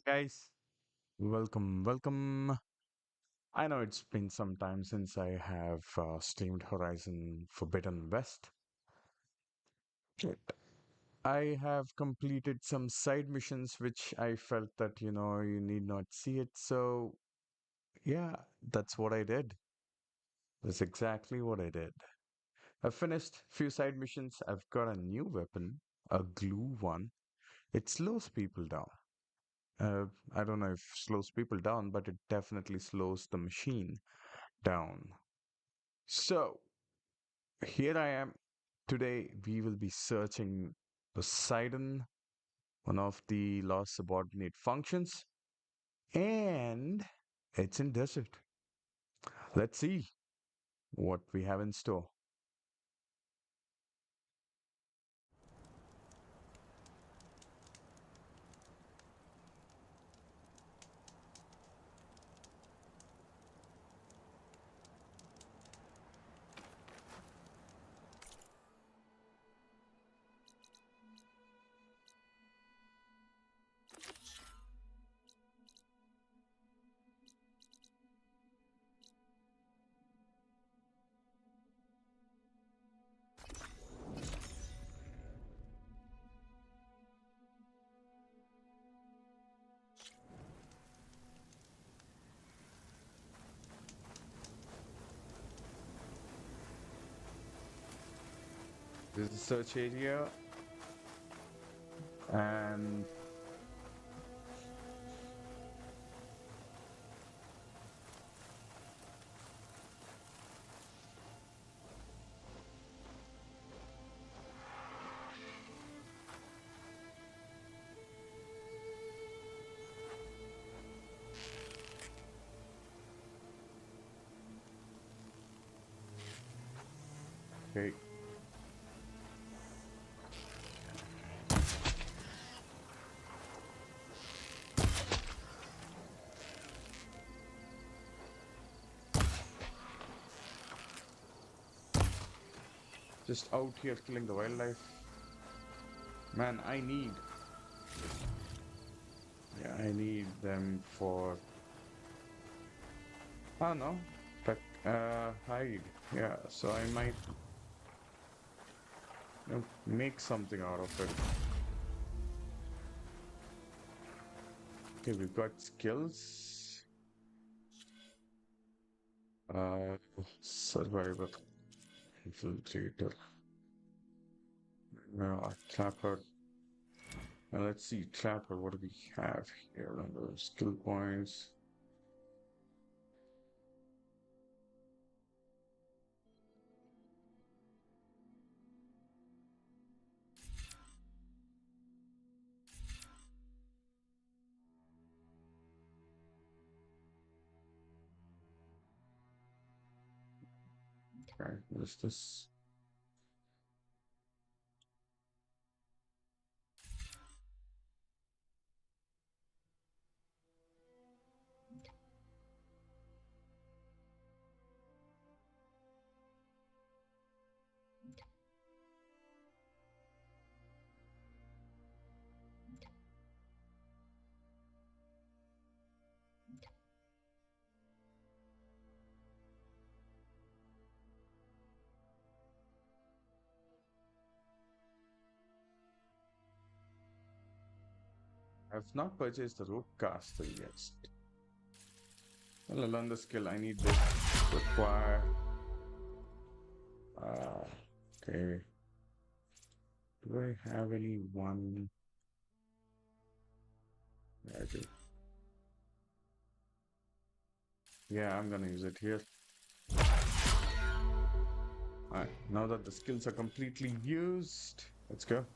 Guys, welcome. I know it's been some time since I have streamed Horizon Forbidden West. But I have completed some side missions which I felt that, you need not see it. So, yeah, that's what I did. That's exactly what I did. I finished few side missions. I've got a new weapon, a glue one. It slows people down. I don't know if slows people down, but it definitely slows the machine down. So, here I am. Today we will be searching Poseidon, one of the lost subordinate functions, and it's in desert. Let's see what we have in store. This is the search area, and okay, just out here killing the wildlife. Man, I need them for, oh no, hide. Yeah, so I might make something out of it. Okay, we've got skills. Uh, Survivor, infiltrator, trapper. Let's see, trapper. What do we have here under skill points? Okay, what is this? I've not purchased the roadcaster yet. Well, I learn the skill. I need this. Require. Uh, okay. Do I have any one? Yeah, I do. Yeah, I'm gonna use it here. Alright, now that the skills are completely used, let's go.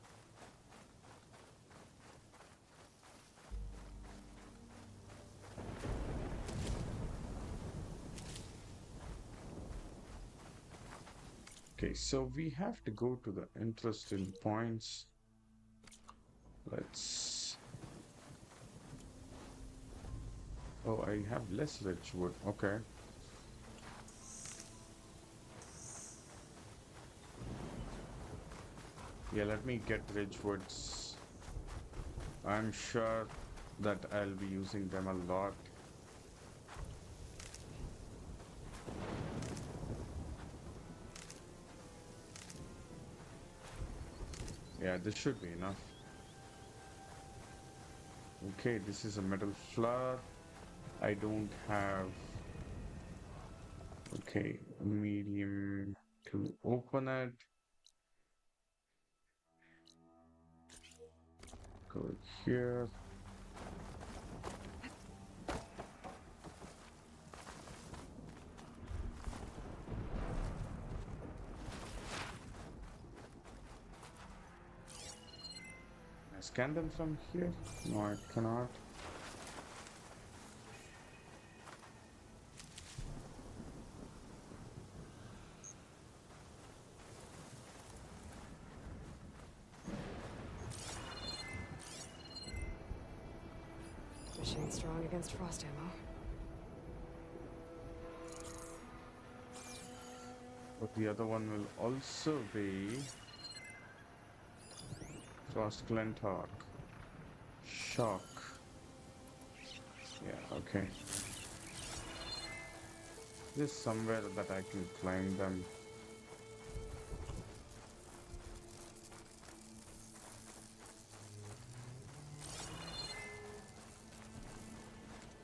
Okay, so we have to go to the interesting points. Let's. Oh, I have less rich wood. Okay. Yeah, let me get rich woods. I'm sure that I'll be using them a lot. Yeah, this should be enough. Okay, this is a metal floor. I don't have, okay, medium to open it. Go here. Can I scan them from here? No, I cannot. Machine strong against frost ammo. But the other one will also be Frost Glentark. Shock. Yeah, okay. There's somewhere that I can climb them.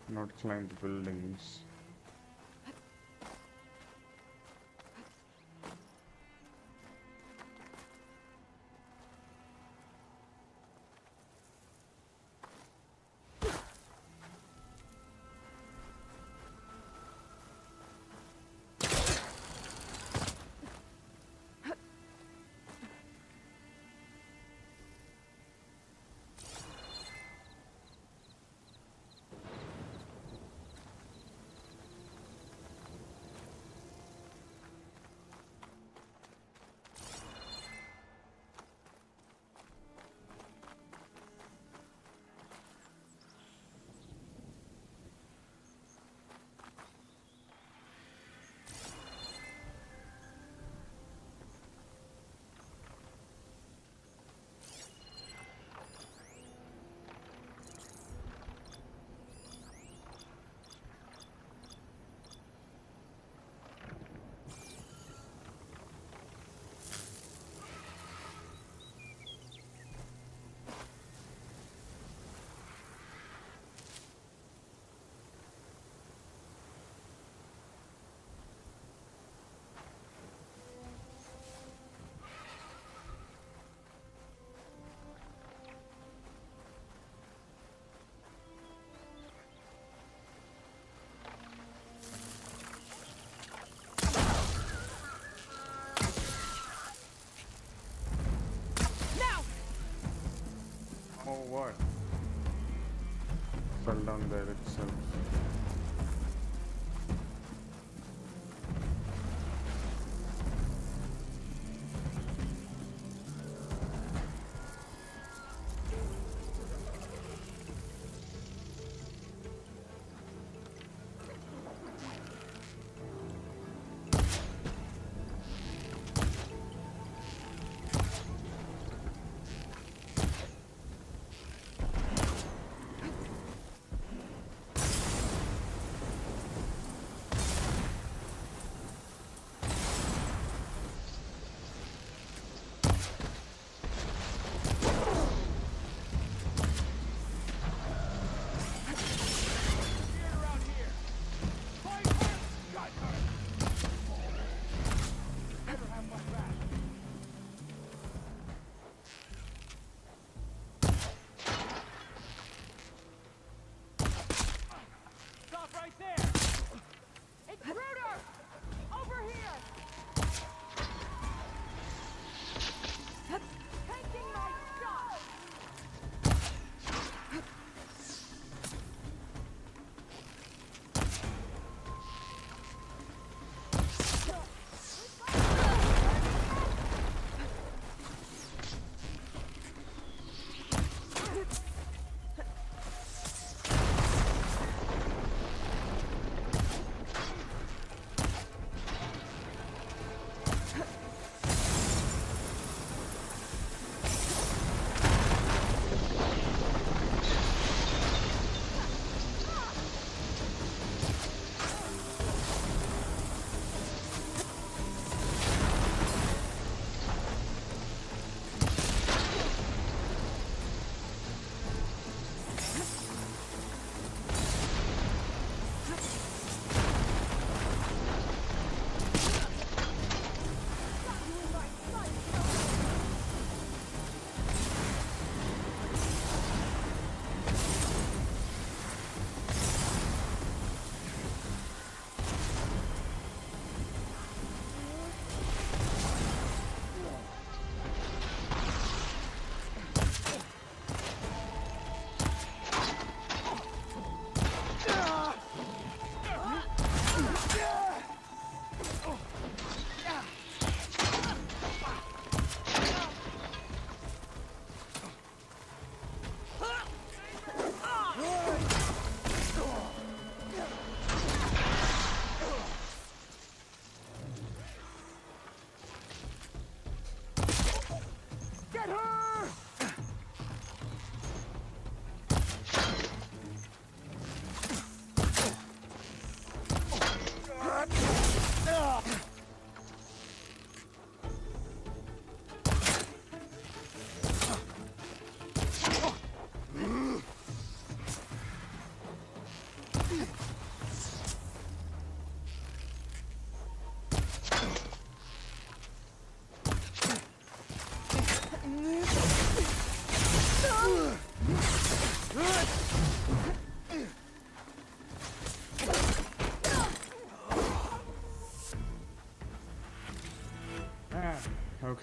Not climb the buildings. Oh, what? Fell down there itself.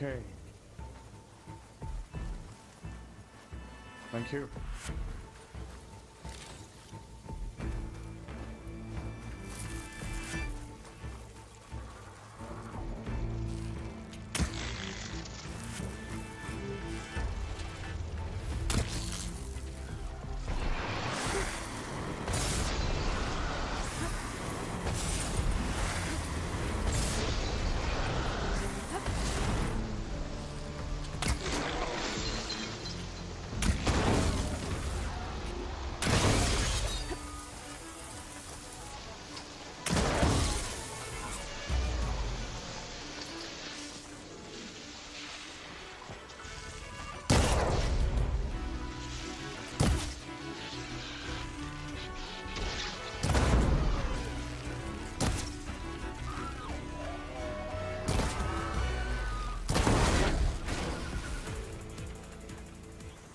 Okay. Thank you.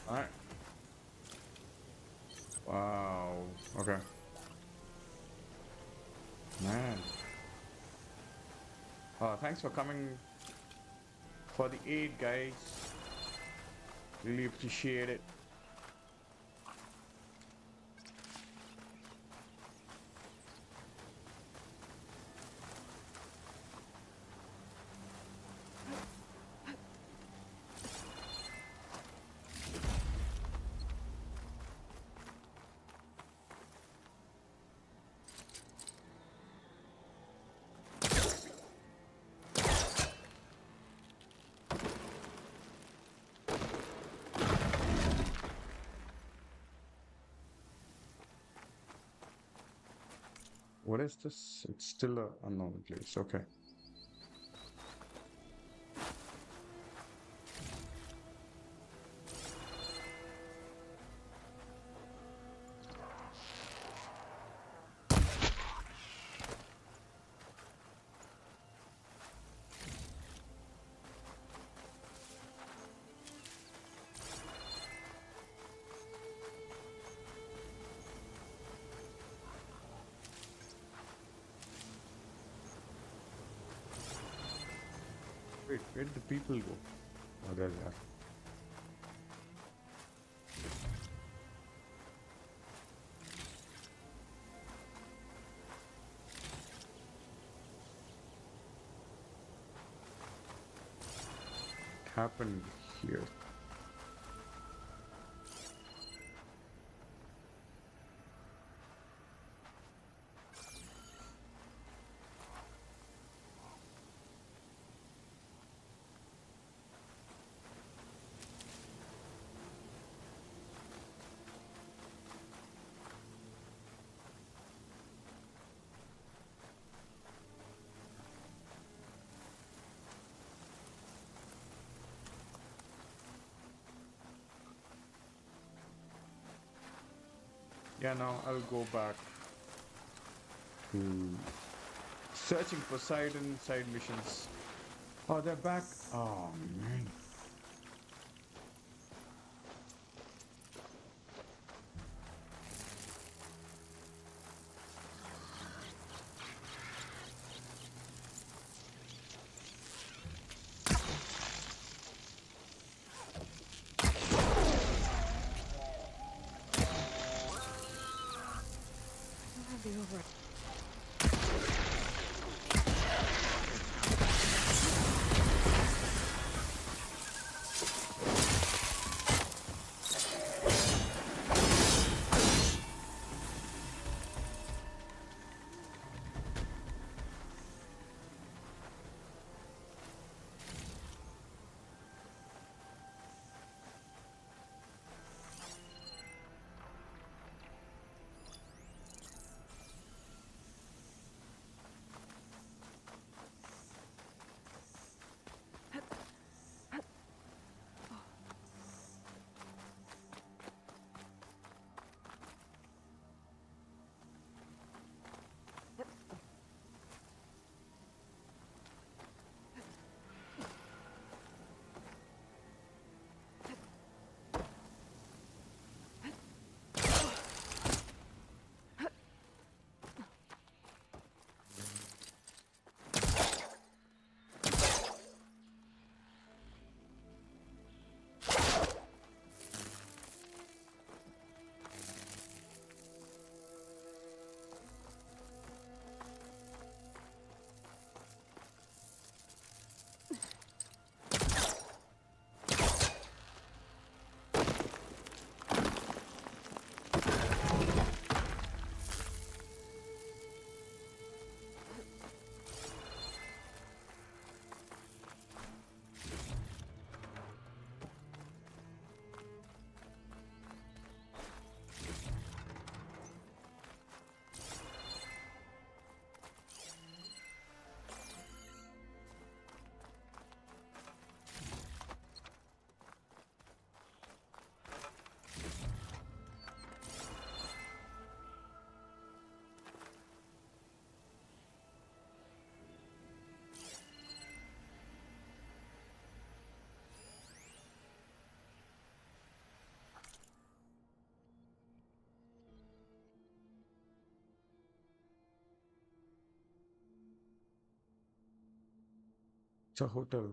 All right. Wow. Okay. Man. Thanks for coming for the aid, guys. Really appreciate it. What is this? It's still a unknown place. Okay. Wait, where did the people go? Oh, there they are. What happened here? Yeah, now I'll go back to searching Poseidon side missions. Oh, they're back. Oh, man. I'll be over. It's a hotel.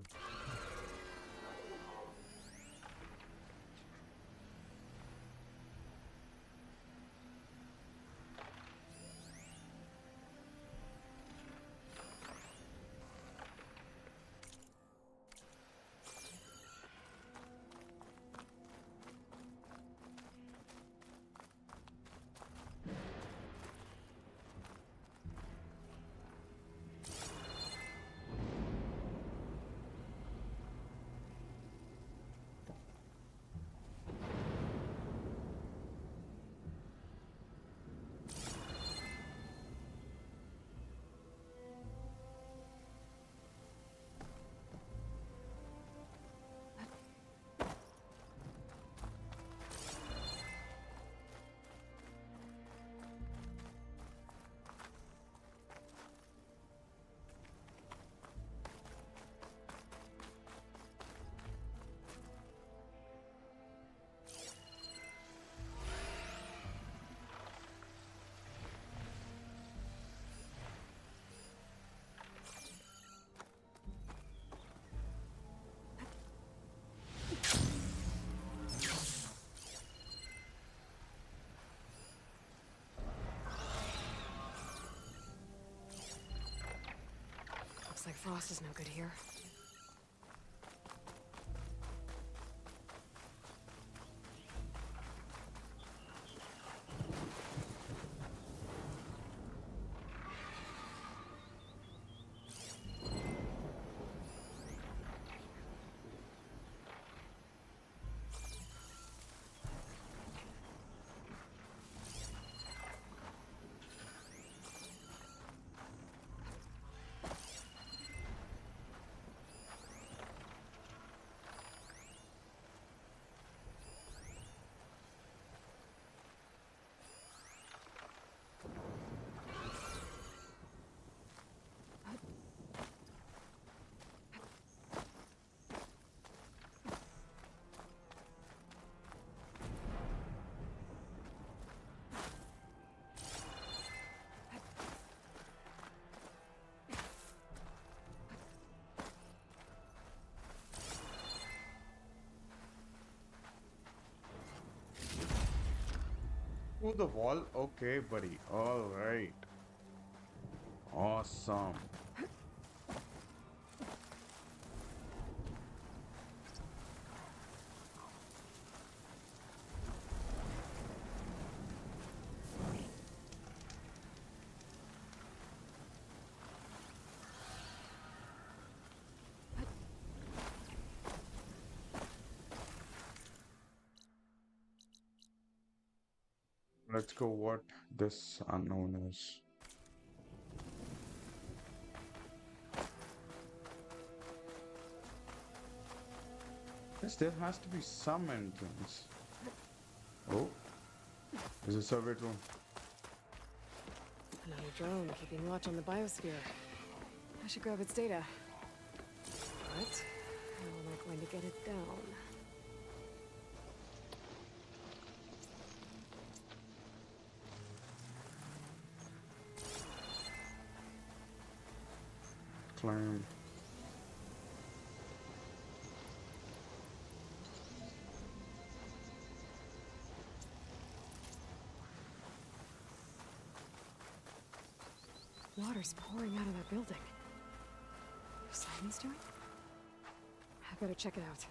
Looks like Frost is no good here. Oh, the wall? Okay, buddy. All right. Awesome. Let's go what this unknown is. Yes, there has to be some entrance. Oh, there's a survey room. Another drone keeping watch on the biosphere. I should grab its data. But how am I going to get it down? Climb. Water's pouring out of that building. Poseidon's doing? I better check it out.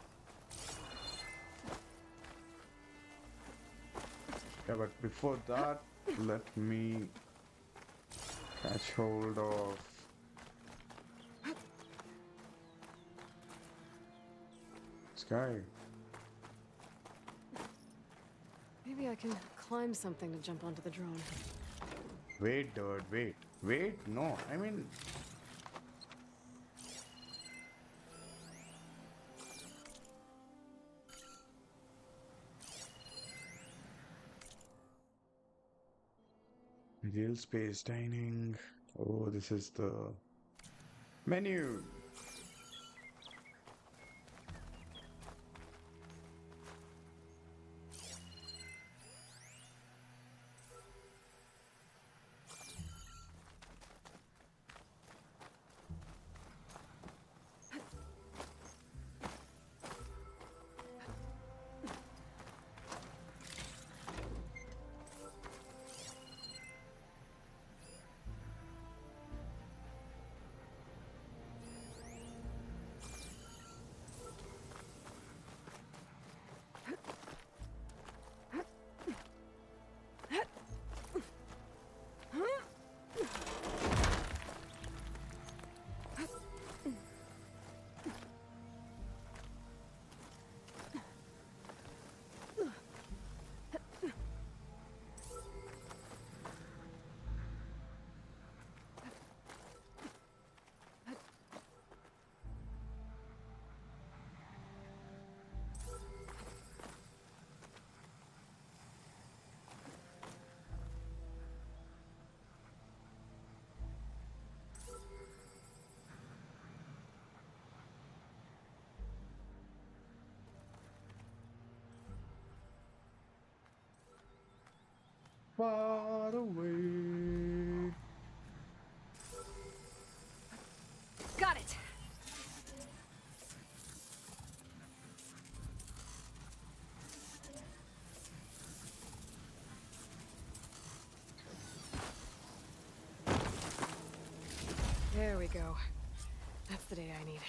Yeah, but before that, let me catch hold of this guy. Maybe I can climb something to jump onto the drone. Wait, dude, wait. Wait, no, I mean... Real space dining. Oh, this is the menu. far away. Got it! There we go. That's the data I need.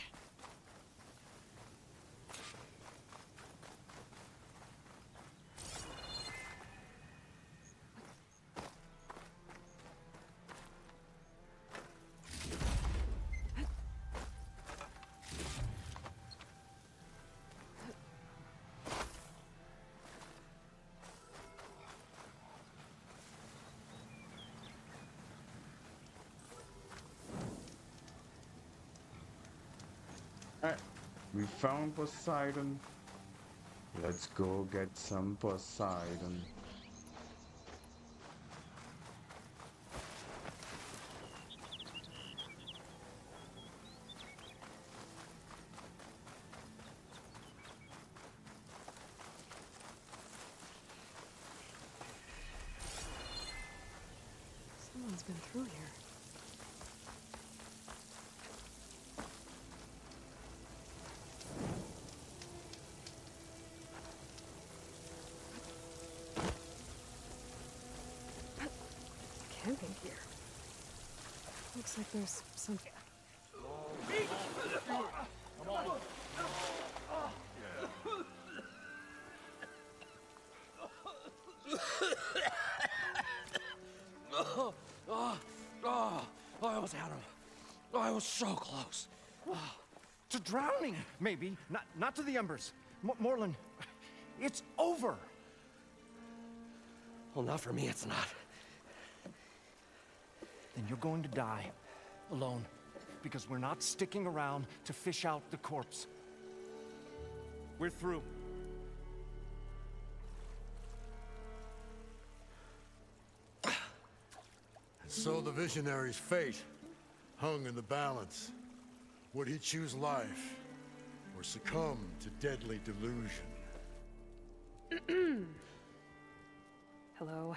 Alright, we found Poseidon. Let's go get some Poseidon. Someone's been through here. Camping here. Looks like there's some... I almost had him. I was so close. To drowning, maybe. Not to the embers. Morlund, it's over. Well, not for me, it's not. Then you're going to die. Alone. Because we're not sticking around to fish out the corpse. We're through. So the visionary's fate hung in the balance. Would he choose life or succumb to deadly delusion? Hello.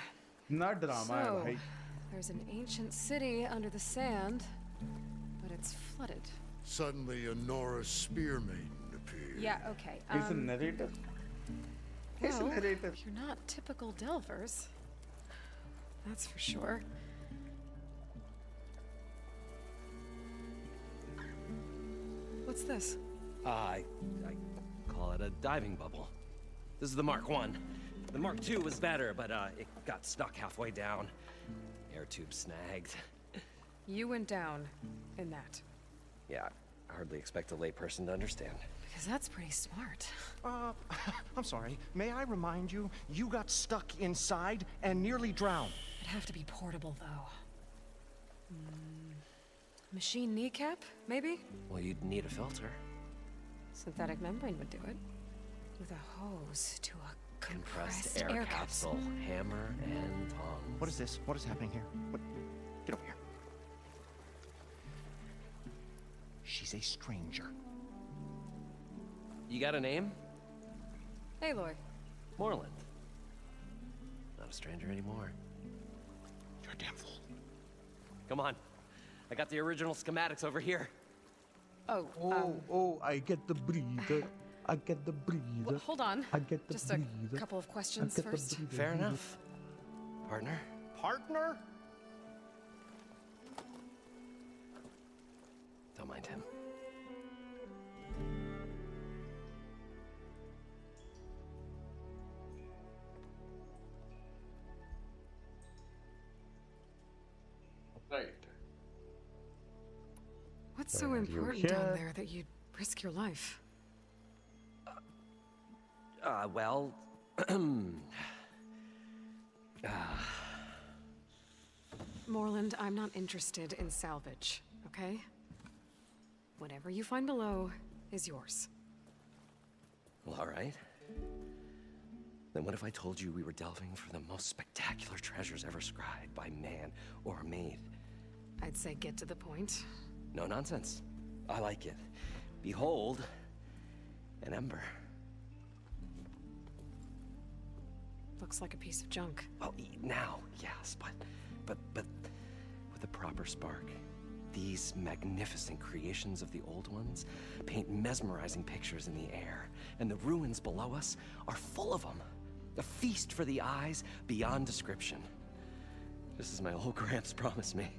Not drama, So, bhai. there's an ancient city under the sand, but it's flooded. Suddenly, a Nora spear maiden appeared. Yeah, okay. He's a narrator. He's a Well, narrator. you're not typical Delvers. That's for sure. What's this? I call it a diving bubble. This is the Mark 1. The Mark 2 was better, but it got stuck halfway down. Air tube snagged. You went down in that. Yeah, I hardly expect a layperson to understand. Because that's pretty smart. I'm sorry. May I remind you, you got stuck inside and nearly drowned. It'd have to be portable, though. Machine kneecap, maybe? Well, you'd need a filter. Synthetic membrane would do it. With a hose to a compressed Air capsule, hammer and tongs. What is this? What is happening here? What? Get over here. She's a stranger. You got a name? Aloy. Moreland. Not a stranger anymore. You're a damn fool. Come on. I got the original schematics over here. Oh, Oh, I get the breather. I get the breather. hold on. I get the Just breather. a couple of I questions get the first. breather. Fair enough. Partner? Partner? Don't mind him. Right. What's so Are you important down here? there that you'd risk your life? Well... Moreland, I'm not interested in salvage, okay? Whatever you find below is yours. Well, all right. Then what if I told you we were delving for the most spectacular treasures ever scribed by man or maid? I'd say get to the point. No nonsense. I like it. Behold, an ember. Looks like a piece of junk. Well, now, yes, but with a proper spark. These magnificent creations of the old ones paint mesmerizing pictures in the air, and the ruins below us are full of them. A feast for the eyes beyond description. Just as my old Gramps promised me.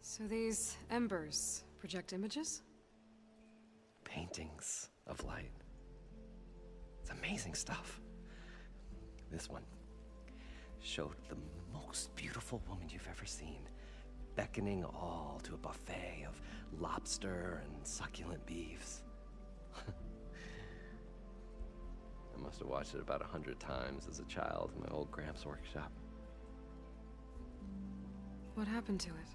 So these embers project images? Paintings of light. It's amazing stuff. This one showed the most beautiful woman you've ever seen, beckoning all to a buffet of lobster and succulent beefs. I must have watched it about 100 times as a child in my old Gramps' workshop. What happened to it?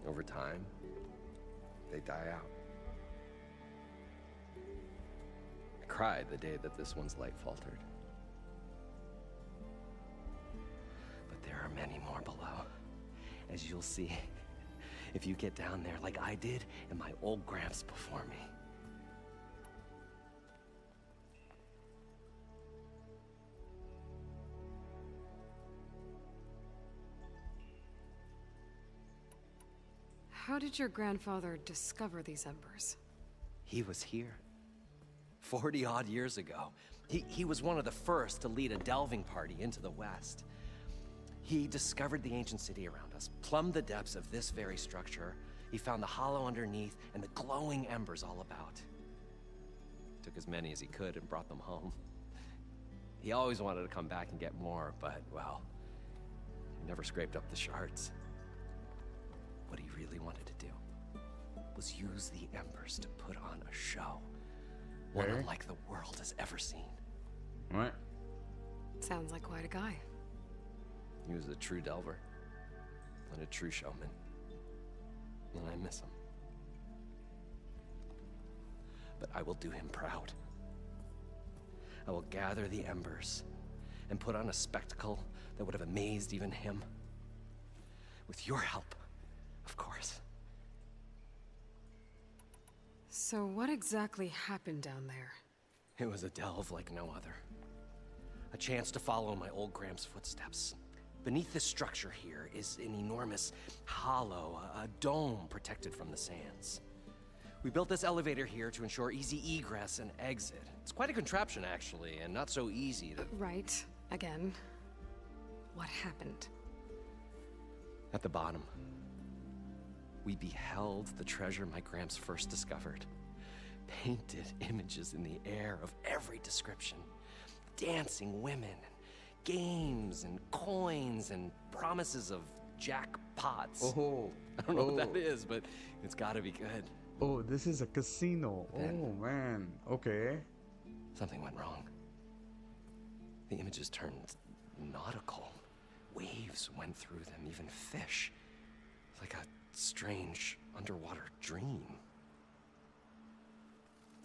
Over time, they die out. I cried the day that this one's light faltered. But there are many more below, as you'll see if you get down there like I did and my old Gramps before me. How did your grandfather discover these embers? He was here 40-odd years ago. He was one of the first to lead a delving party into the West. He discovered the ancient city around us, plumbed the depths of this very structure. He found the hollow underneath and the glowing embers all about. Took as many as he could and brought them home. He always wanted to come back and get more, but, well, he never scraped up the shards. What he really wanted to do was use the embers to put on a show. One Okay. unlike the world has ever seen. What? Sounds like quite a guy. He was a true delver and a true showman. And I miss him. But I will do him proud. I will gather the embers and put on a spectacle that would have amazed even him. With your help, of course. So what exactly happened down there? It was a delve like no other. A chance to follow my old Gramps' footsteps. Beneath this structure here is an enormous hollow, a dome protected from the sands. We built this elevator here to ensure easy egress and exit. It's quite a contraption, actually, and not so easy to... Right, again. What happened? At the bottom, we beheld the treasure my Gramps first discovered. Painted images in the air of every description. Dancing women, games and coins and promises of jackpots. Oh, I don't know what that is, but it's gotta be good. oh, this is a casino. Then- Oh man. Okay. Something went wrong. The images turned nautical. Waves went through them, even fish. Like a strange underwater dream.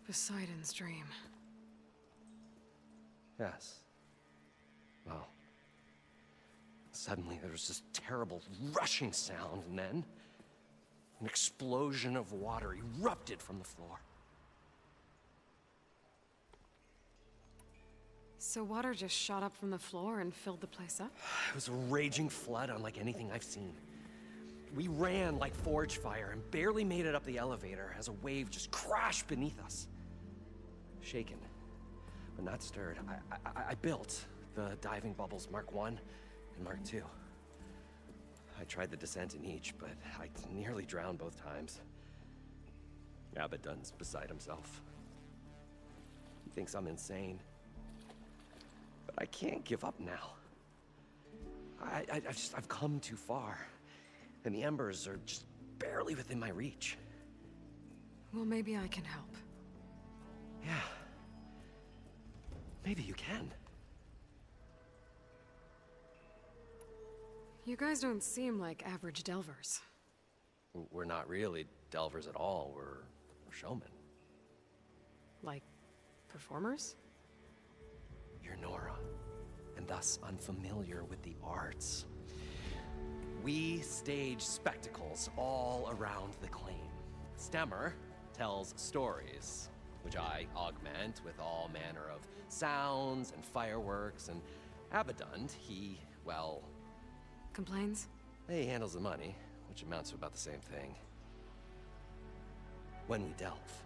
Poseidon's dream. Yes. Well, suddenly there was this terrible rushing sound, and then an explosion of water erupted from the floor. So water just shot up from the floor and filled the place up? It was a raging flood unlike anything I've seen. We ran like forge fire and barely made it up the elevator as a wave just crashed beneath us. Shaken, but not stirred, I built the diving bubbles Mark I and Mark II. I tried the descent in each, but I nearly drowned both times. Abaddon's beside himself. He thinks I'm insane. But I can't give up now. I've come too far. And the embers are just barely within my reach. Well, maybe I can help. Yeah. Maybe you can. You guys don't seem like average delvers. We're not really delvers at all. We're showmen. Like, performers? You're Nora, and thus unfamiliar with the arts. We stage spectacles all around the claim. Stemmer tells stories, which I augment with all manner of sounds and fireworks, and Abadund, well, Complains? he handles the money, which amounts to about the same thing. When we delve,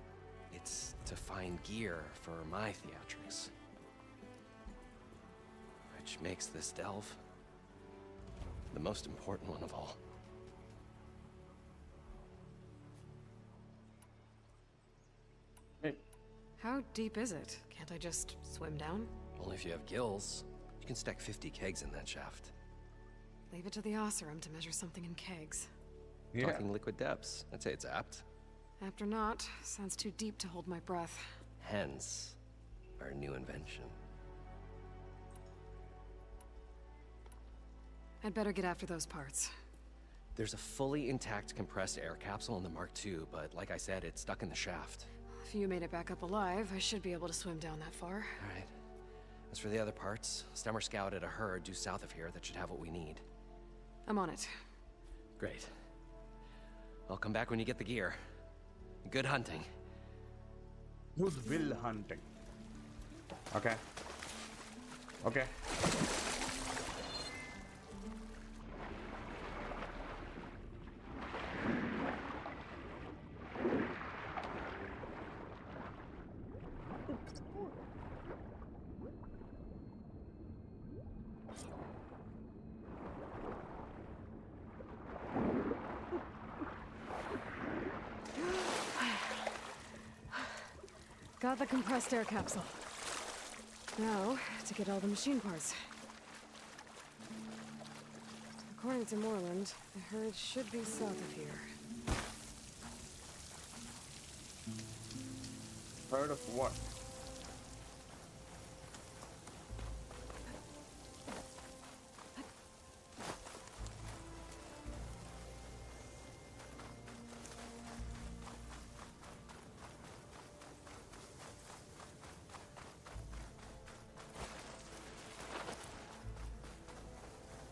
it's to find gear for my theatrics. Which makes this delve the most important one of all. Hey, How deep is it? Can't I just swim down? Only if you have gills. You can stack 50 kegs in that shaft. Leave it to the Osserum to measure something in kegs. yeah. Talking liquid depths, I'd say it's apt. Apt or not, sounds too deep to hold my breath. Hence, our new invention. I'd better get after those parts. There's a fully intact compressed air capsule in the Mark II, but like I said, it's stuck in the shaft. If you made it back up alive, I should be able to swim down that far. All right. As for the other parts, Stemmer scouted a herd due south of here that should have what we need. I'm on it. Great. I'll come back when you get the gear. Good hunting. Who's will hunting? Okay. Okay. Got the compressed air capsule. Now, to get all the machine parts. According to Moreland, the herd should be south of here. Heard of what?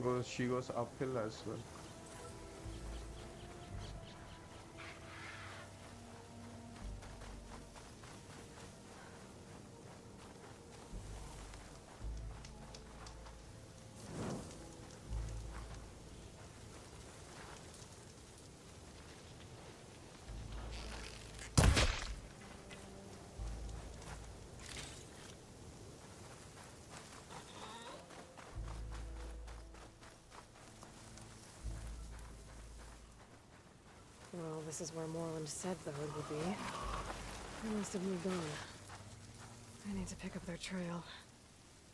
Well, she goes uphill as well. Well, this is where Moreland said the herd would be. They must have moved on. I need to pick up their trail.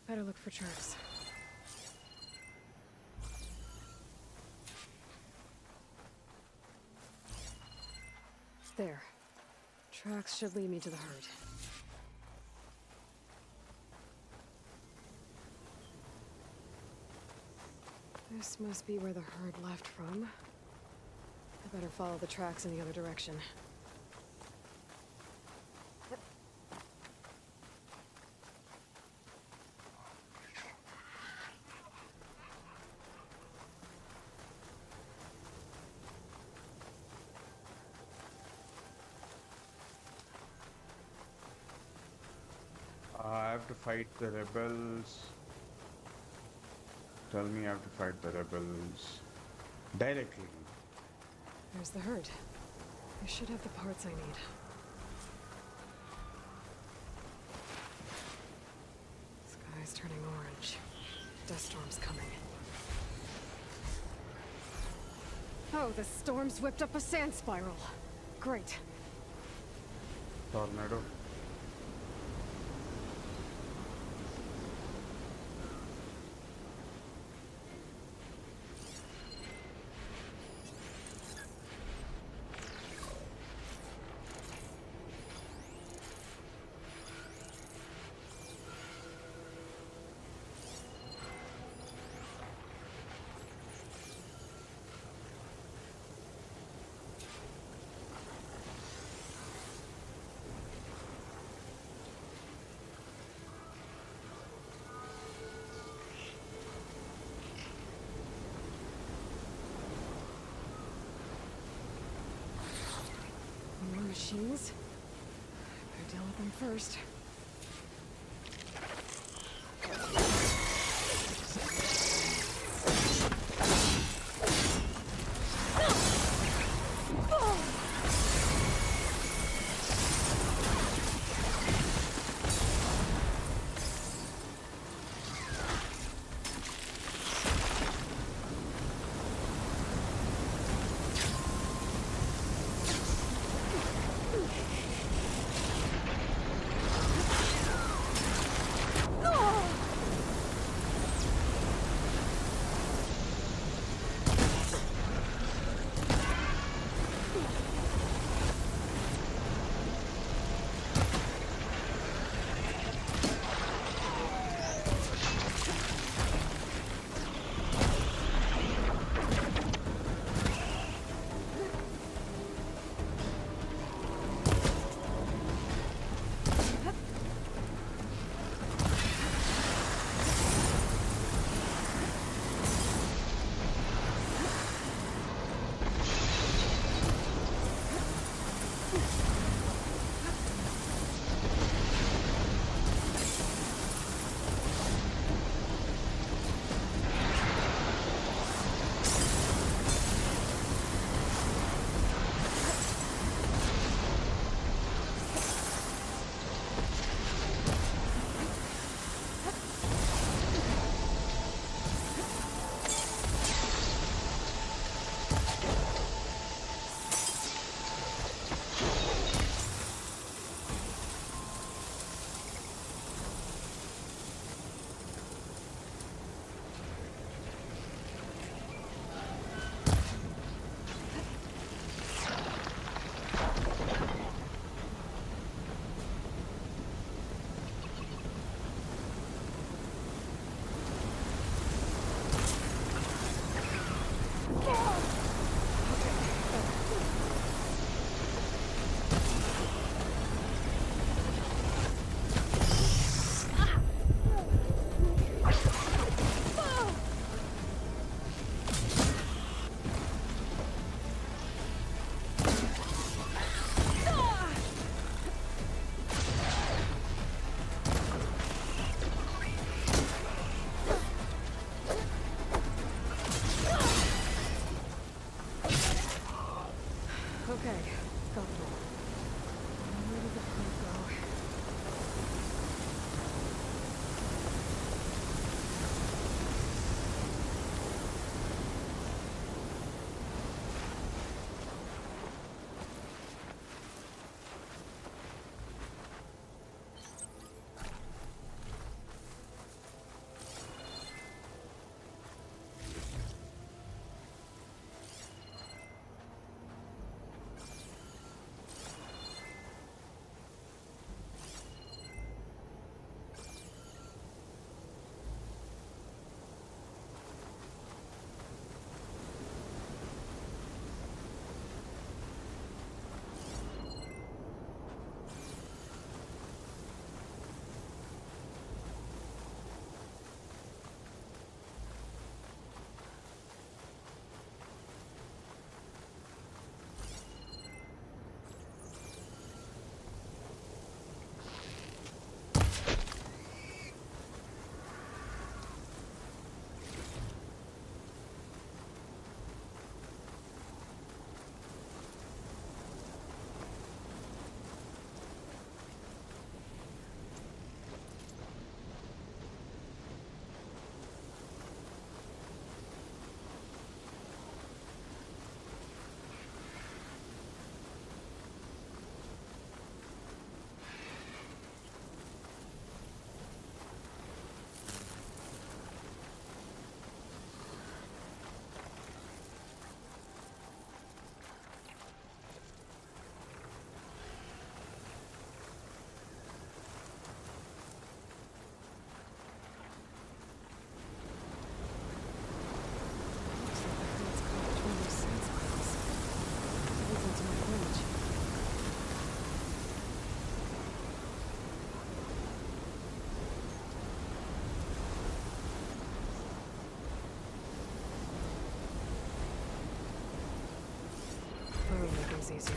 Better look for tracks. There. Tracks should lead me to the herd. This must be where the herd left from. I better follow the tracks in the other direction. I have to fight the rebels. Tell me I have to fight the rebels directly. There's the herd. I should have the parts I need. Sky's turning orange. Dust storm's coming. Oh, the storm's whipped up a sand spiral. Great. Tornado. machines. Better deal with them first. Okay, got them all. Where did the point go? Looks like the fence caught between those side spirals. Leads into my village. That'll make things easier.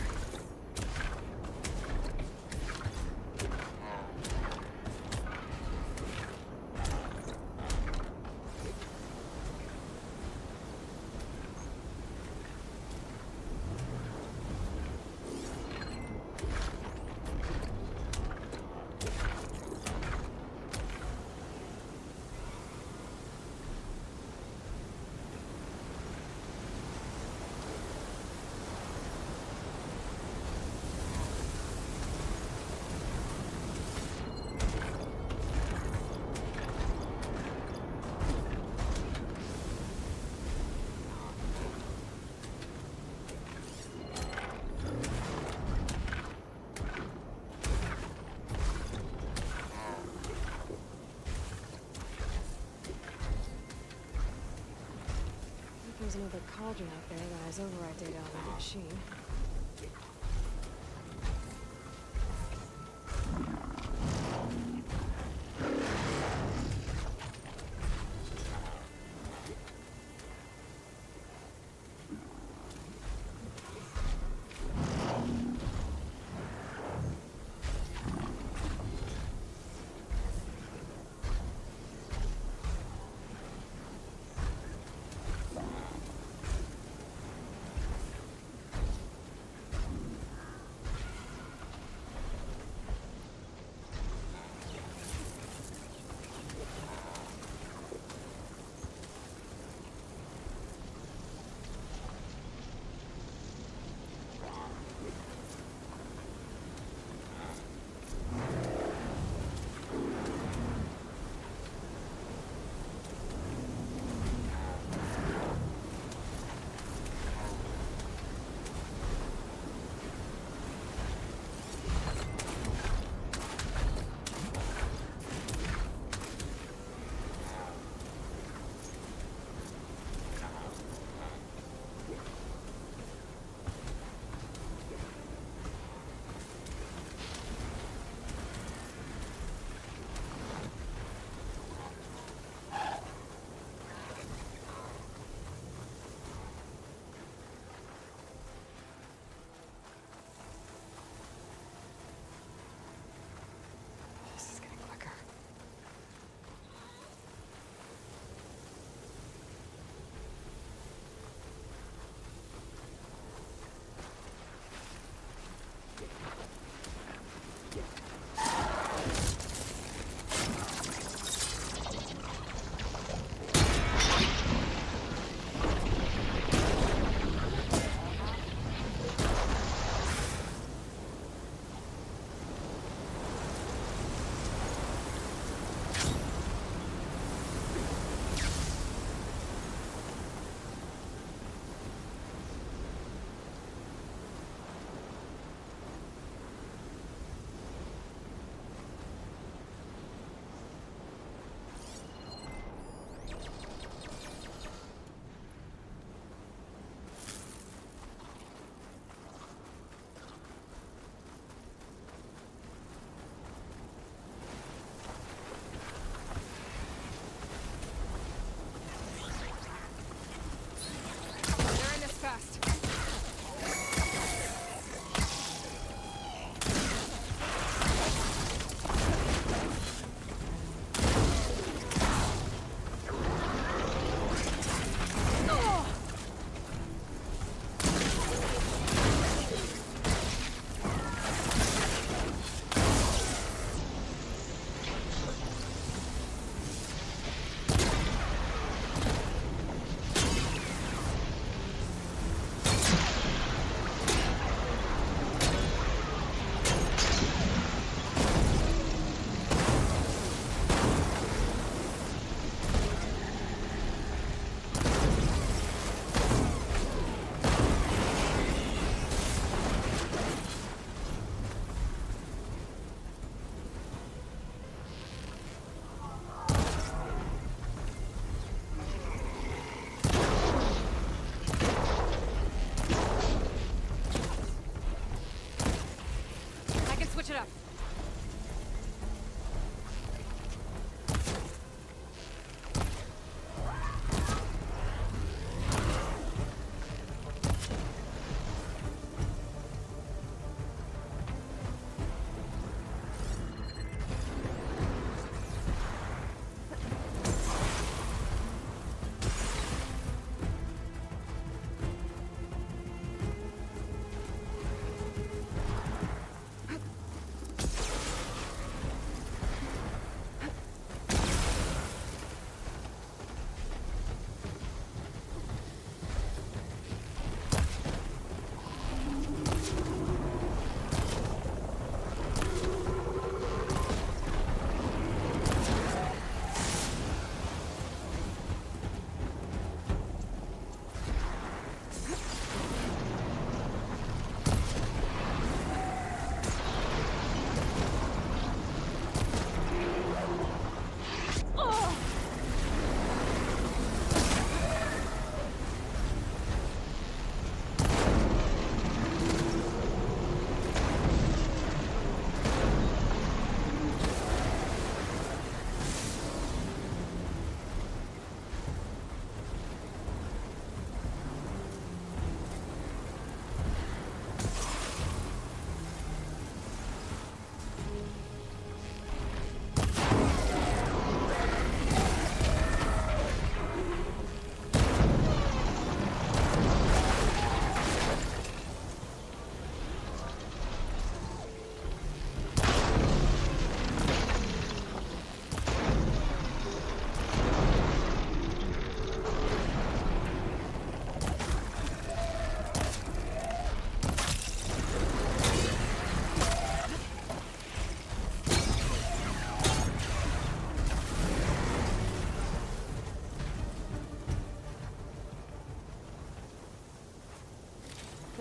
there's another cauldron out there that has override data on the machine.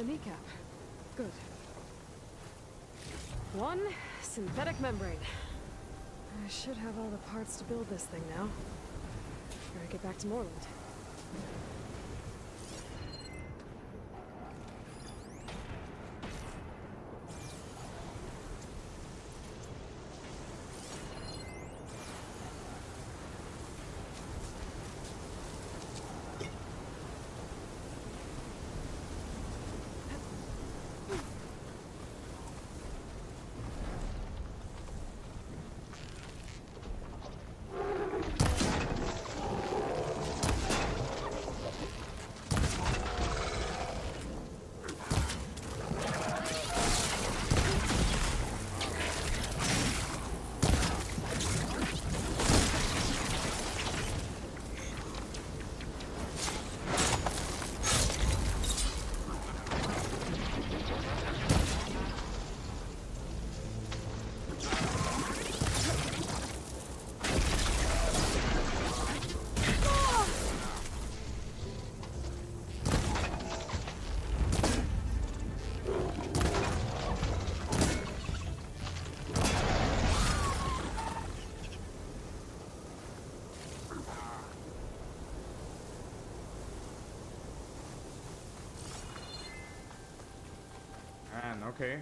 The kneecap. Good. One synthetic membrane. I should have all the parts to build this thing now. Gotta get back to Moreland. Man, okay.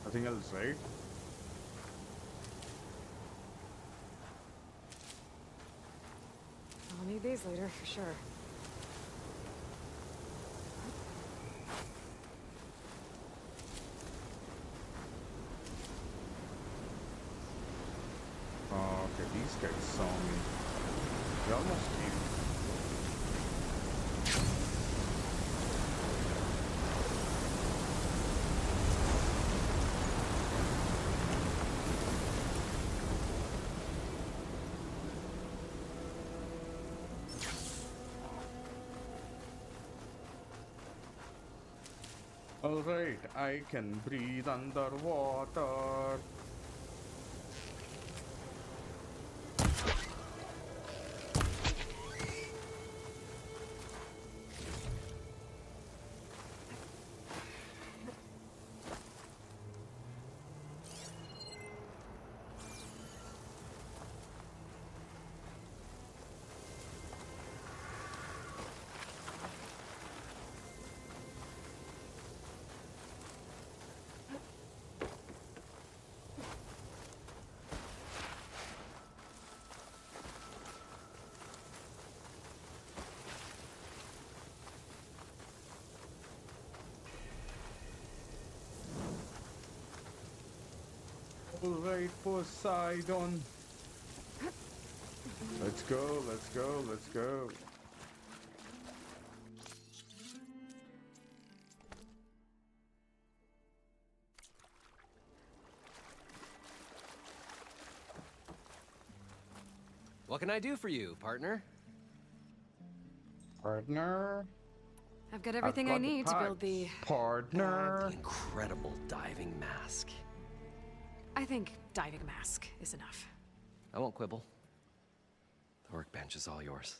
Nothing else, right? I'll need these later, for sure. Oh, okay, these guys saw me. They almost came. Alright, I can breathe underwater. Alright, Poseidon. Let's go, let's go, let's go. What can I do for you, partner? Partner? I've got everything I got the need to build parts. the... Partner? The incredible diving mask. I think diving mask is enough. I won't quibble. The workbench is all yours.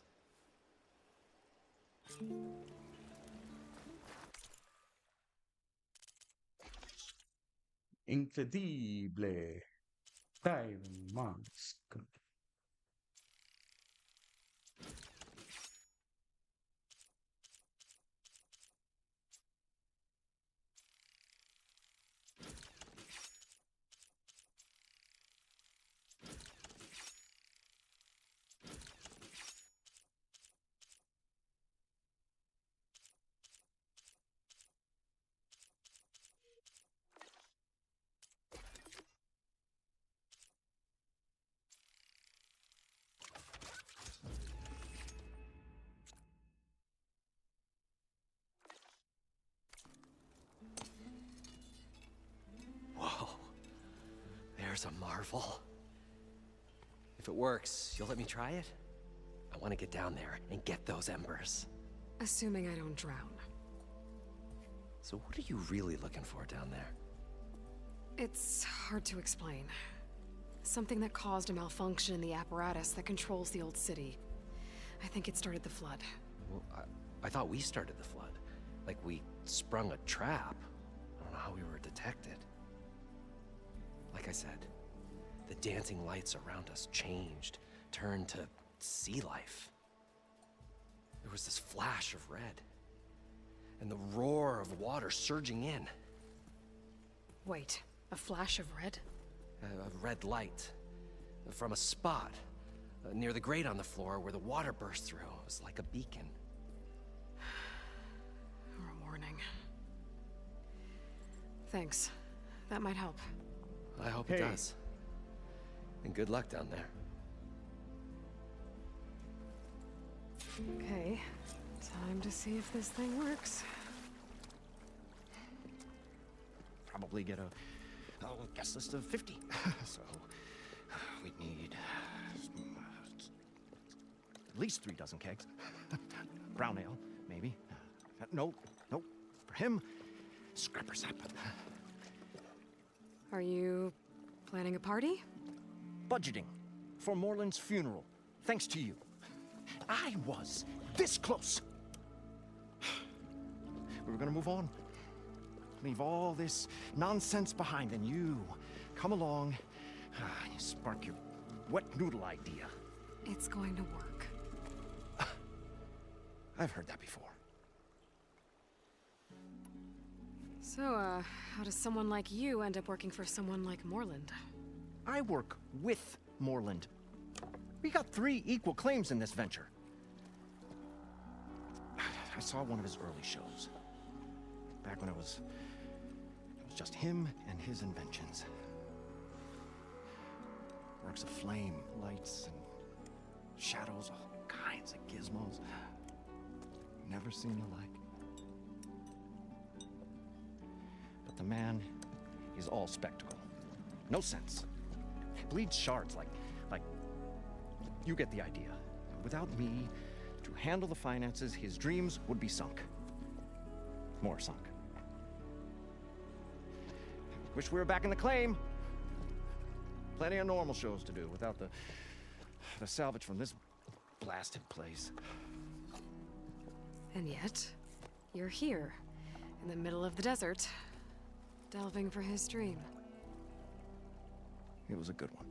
Incredible. Diving mask. Whoa. There's a marvel. If it works, you'll let me try it? I want to get down there and get those embers. Assuming I don't drown. So what are you really looking for down there? It's hard to explain. Something that caused a malfunction in the apparatus that controls the old city. I think it started the flood. Well, I thought we started the flood. Like we sprung a trap. I don't know how we were detected. Like I said, the dancing lights around us changed, turned to sea life. There was this flash of red, and the roar of water surging in. Wait, a flash of red? A red light from a spot near the grate on the floor where the water burst through. It was like a beacon. Or a warning. Thanks. That might help. I hope it does. And good luck down there. Okay, time to see if this thing works. Probably get a guest list of 50. So we'd need at least 3 dozen kegs. Brown ale, maybe. No. For him, scrapper sap. Are you planning a party? Budgeting for Moreland's funeral, thanks to you. I was this close. We were gonna move on. Leave all this nonsense behind, and you come along and you spark your wet noodle idea. It's going to work. I've heard that before. So, how does someone like you end up working for someone like Moreland? I work with Moreland. We got 3 equal claims in this venture. I saw one of his early shows. Back when it was just him and his inventions. Works of flame, lights, and shadows, all kinds of gizmos. Never seen the like. But the man is all spectacle. No sense. Bleeds shards like you get the idea. Without me to handle the finances, his dreams would be sunk. More sunk. Wish we were back in the claim. Plenty of normal shows to do without the salvage from this blasted place. And yet, you're here, in the middle of the desert, delving for his dream. It was a good one.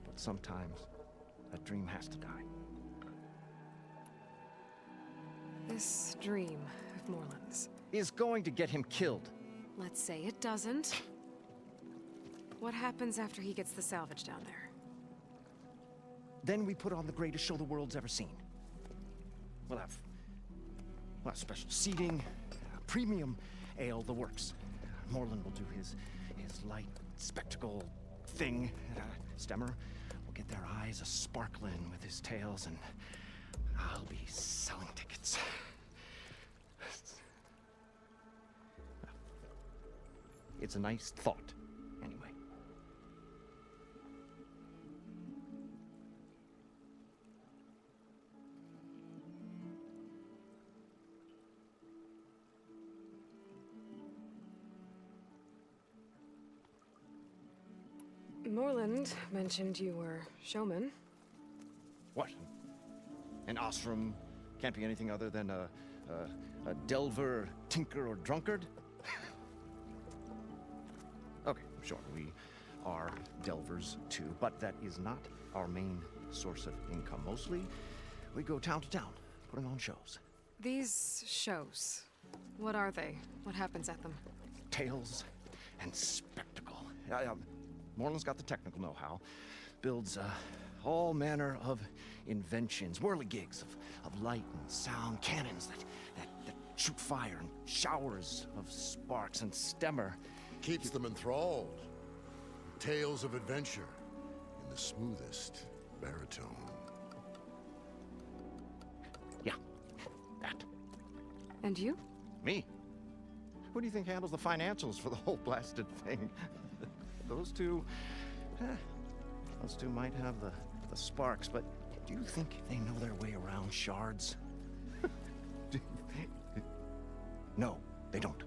But sometimes, a dream has to die. This dream of Moreland's. Is going to get him killed. Let's say it doesn't. What happens after he gets the salvage down there? Then we put on the greatest show the world's ever seen. We'll have special seating, premium ale, the works. Moreland will do his light spectacle thing. Stemmer will get their eyes a-sparkling with his tales, and I'll be selling tickets. It's a nice thought, anyway. Moreland mentioned you were showman. What? An ostrom can't be anything other than a delver, tinker, or drunkard? Okay, sure, we are delvers too, but that is not our main source of income. Mostly, we go town to town, putting on shows. These shows, what are they? What happens at them? Tales and spectacle. Moreland's got the technical know-how. Builds all manner of inventions, whirligigs of light and sound, cannons that shoot fire, and showers of sparks, and Stemmer Keeps them enthralled. Tales of adventure in the smoothest baritone. Yeah, that. And you? Me? Who do you think handles the financials for the whole blasted thing? Those two might have the sparks, but do you think they know their way around shards? No, they don't.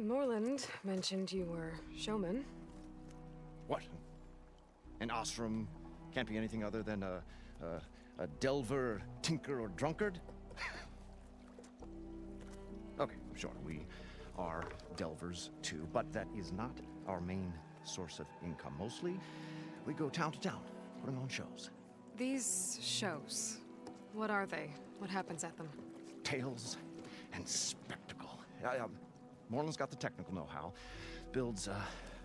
Morland mentioned you were showman. What? An Ostrom can't be anything other than a delver, tinker, or drunkard? Okay, sure, we are delvers too, but that is not our main source of income. Mostly, we go town to town, putting on shows. These shows, what are they? What happens at them? Tales and spectacle. Moreland's got the technical know-how. Builds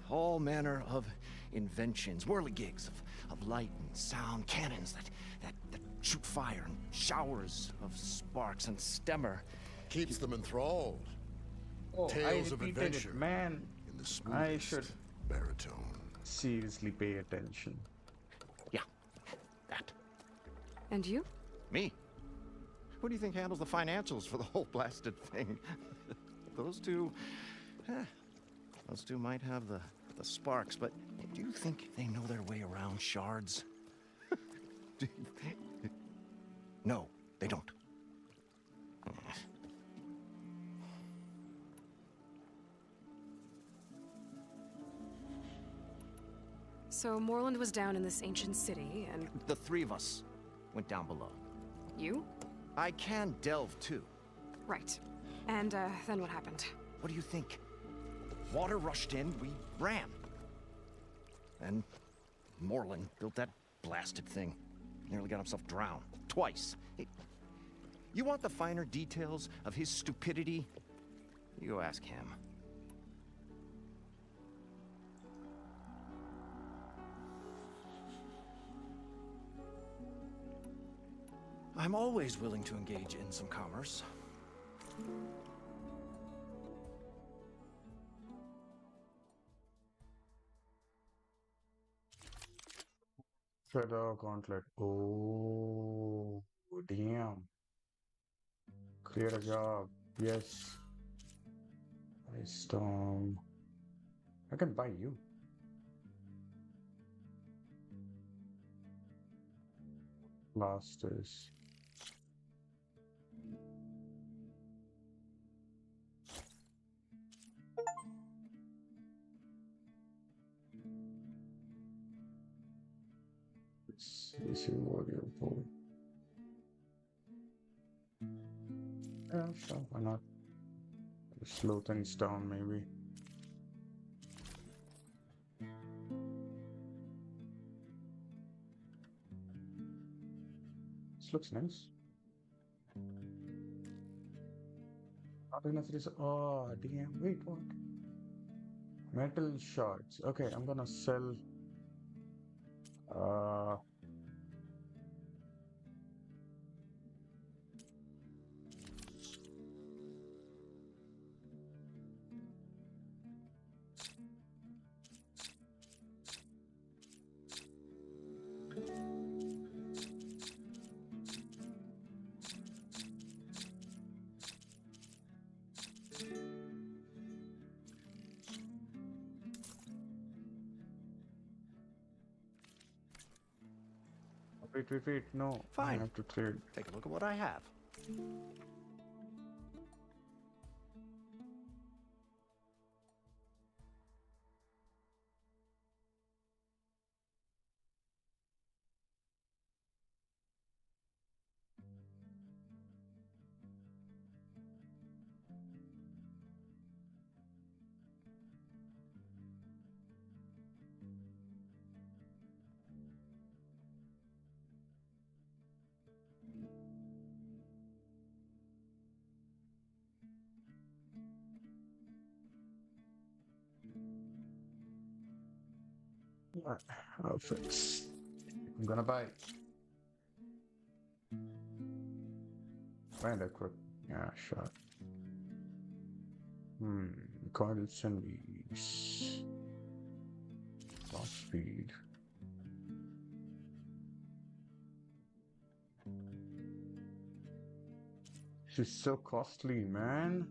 all manner of inventions, whirligigs of light and sound, cannons that shoot fire, and showers of sparks, and stemmer. Keeps them enthralled. Oh, Tales I of repeated adventure. it, man. In the I smoothest should baritone. seriously pay attention. Yeah, that. And you? Me? Who do you think handles the financials for the whole blasted thing? Those two might have the sparks, but do you think they know their way around shards? No, they don't. So Morland was down in this ancient city, and The three of us went down below. you? I can delve too. Right. And then what happened? What do you think? Water rushed in, we ran. And Morland built that blasted thing. Nearly got himself drowned. Twice. You want the finer details of his stupidity? You go ask him. I'm always willing to engage in some commerce. Feather gauntlet. Oh, damn. Clear a job. Yes. Ice storm. I can buy you. Blasters. Let's see what you're for. Yeah, sure, why not? Slow things down, maybe. This looks nice. Not enough. It is. Oh, damn. Wait, what? Metal shards. Okay, I'm gonna sell. Uh. Wait. No, I Fine. have to trade. Take a look at what I have. Alright, outfits. I'm gonna buy. Find equip. Yeah, sure. Coils and bees. Lost speed. She's so costly, man.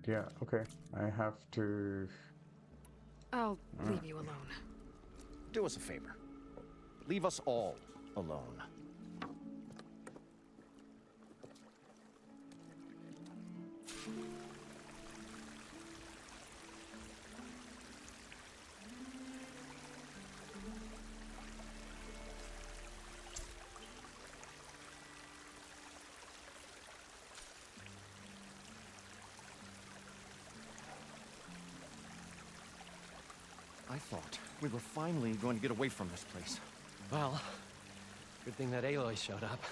Yeah, okay. I have to. I'll leave you alone. Do us a favor. Leave us all alone. I thought we were finally going to get away from this place. Well, good thing that Aloy showed up.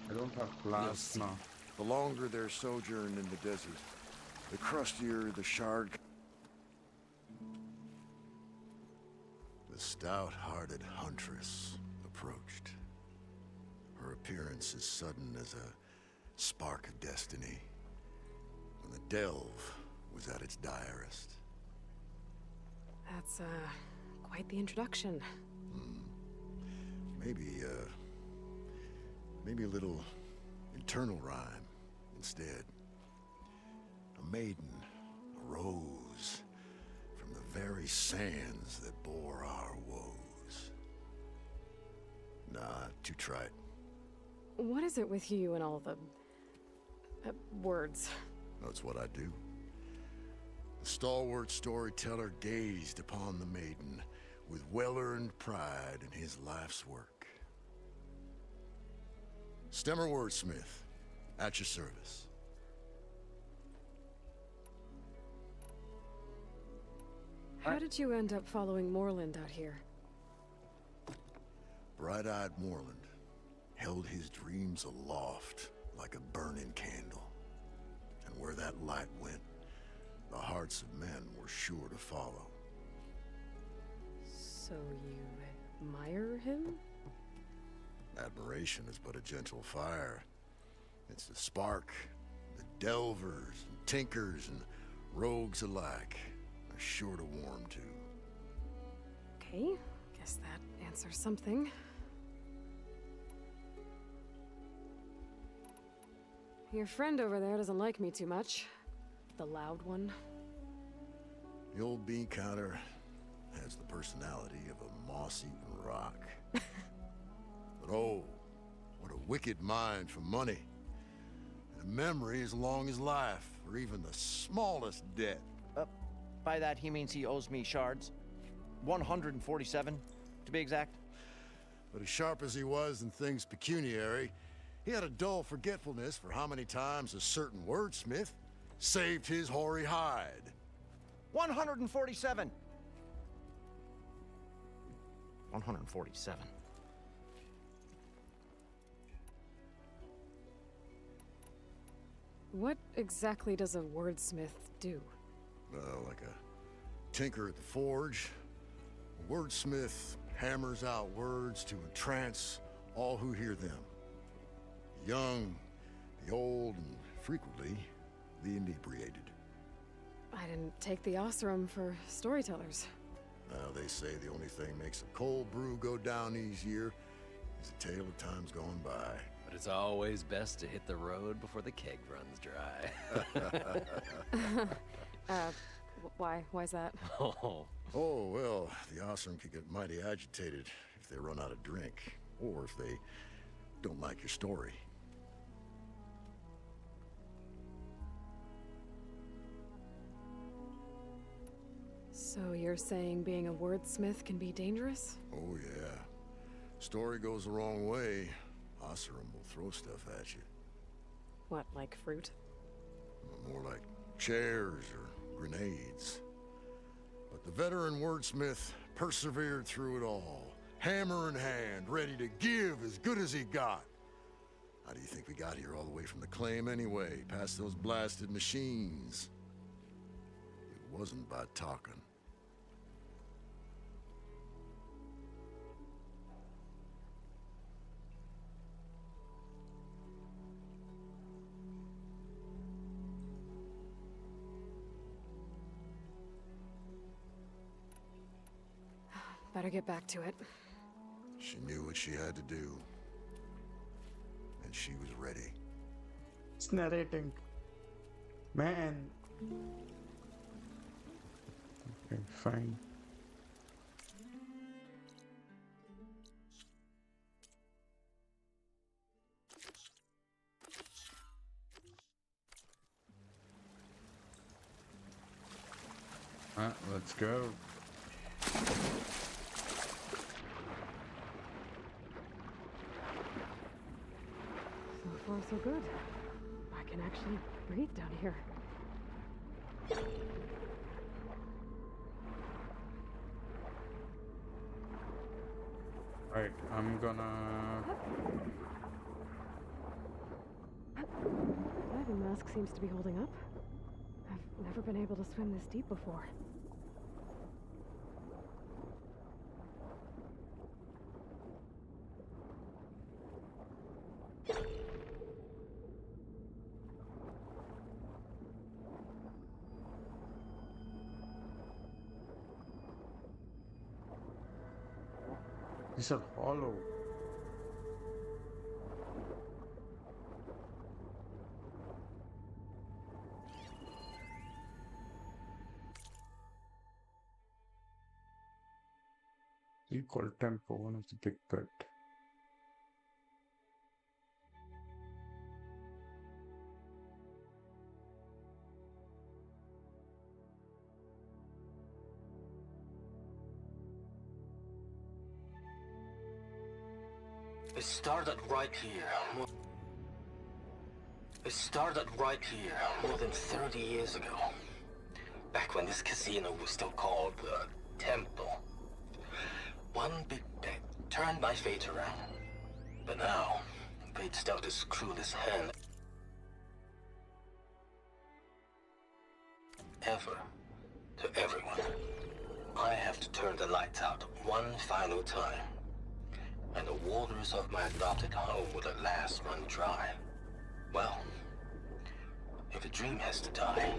I don't have You'll plans see. now. The longer their sojourn in the desert, the crustier the shard. The stout-hearted huntress approached. Her appearance as sudden as a spark of destiny, when the delve was at its direst. That's, quite the introduction. Maybe a little internal rhyme instead. A maiden arose from the very sands that bore our woes. Nah, too trite. What is it with you and all the... words? That's what I do. The stalwart storyteller gazed upon the maiden with well-earned pride in his life's work. Stemmer wordsmith, at your service. How did you end up following Moreland out here? Bright-eyed Moreland held his dreams aloft like a burning candle. And where that light went, the hearts of men were sure to follow. So you admire him? Admiration is but a gentle fire. It's the spark the delvers and tinkers and rogues alike are sure to warm to. Okay, guess that answers something. Your friend over there doesn't like me too much. The loud one. The old bean counter has the personality of a moss-eaten rock. But oh, what a wicked mind for money. And a memory as long as life, or even the smallest debt. By that, he means he owes me shards. 147, to be exact. But as sharp as he was in things pecuniary, he had a dull forgetfulness for how many times a certain wordsmith saved his hoary hide. 147! 147. What exactly does a wordsmith do? Like a tinker at the forge, a wordsmith hammers out words to entrance all who hear them. The young, the old, and frequently the inebriated. I didn't take the Osram for storytellers. They say the only thing makes a cold brew go down easier is a tale of times gone by. But it's always best to hit the road before the keg runs dry. Why? Why's that? Oh, Oh, well, the Osram could get mighty agitated if they run out of drink, or if they don't like your story. So you're saying being a wordsmith can be dangerous? Oh, yeah. Story goes the wrong way, Osram will throw stuff at you. What, like fruit? More like chairs or grenades. But the veteran wordsmith persevered through it all, hammer in hand, ready to give as good as he got. How do you think we got here all the way from the claim anyway, past those blasted machines? It wasn't by talking. Better get back to it. She knew what she had to do. And she was ready. It's narrating. Man. Okay, fine. Let's go. So far, so good. I can actually breathe down here. Right, I'm gonna... Diving mask seems to be holding up. I've never been able to swim this deep before. These are hollow. Equal tempo, one of the big bet. It started right here. It started right here, more than 30 years ago. Back when this casino was still called the Temple. One big bet turned my fate around. But now, fate's dealt its cruelest hand ever to everyone. I have to turn the lights out one final time. And the waters of my adopted home will at last run dry. Well, if a dream has to die,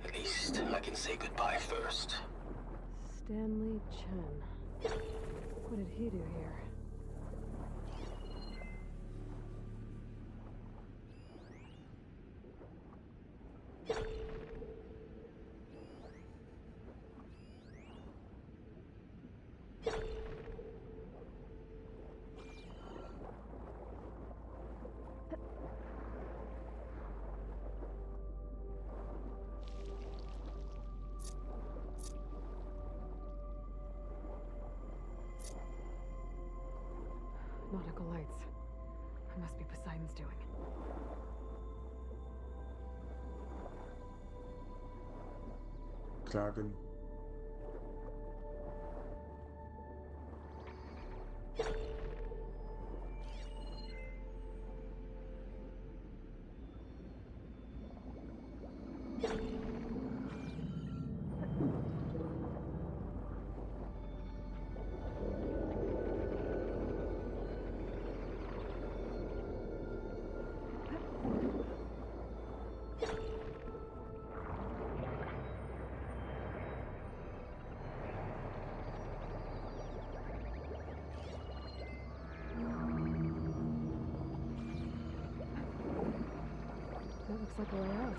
at least I can say goodbye first. Stanley Chen. What did he do here? Nautical lights. It must be Poseidon's doing. Dragon. That looks like a way out.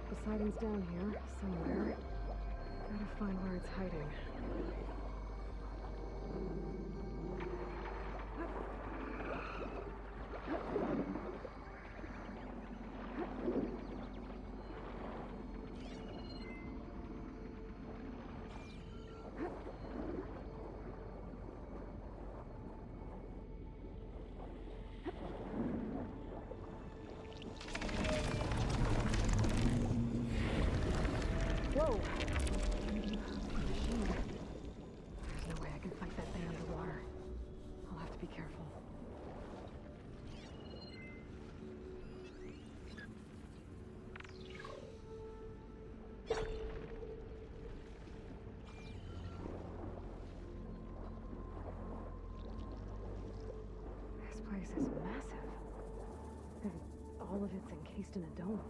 Poseidon's down here, somewhere. Gotta find where it's hiding. Whoa! Machine. There's no way I can fight that thing underwater. I'll have to be careful. This place is massive. And all of it's encased in a dome.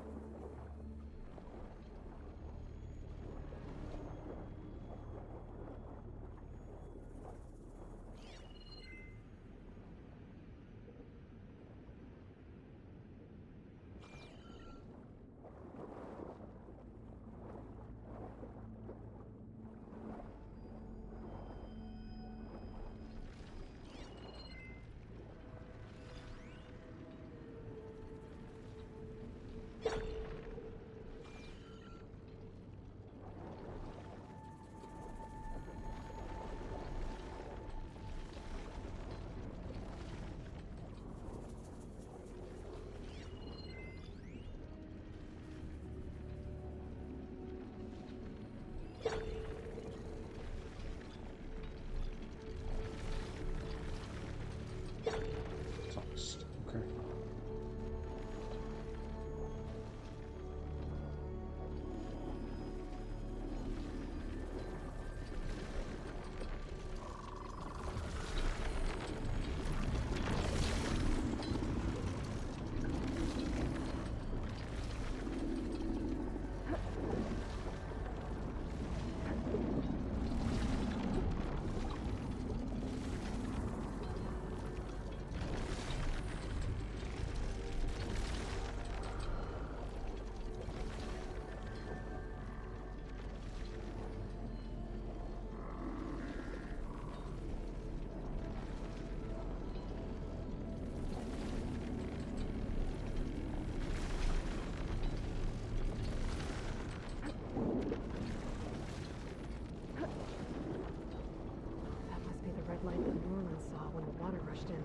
I rushed in.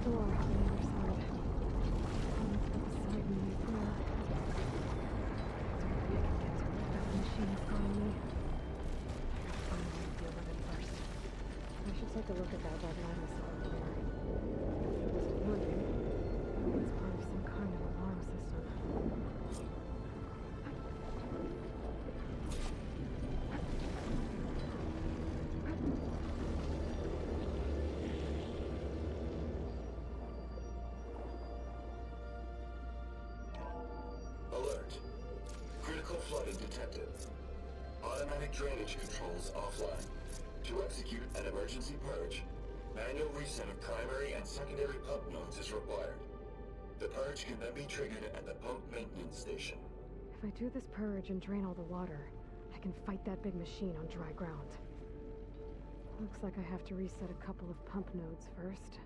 Door on the other side. Almost got the side me right there. Don't think I can get to it without the machine is calling me. I gotta find a way to deal with it first. I should take a look at that red line I saw over there. If it wasn't working, maybe it's part of some kind of alarm system. Alert. Critical flooding detected. Automatic drainage controls offline. To execute an emergency purge, manual reset of primary and secondary pump nodes is required. The purge can then be triggered at the pump maintenance station. If I do this purge and drain all the water, I can fight that big machine on dry ground. Looks like I have to reset a couple of pump nodes first.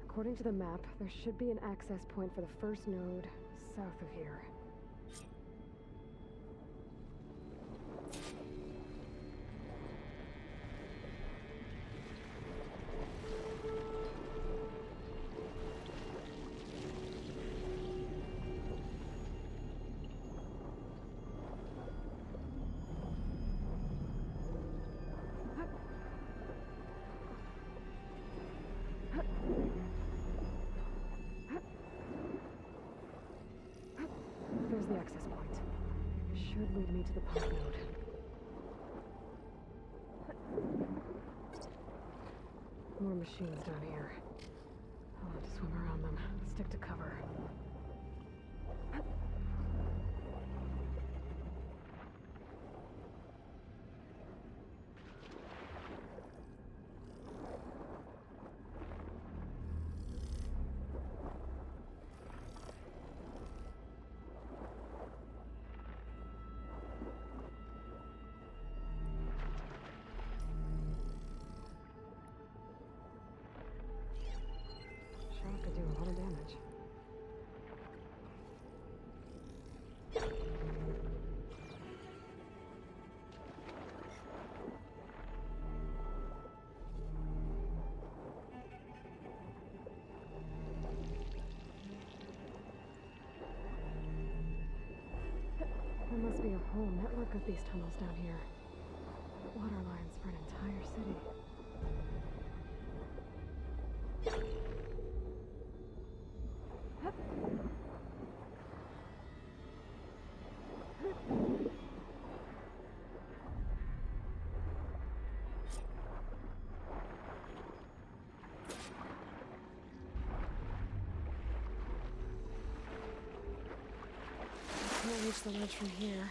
According to the map, there should be an access point for the first node south of here. There's the access point. Should lead me to the pump node. More machines down here. I'll have to swim around them. Stick to cover. Shot could do a lot of damage. There must be a whole network of these tunnels down here. Water lines for an entire city. Can't reach the ledge from here.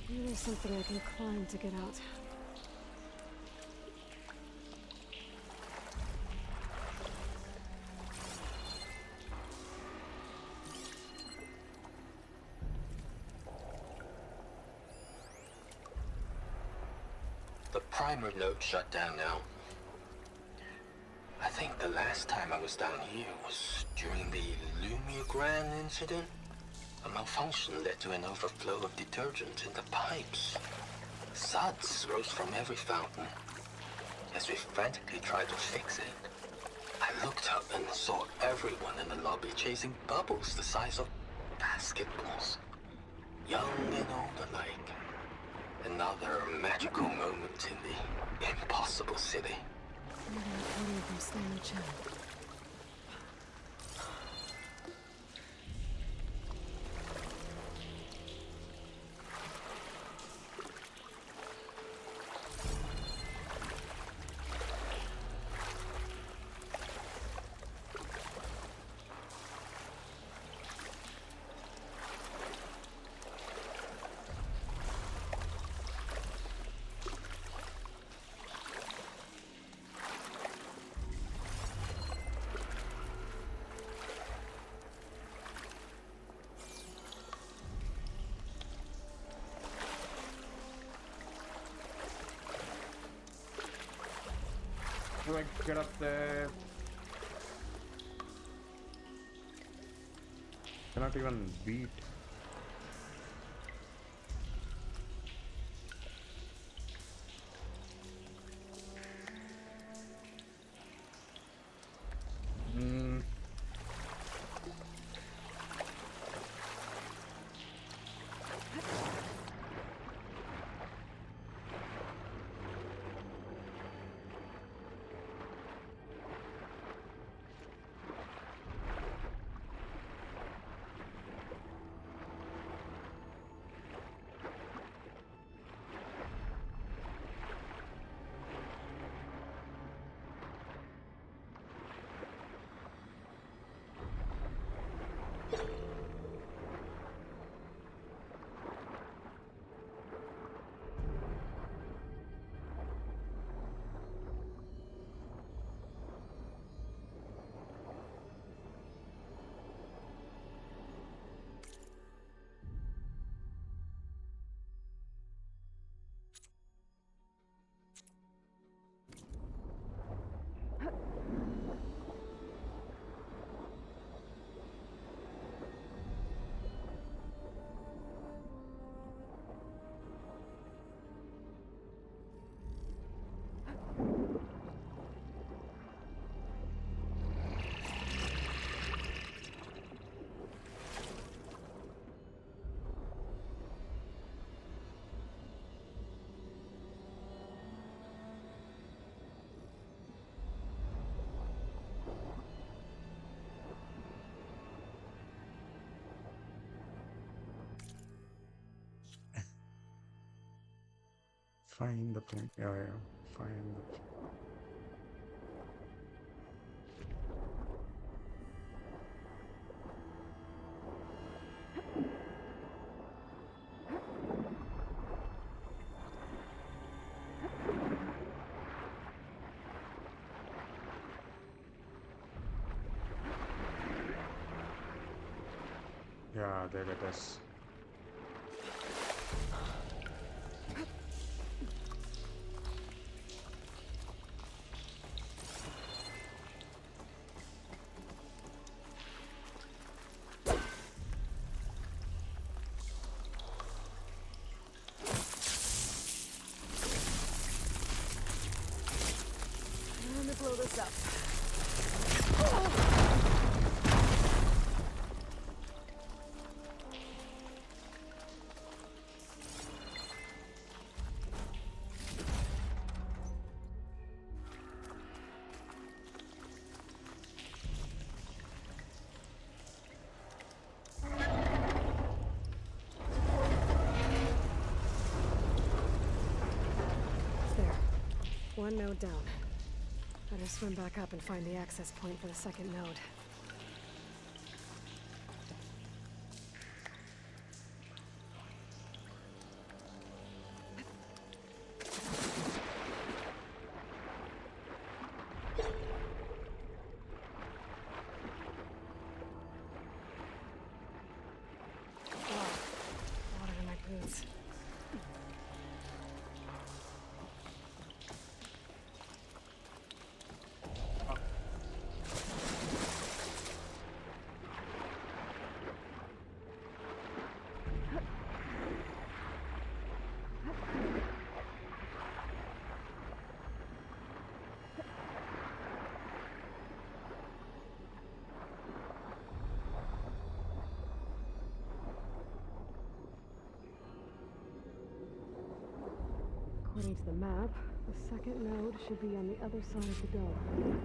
Maybe there's something I can climb to get out. The primer node shut down now. I think the last time I was down here was during the Lumigran incident. A malfunction led to an overflow of detergent in the pipes. Suds rose from every fountain. As we frantically tried to fix it, I looked up and saw everyone in the lobby chasing bubbles the size of basketballs. Young and old alike. Another magical moment in the impossible city. Maybe I'm reading from Stanley Chen. do I get up there? Cannot even beat. Hmm. Find the thing. Yeah, yeah. Find the thing. Yeah, there it is. Let me blow this up. There. One node down. Better swim back up and find the access point for the second node. Oh, water in my boots. According to the map, the second node should be on the other side of the dome.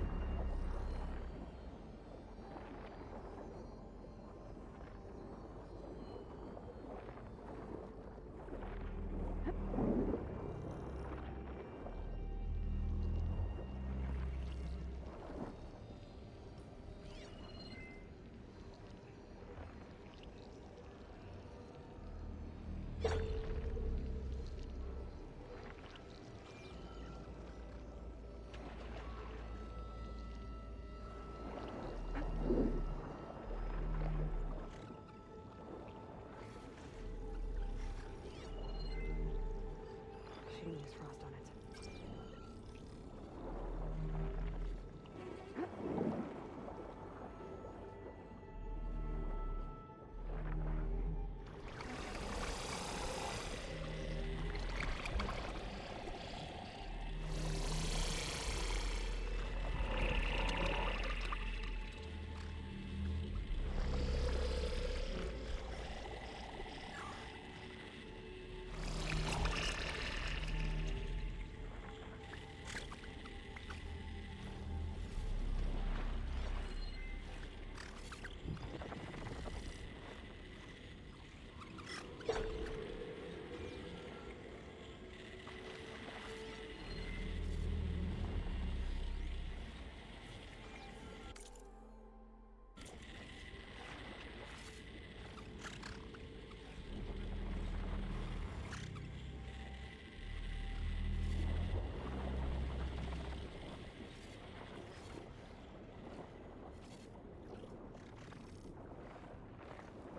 Shouldn't use frost on it.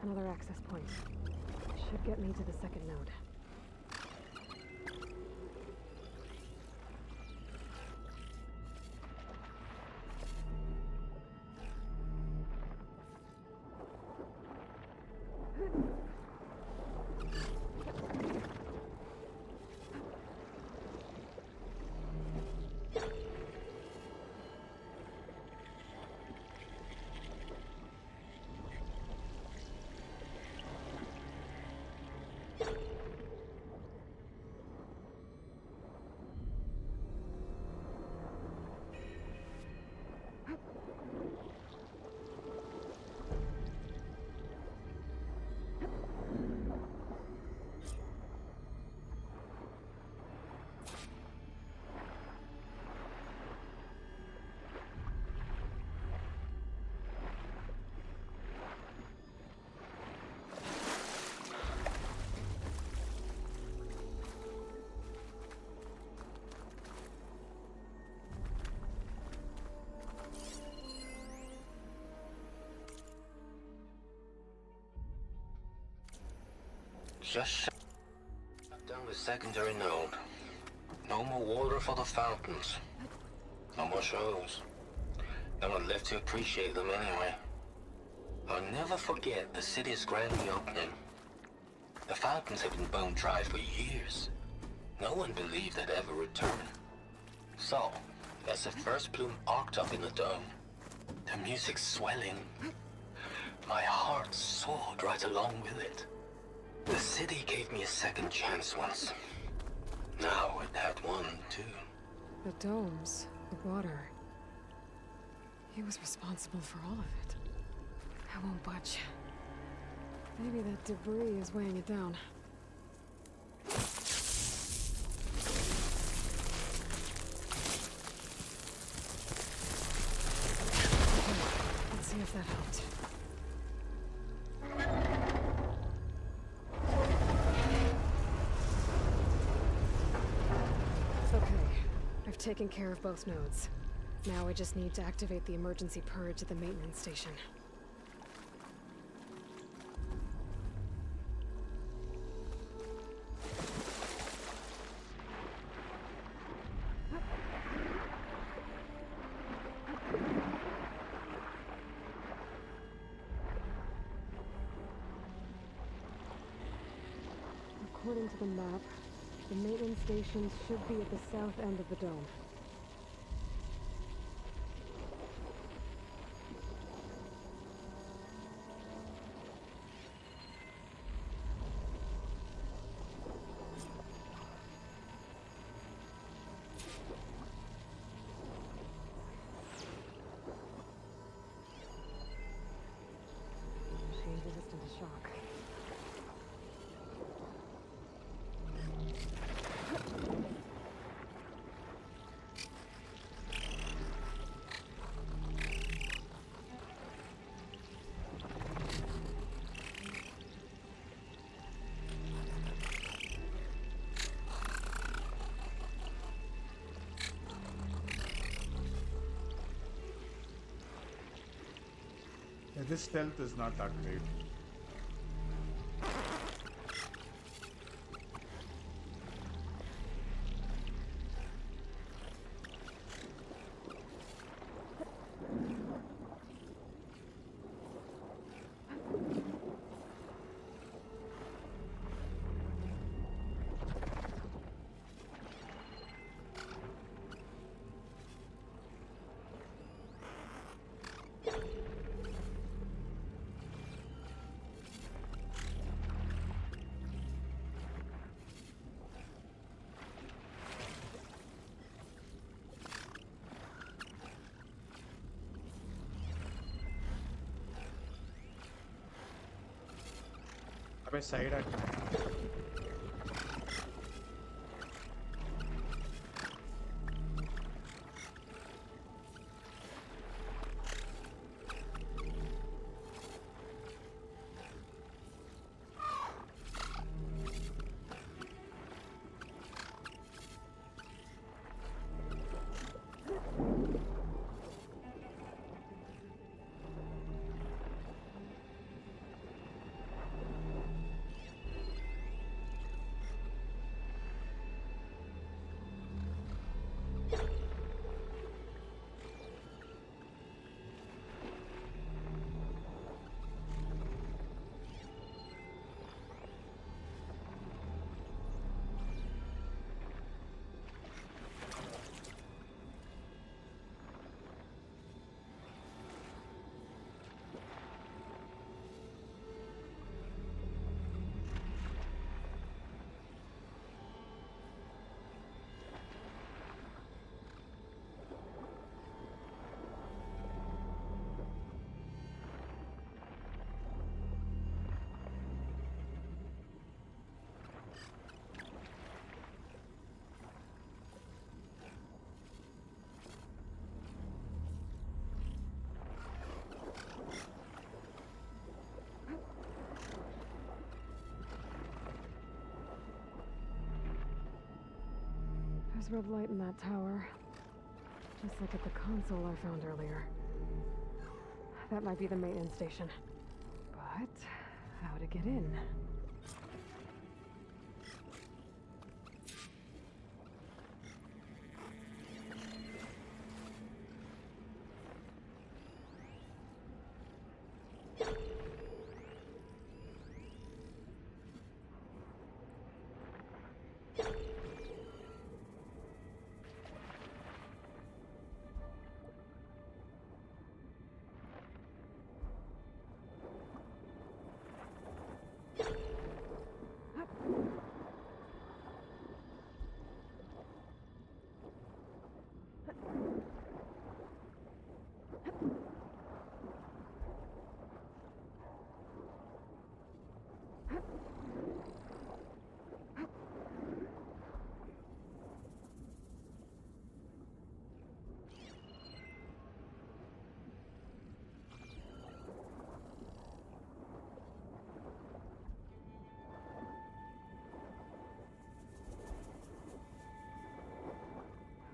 Another access point. Should get me to the second node. Just shut down the secondary node. No more water for the fountains. No more shows. No one left to appreciate them anyway. I'll never forget the city's grand reopening. The fountains had been bone dry for years. No one believed they'd ever return. So, as the first bloom arced up in the dome, the music swelling, my heart soared right along with it. The city gave me a second chance once. Now it had one, too. The domes, the water. He was responsible for all of it. I won't budge. Maybe that debris is weighing it down. Let's see if that helped. Okay, I've taken care of both nodes. Now I just need to activate the emergency purge at the maintenance station. According to the map, the maintenance stations should be at the south end of the dome. She's resistant to shock. Yeah, this stealth is not that great. अबे side हटना यार। There's red light in that tower. Just like at the console I found earlier. That might be the maintenance station. But how to get in?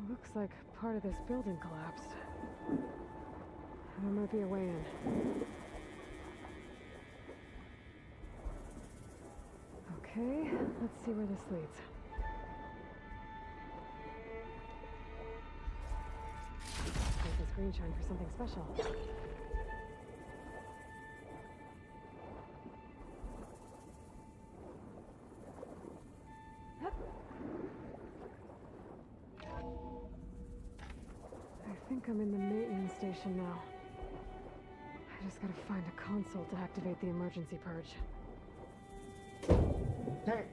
Looks like part of this building collapsed. There might be a way in. Okay, let's see where this leads. Use this green shine for something special. I think I'm in the maintenance station now. I just gotta find a console to activate the emergency purge. Hey,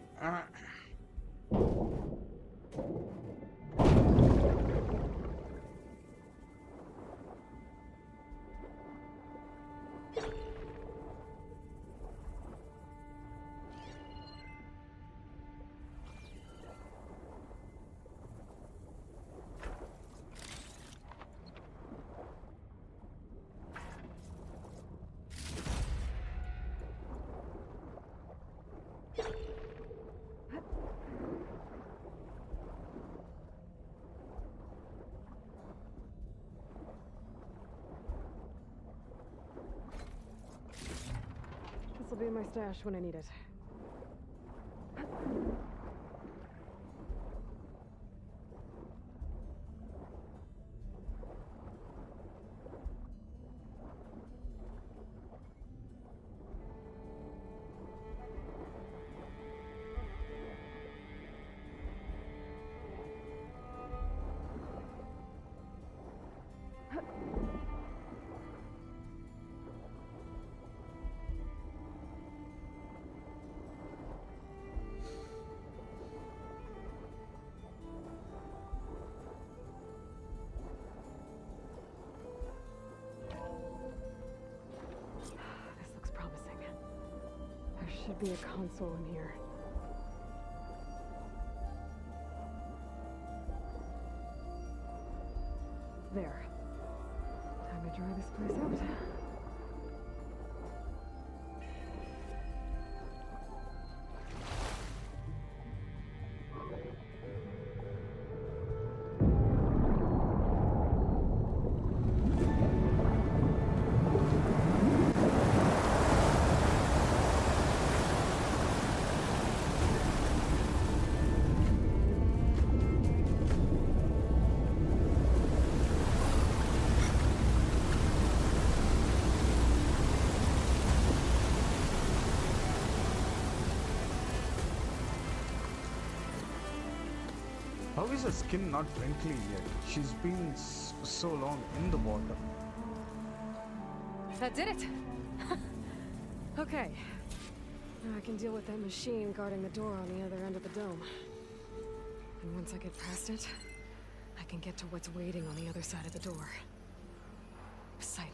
This'll be in my stash when I need it. This looks promising. There should be a console in here. There. Time to dry this place out. how is her skin not wrinkly yet? She's been so long in the water. That did it! Okay. Now I can deal with that machine guarding the door on the other end of the dome. And once I get past it, I can get to what's waiting on the other side of the door. Poseidon.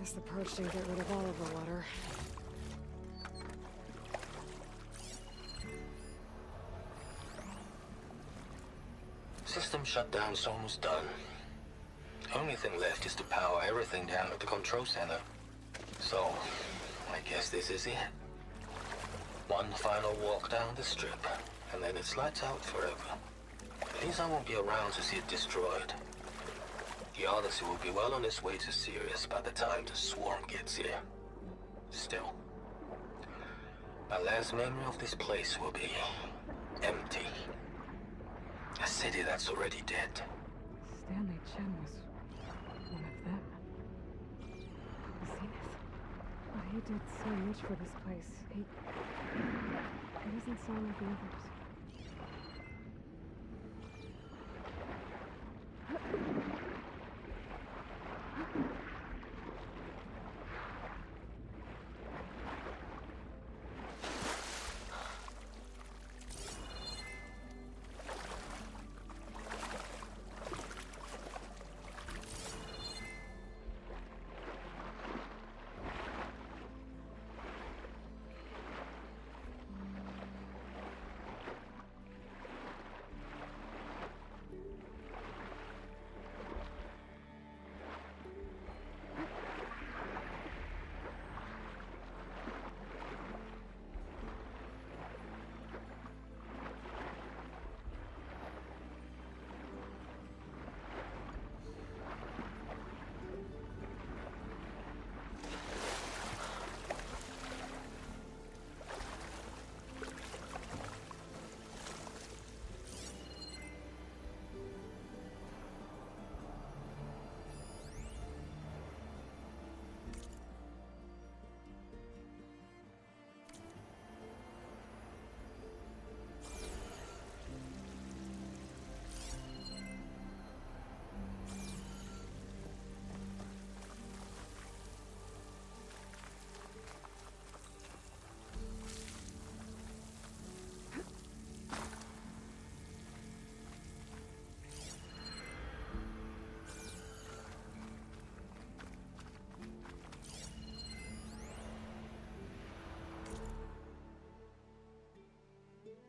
Guess the purge didn't get rid of all of the water. System shutdown's almost done. Only thing left is to power everything down at the control center. So, I guess this is it. One final walk down the strip, and then it's lights out forever. At least I won't be around to see it destroyed. The Odyssey will be well on its way to Sirius by the time the swarm gets here. Still, my last memory of this place will be empty. A city that's already dead. Stanley Chen was one of them. Zenith. But he did so much for this place. He doesn't sound like the others.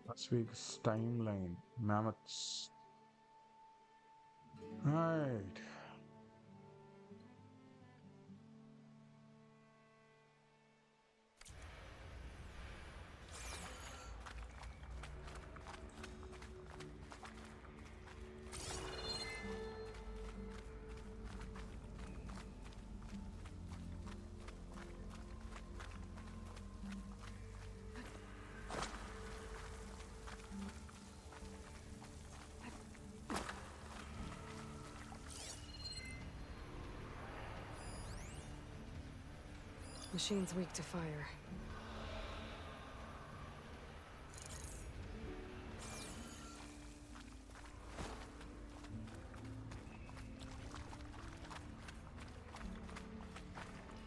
Last week's timeline. Mammoths. Right. Machine's weak to fire.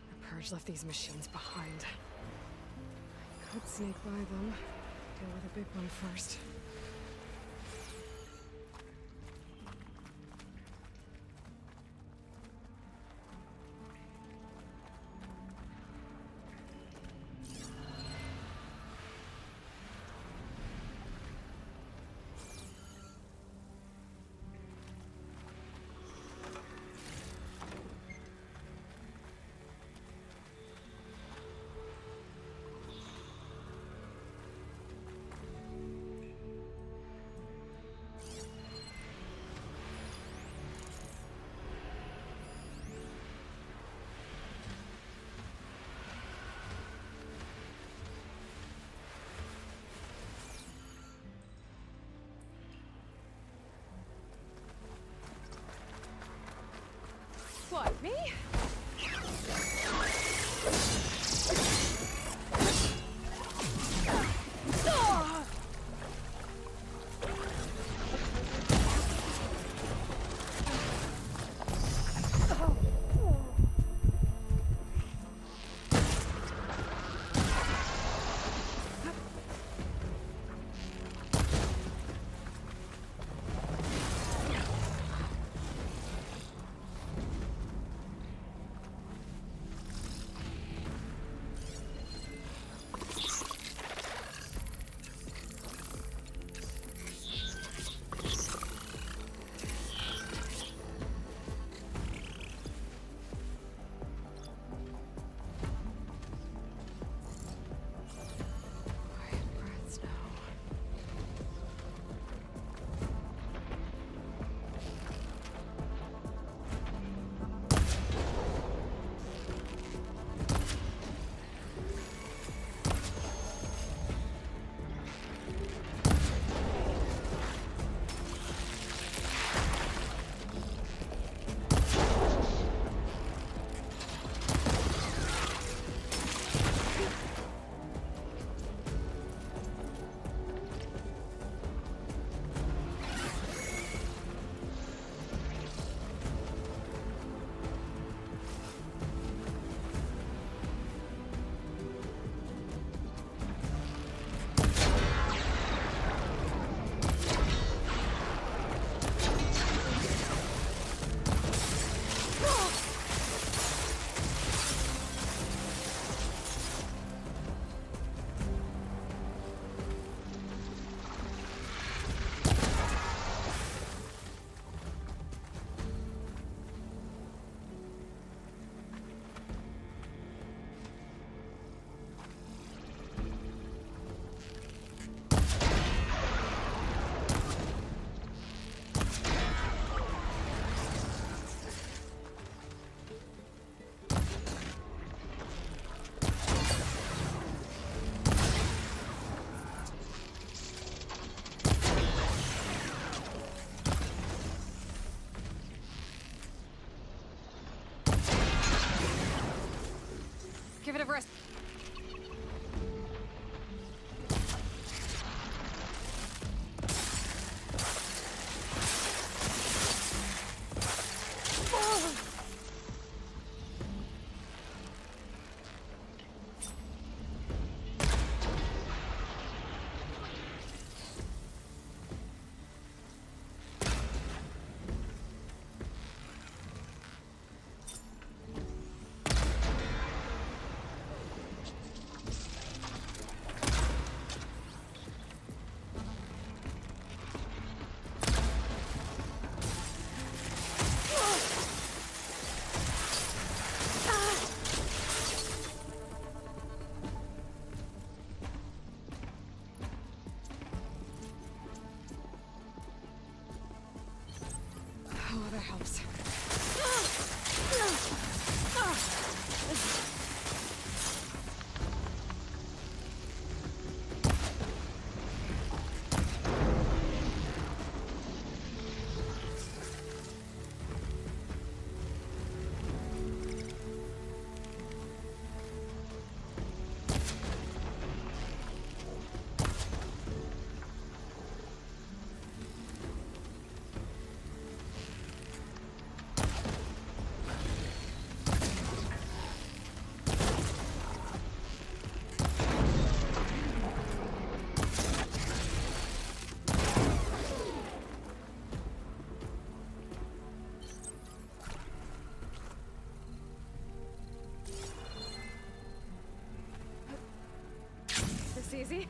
The Purge left these machines behind. I could sneak by them. Deal with a big one first. What, me? Give it a rest. Oh, that helps. This easy?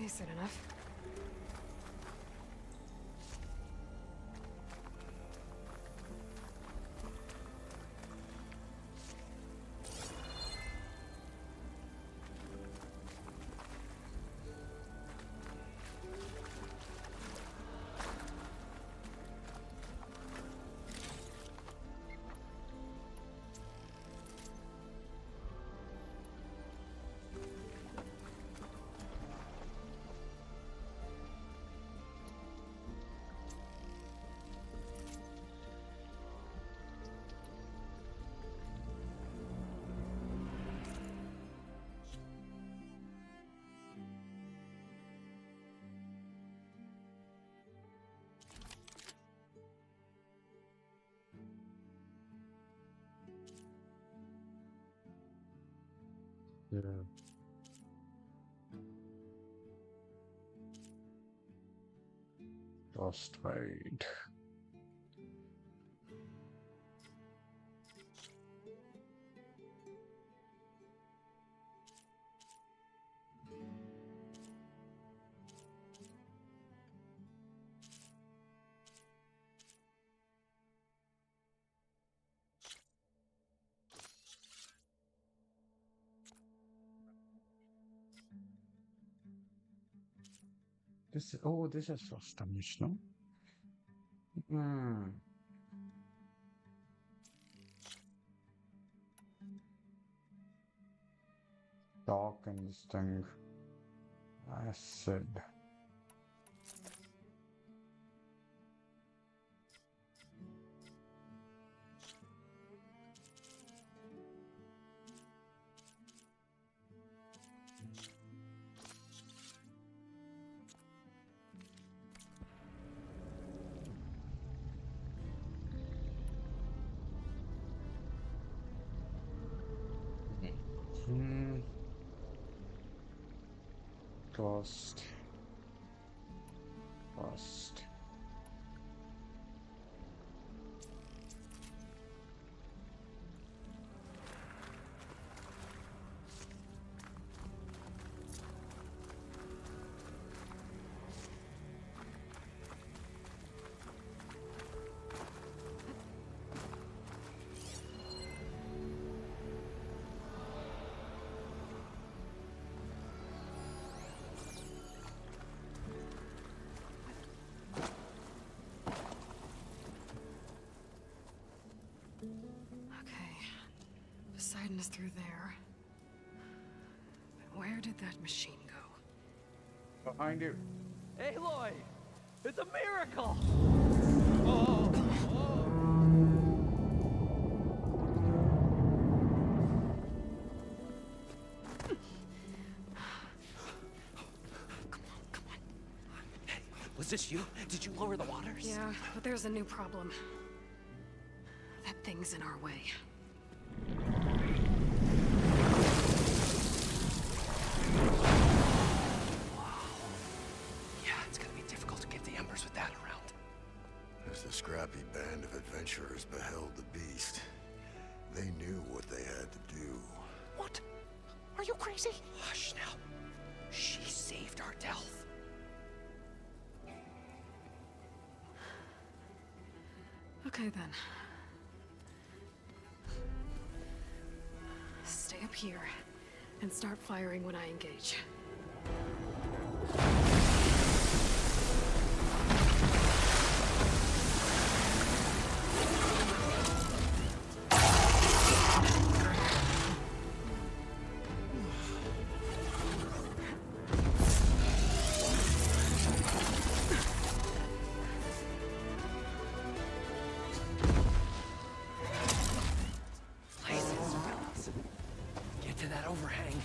Is it enough? Yeah. Lost right. This is lost damage, no? Hmm. Talk and this thing. Acid. Hmm. Lost. Lost. is through there. But where did that machine go? Behind you. Aloy! It's a miracle! Was this you? Did you lower the waters? Yeah, but there's a new problem. That thing's in our way. Yeah, it's gonna be difficult to get the embers with that around. As the scrappy band of adventurers beheld the beast, they knew what they had to do. What? Are you crazy? Hush now. She saved our Delph. Okay then. Stay up here and start firing when I engage. Get to that overhang.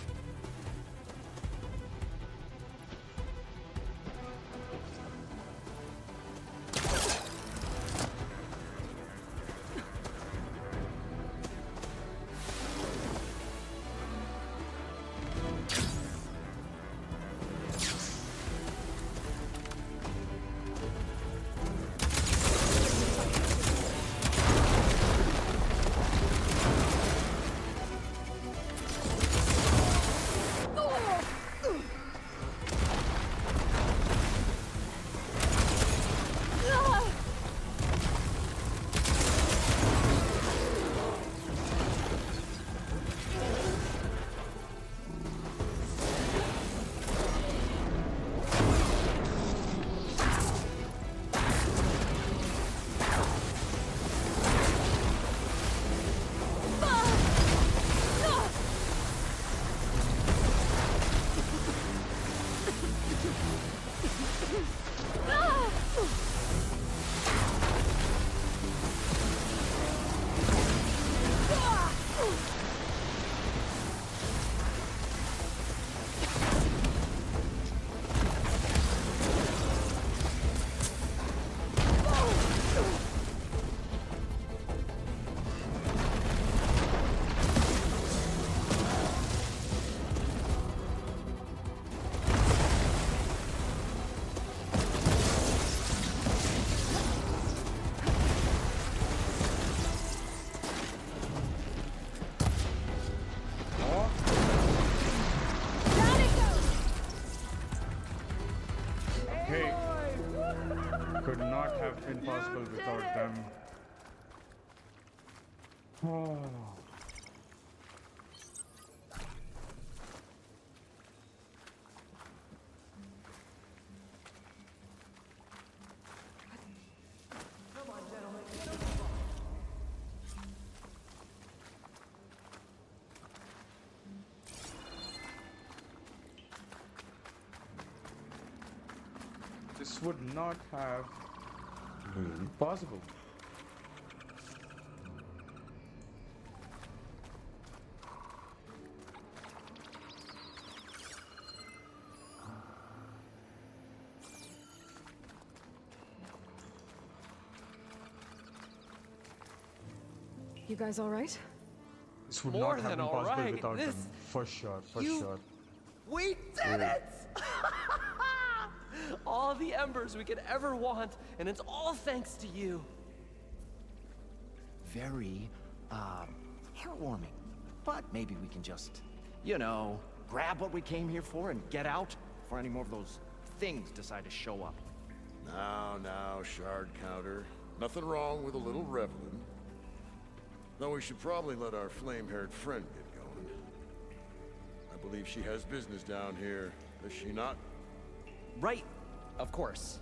Could not have been possible without them. Oh. This would not have been possible. You guys all right? This would More not have than been all possible right. without This- them. For sure, for You- sure. We did it! All the embers we could ever want, and it's all thanks to you. Very, heartwarming. But maybe we can just, you know, grab what we came here for and get out before any more of those things decide to show up. Now, shard counter. Nothing wrong with a little reveling. Though we should probably let our flame-haired friend get going. I believe she has business down here, does she not? Right, of course.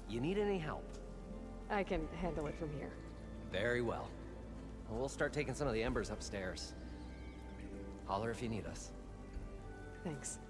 You need any help? I can handle it from here. Very well. We'll start taking some of the embers upstairs. Holler if you need us. Thanks.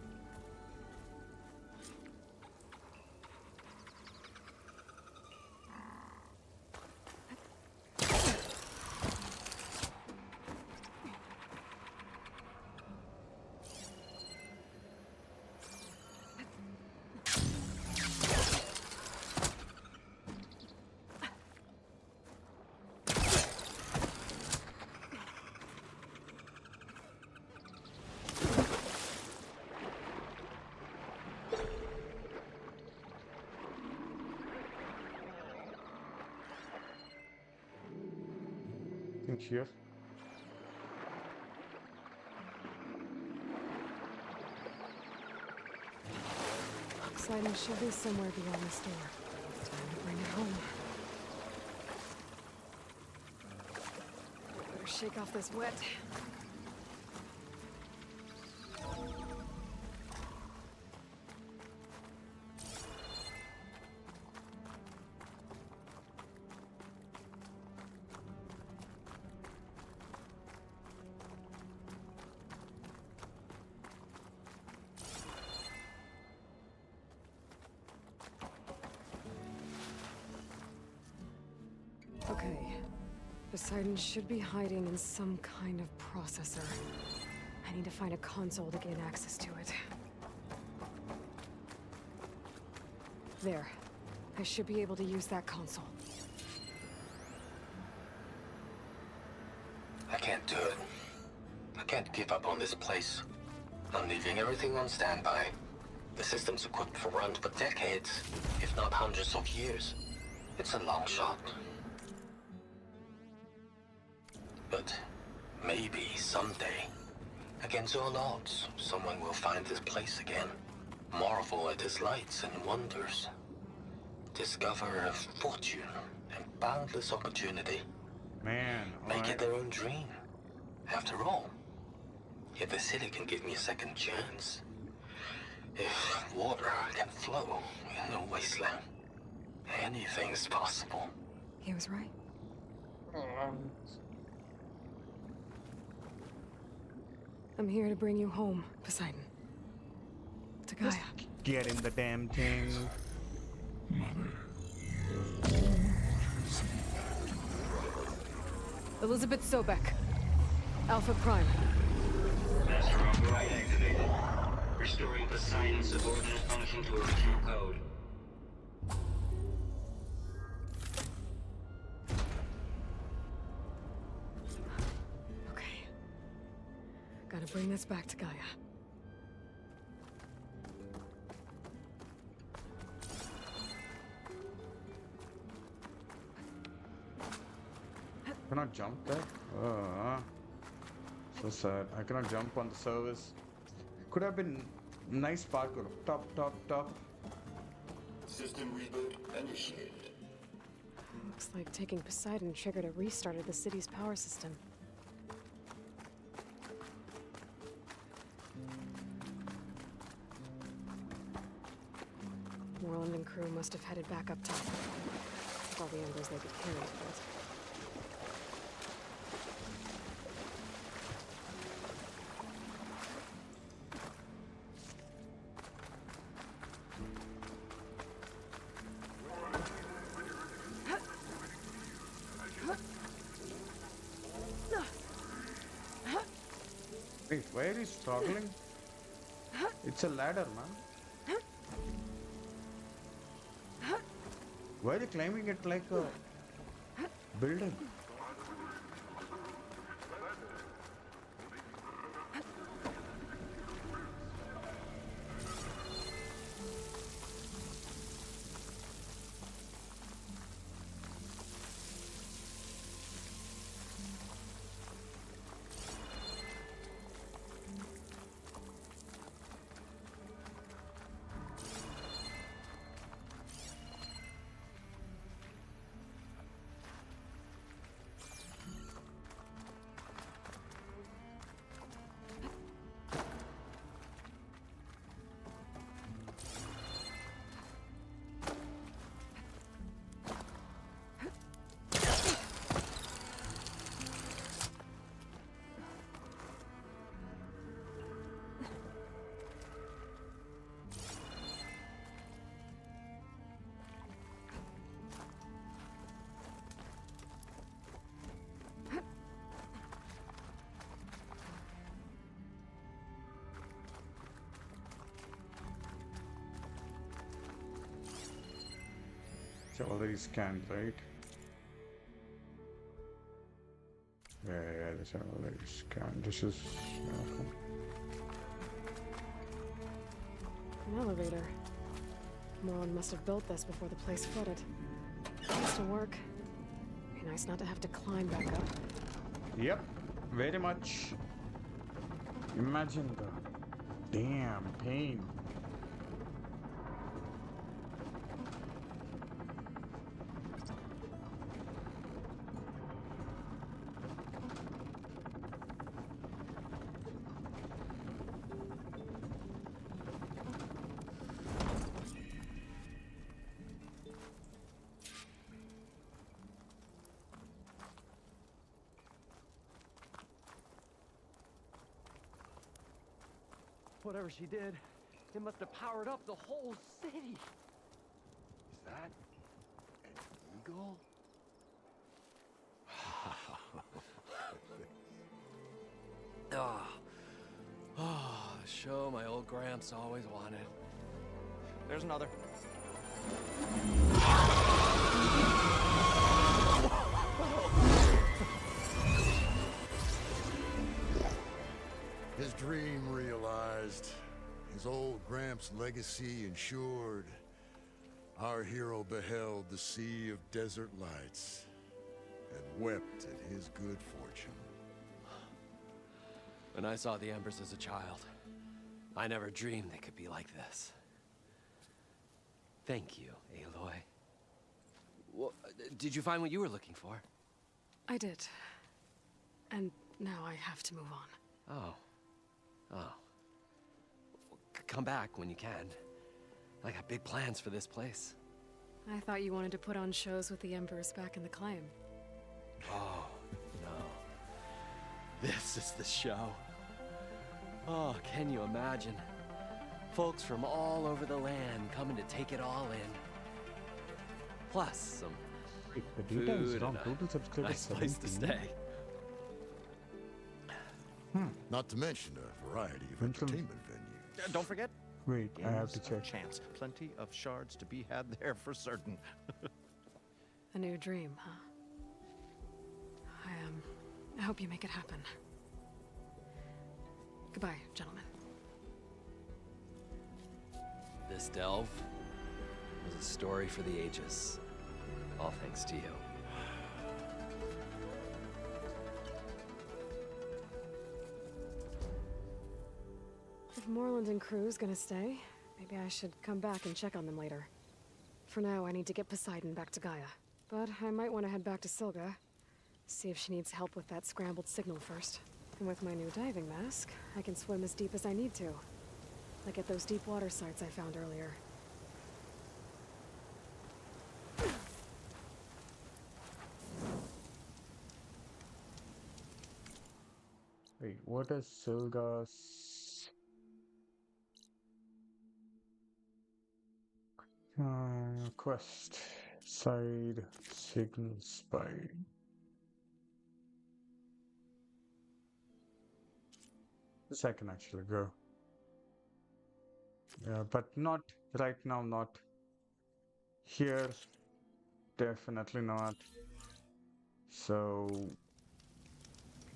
Think here. Poseidon should be somewhere beyond this door. Time to bring it home. Better shake off this wet. Okay. Poseidon should be hiding in some kind of processor. I need to find a console to gain access to it. There. I should be able to use that console. I can't do it. I can't give up on this place. I'm leaving everything on standby. The system's equipped for runs for decades, if not hundreds of years. It's a long shot. But maybe someday, against all odds, someone will find this place again. Marvel at its lights and wonders. Discover a fortune and boundless opportunity. Man, Make alright. it their own dream. After all, if the city can give me a second chance, if water can flow in a wasteland, anything's possible. He was right. I'm here to bring you home, Poseidon. To Gaia. Get in the damn thing. Elizabeth Sobek. Alpha Prime. Master override activated. Restoring Poseidon's subordinate function to original code. Okay. Gotta bring this back to Gaia. Cannot jump there? So sad. I cannot jump on the service. Could have been nice parkour. Top. System reboot initiated. Looks like taking Poseidon triggered a restart of the city's power system. Moreland and crew must have headed back up top. With all the embers they could carry to it. Wait, why are you struggling? It's a ladder, man. Why are you climbing it like a building? It's already scanned, right? Yeah, this already scanned. This is An elevator. Moreland must have built this before the place flooded. Needs to work. Be nice not to have to climb back up. Yep, very much. Imagine the damn pain. Whatever she did, it must have powered up the whole city. Is that an eagle? The show my old Gramps always wanted. There's another. His dream realized, his old Gramps' legacy ensured. Our hero beheld the sea of desert lights and wept at his good fortune. When I saw the embers as a child, I never dreamed they could be like this. Thank you, Aloy. Well, did you find what you were looking for? I did. And now I have to move on. Oh. Oh. Come back when you can. I got big plans for this place. I thought you wanted to put on shows with the Embers back in the claim. Oh, no. This is the show. Oh, can you imagine? Folks from all over the land coming to take it all in. Plus some Wait, the data is food wrong. and Total subscribers nice place to 17. stay. Not to mention a variety of Mental- entertainment venues. Don't forget, Wait, I have to games check. of chance. Plenty of shards to be had there for certain. A new dream, huh? I hope you make it happen. Goodbye, gentlemen. This delve was a story for the ages. All thanks to you. If Moreland and crew's gonna stay, maybe I should come back and check on them later. For now, I need to get Poseidon back to Gaia. But I might want to head back to Silga, see if she needs help with that scrambled signal first. And with my new diving mask, I can swim as deep as I need to. Like at those deep water sites I found earlier. Wait, what is Silga's quest? Side signal spy. This I can actually go. Yeah, but not right now, not here. Definitely not. So,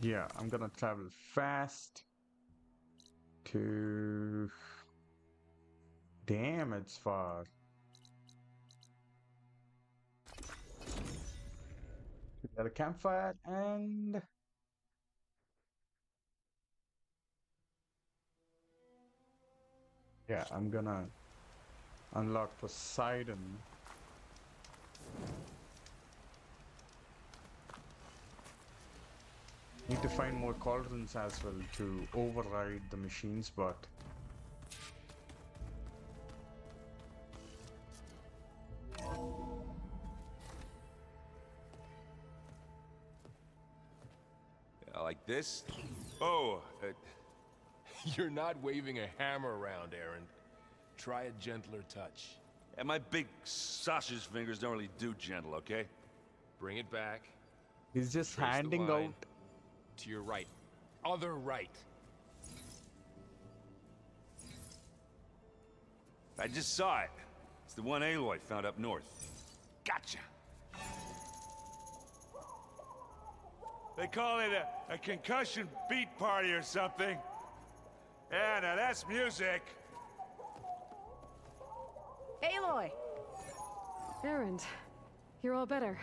yeah, I'm gonna travel fast to. Damn, it's far. We got a campfire and. Yeah, I'm gonna unlock Poseidon. Need to find more cauldrons as well to override the machines, but like this? Oh, you're not waving a hammer around, Aaron. Try a gentler touch. And my big sausage fingers don't really do gentle, okay? Bring it back. he's just Trace the handing line out. to your right. Other right. I just saw it. It's the one Aloy found up north. Gotcha. They call it a concussion beat party or something. Yeah, now that's music. Aloy! Erend, you're all better.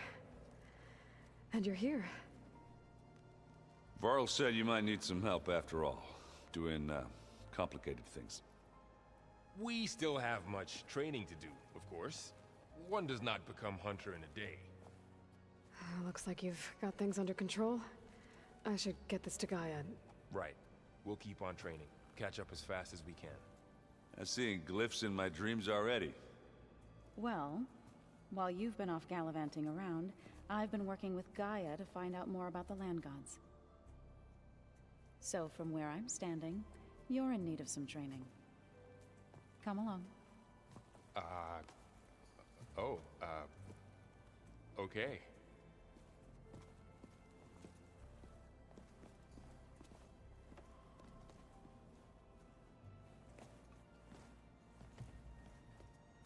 And you're here. Varl said you might need some help after all. Doing, complicated things. We still have much training to do, of course. One does not become hunter in a day. Looks like you've got things under control. I should get this to Gaia. Right. We'll keep on training. Catch up as fast as we can. I'm seeing glyphs in my dreams already. Well, while you've been off gallivanting around, I've been working with Gaia to find out more about the land gods. So from where I'm standing, you're in need of some training. Come along. Okay.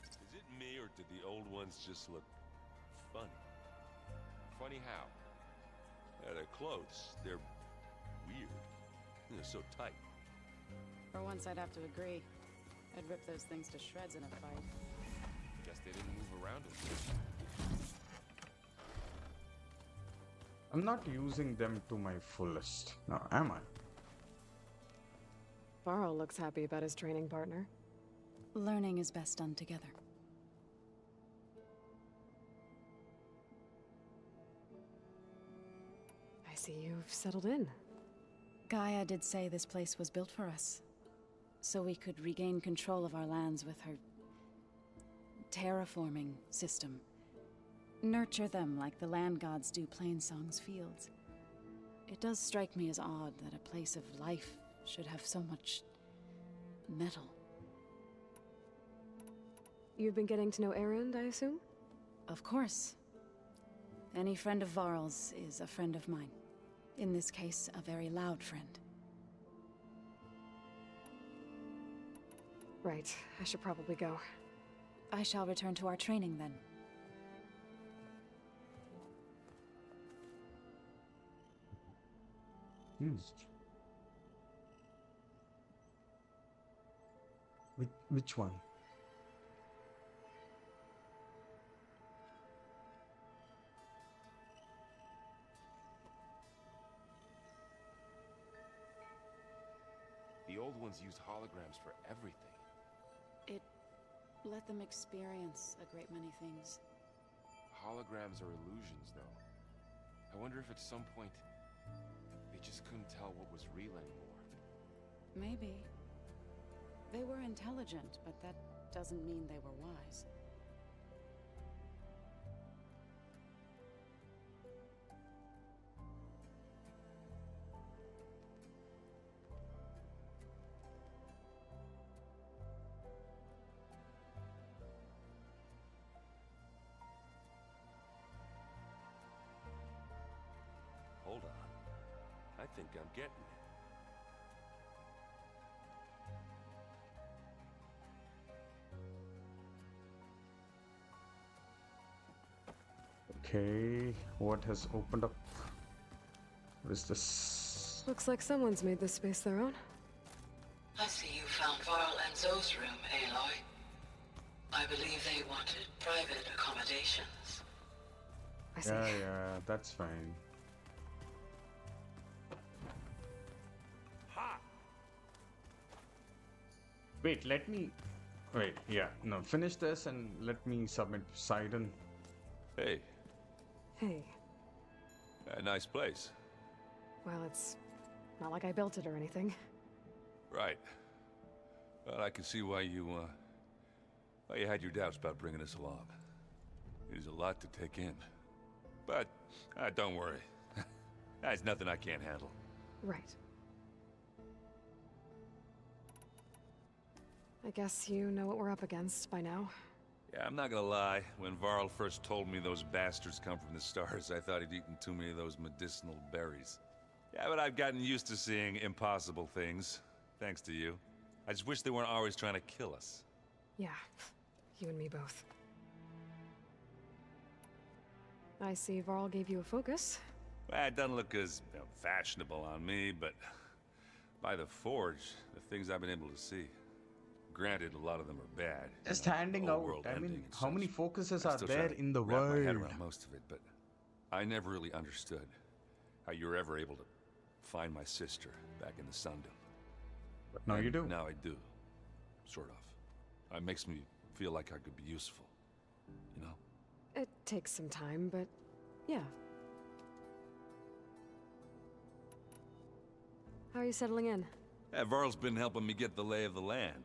Is it me, or did the old ones just look funny? Funny how? Yeah, their clothes, they're weird. They're so tight. For once, I'd have to agree. I'd rip those things to shreds in a fight. Guess they didn't move around as much. I'm not using them to my fullest. Now, am I? Varl looks happy about his training partner. Learning is best done together. I see you've settled in. Gaia did say this place was built for us, so we could regain control of our lands with her terraforming system. Nurture them like the land gods do Plainsong's fields. It does strike me as odd that a place of life should have so much metal. You've been getting to know Erend, I assume? Of course. Any friend of Varl's is a friend of mine. In this case, a very loud friend. Right. I should probably go. I shall return to our training then. Which one? The old ones used holograms for everything. It let them experience a great many things. Holograms are illusions, though. I wonder if at some point they just couldn't tell what was real anymore. Maybe. They were intelligent, but that doesn't mean they were wise. Hold on. I think I'm getting it. Okay, what has opened up? What is this? Looks like someone's made this space their own. I see you found Varl and Zoe's room, Aloy. I believe they wanted private accommodations. I see. Yeah, that's fine. Ha! Wait, let me... Wait, yeah, no, finish this and let me submit Poseidon. Hey, Hey. a nice place. Well, it's not like I built it or anything. Right. Well, I can see why you had your doubts about bringing us along. It is a lot to take in. But, don't worry. That's nothing I can't handle. Right. I guess you know what we're up against by now. Yeah, I'm not gonna lie. When Varl first told me those bastards come from the stars, I thought he'd eaten too many of those medicinal berries. Yeah, but I've gotten used to seeing impossible things, thanks to you. I just wish they weren't always trying to kill us. Yeah, you and me both. I see Varl gave you a focus. Well, it doesn't look as fashionable on me, but by the Forge, the things I've been able to see. Granted, a lot of them are bad. Just standing out. I mean, how many focuses are there in the world? I wrap my head around most of it, but I never really understood how you were ever able to find my sister back in the Sundom. But now you do. Now I do. Sort of. It makes me feel like I could be useful. You know? It takes some time, but yeah. How are you settling in? Varl's been helping me get the lay of the land,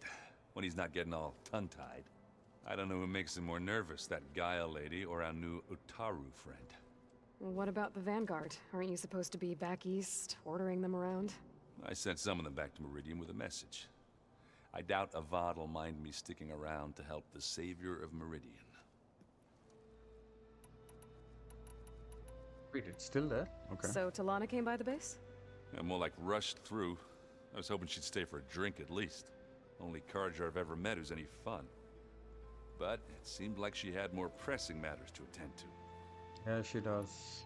when he's not getting all tongue-tied. I don't know who makes him more nervous, that Gaia lady or our new Utaru friend. What about the Vanguard? Aren't you supposed to be back east, ordering them around? I sent some of them back to Meridian with a message. I doubt Avad will mind me sticking around to help the savior of Meridian. Wait, it's still there? Okay. So Talana came by the base? I'm more like rushed through. I was hoping she'd stay for a drink at least. Only Carja I've ever met who's any fun. But it seemed like she had more pressing matters to attend to. Yeah, she does.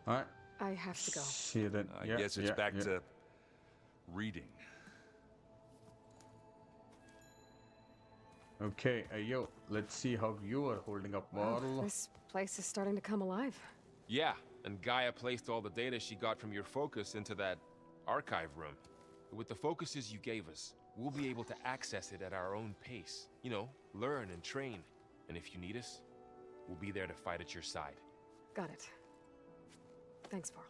Alright. I have to go. See you then. I guess it's back to reading. Okay, yo, let's see how you are holding up, Varl. This place is starting to come alive. Yeah, and Gaia placed all the data she got from your focus into that archive room. With the focuses you gave us, we'll be able to access it at our own pace. You know, learn and train. And if you need us, we'll be there to fight at your side. Got it. Thanks, Varl.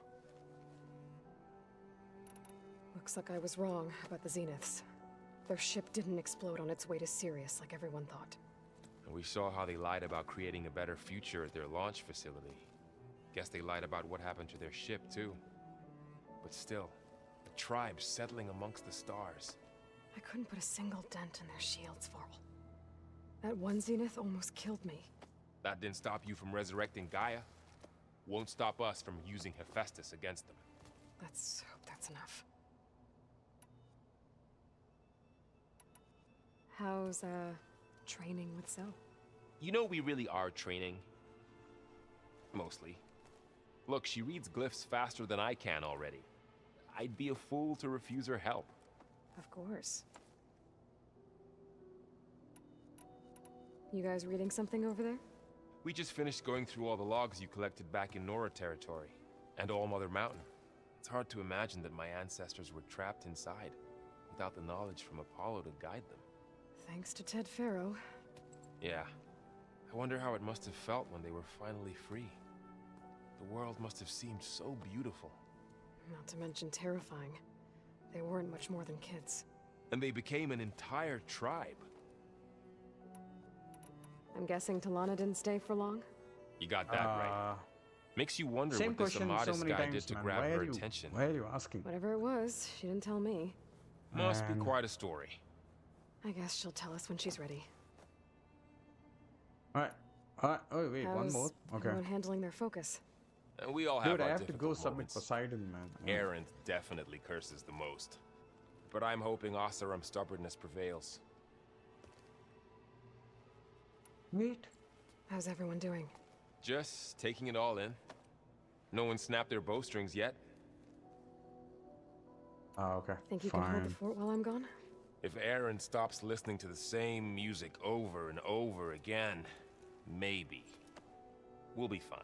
Looks like I was wrong about the Zeniths. Their ship didn't explode on its way to Sirius like everyone thought. And we saw how they lied about creating a better future at their launch facility. Guess they lied about what happened to their ship, too. But still, the tribe settling amongst the stars. I couldn't put a single dent in their shields, Varl. That one Zenith almost killed me. That didn't stop you from resurrecting Gaia. Won't stop us from using Hephaestus against them. Let's hope that's enough. How's, training with Zoe? You know we really are training. Mostly. Look, she reads glyphs faster than I can already. I'd be a fool to refuse her help. Of course. You guys reading something over there? We just finished going through all the logs you collected back in Nora territory, and All Mother Mountain. It's hard to imagine that my ancestors were trapped inside, without the knowledge from Apollo to guide them. Thanks to Ted Faro. Yeah. I wonder how it must have felt when they were finally free. The world must have seemed so beautiful. Not to mention terrifying. They weren't much more than kids. And they became an entire tribe. I'm guessing Talana didn't stay for long? You got that right. Makes you wonder Same what this question so Amatis many guy times, did to man. grab Why her are you, attention. Why are you asking? Whatever it was, she didn't tell me. Must be quite a story. I guess she'll tell us when she's ready. Alright. Alright. Oh, wait, one more. Okay. Everyone handling their focus? And we all have Dude, our I have to go difficult submit moments. Poseidon, man. Arendt definitely curses the most. But I'm hoping Oseram's stubbornness prevails. Wait. How's everyone doing? Just taking it all in. No one snapped their bowstrings yet. Oh, okay. Think you Fine. can hold the fort while I'm gone? If Aaron stops listening to the same music over and over again, maybe. We'll be fine.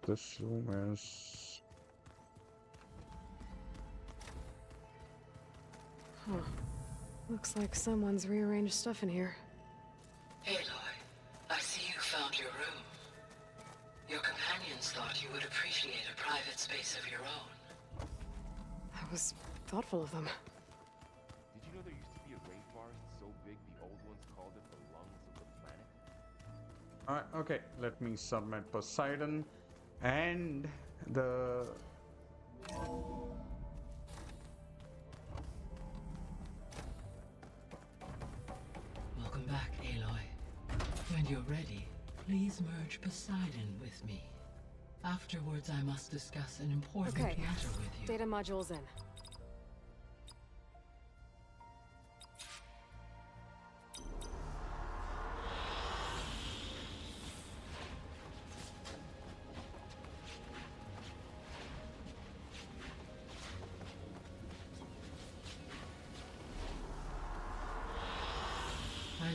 This room is... Huh. Looks like someone's rearranged stuff in here. Aloy, I see you found your room. Your companions thought you would appreciate a private space of your own. That was thoughtful of them. Did you know there used to be a rainforest so big the old ones called it the lungs of the planet? Alright, okay. Let me submit Poseidon and the... Welcome back, Aloy. When you're ready, please merge Poseidon with me. Afterwards, I must discuss an important Okay. matter with you. Data module's in.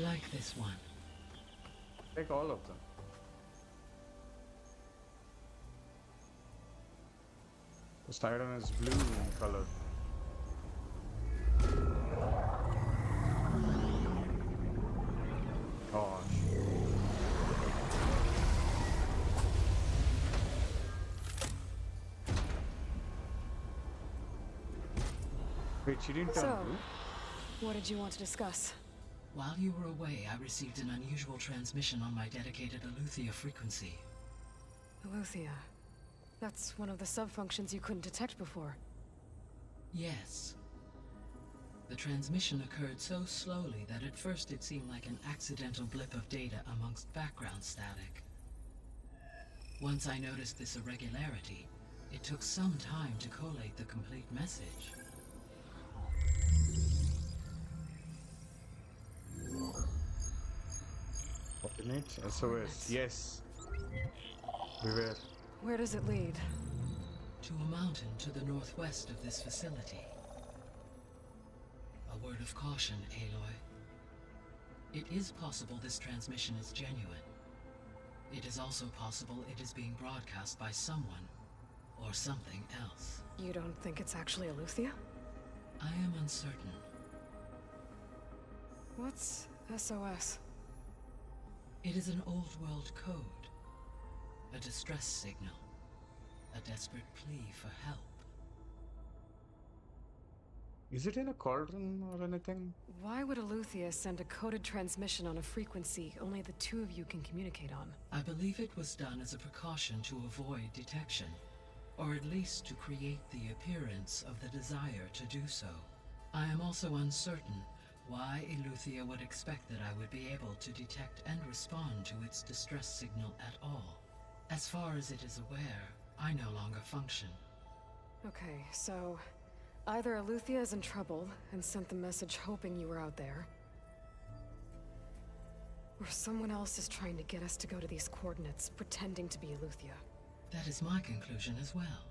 like this one? Take all of them. Poseidon is blue in color. Gosh. Wait, she didn't turn So, blue? what did you want to discuss? While you were away, I received an unusual transmission on my dedicated Aletheia frequency. Aletheia. That's one of the sub-functions you couldn't detect before. Yes. The transmission occurred so slowly that at first it seemed like an accidental blip of data amongst background static. Once I noticed this irregularity, it took some time to collate the complete message. Coordinates? SOS. Yes. Beware. Where does it lead? To a mountain to the northwest of this facility. A word of caution, Aloy. It is possible this transmission is genuine. It is also possible it is being broadcast by someone or something else. You don't think it's actually Aletheia? I am uncertain. What's SOS? It is an old world code. A distress signal. A desperate plea for help. Is it in a cauldron or anything? Why would Aletheia send a coded transmission on a frequency only the two of you can communicate on? I believe it was done as a precaution to avoid detection, or at least to create the appearance of the desire to do so. I am also uncertain why Aletheia would expect that I would be able to detect and respond to its distress signal at all. As far as it is aware, I no longer function. Okay, so either Aletheia is in trouble and sent the message hoping you were out there, or someone else is trying to get us to go to these coordinates, pretending to be Aletheia. That is my conclusion as well.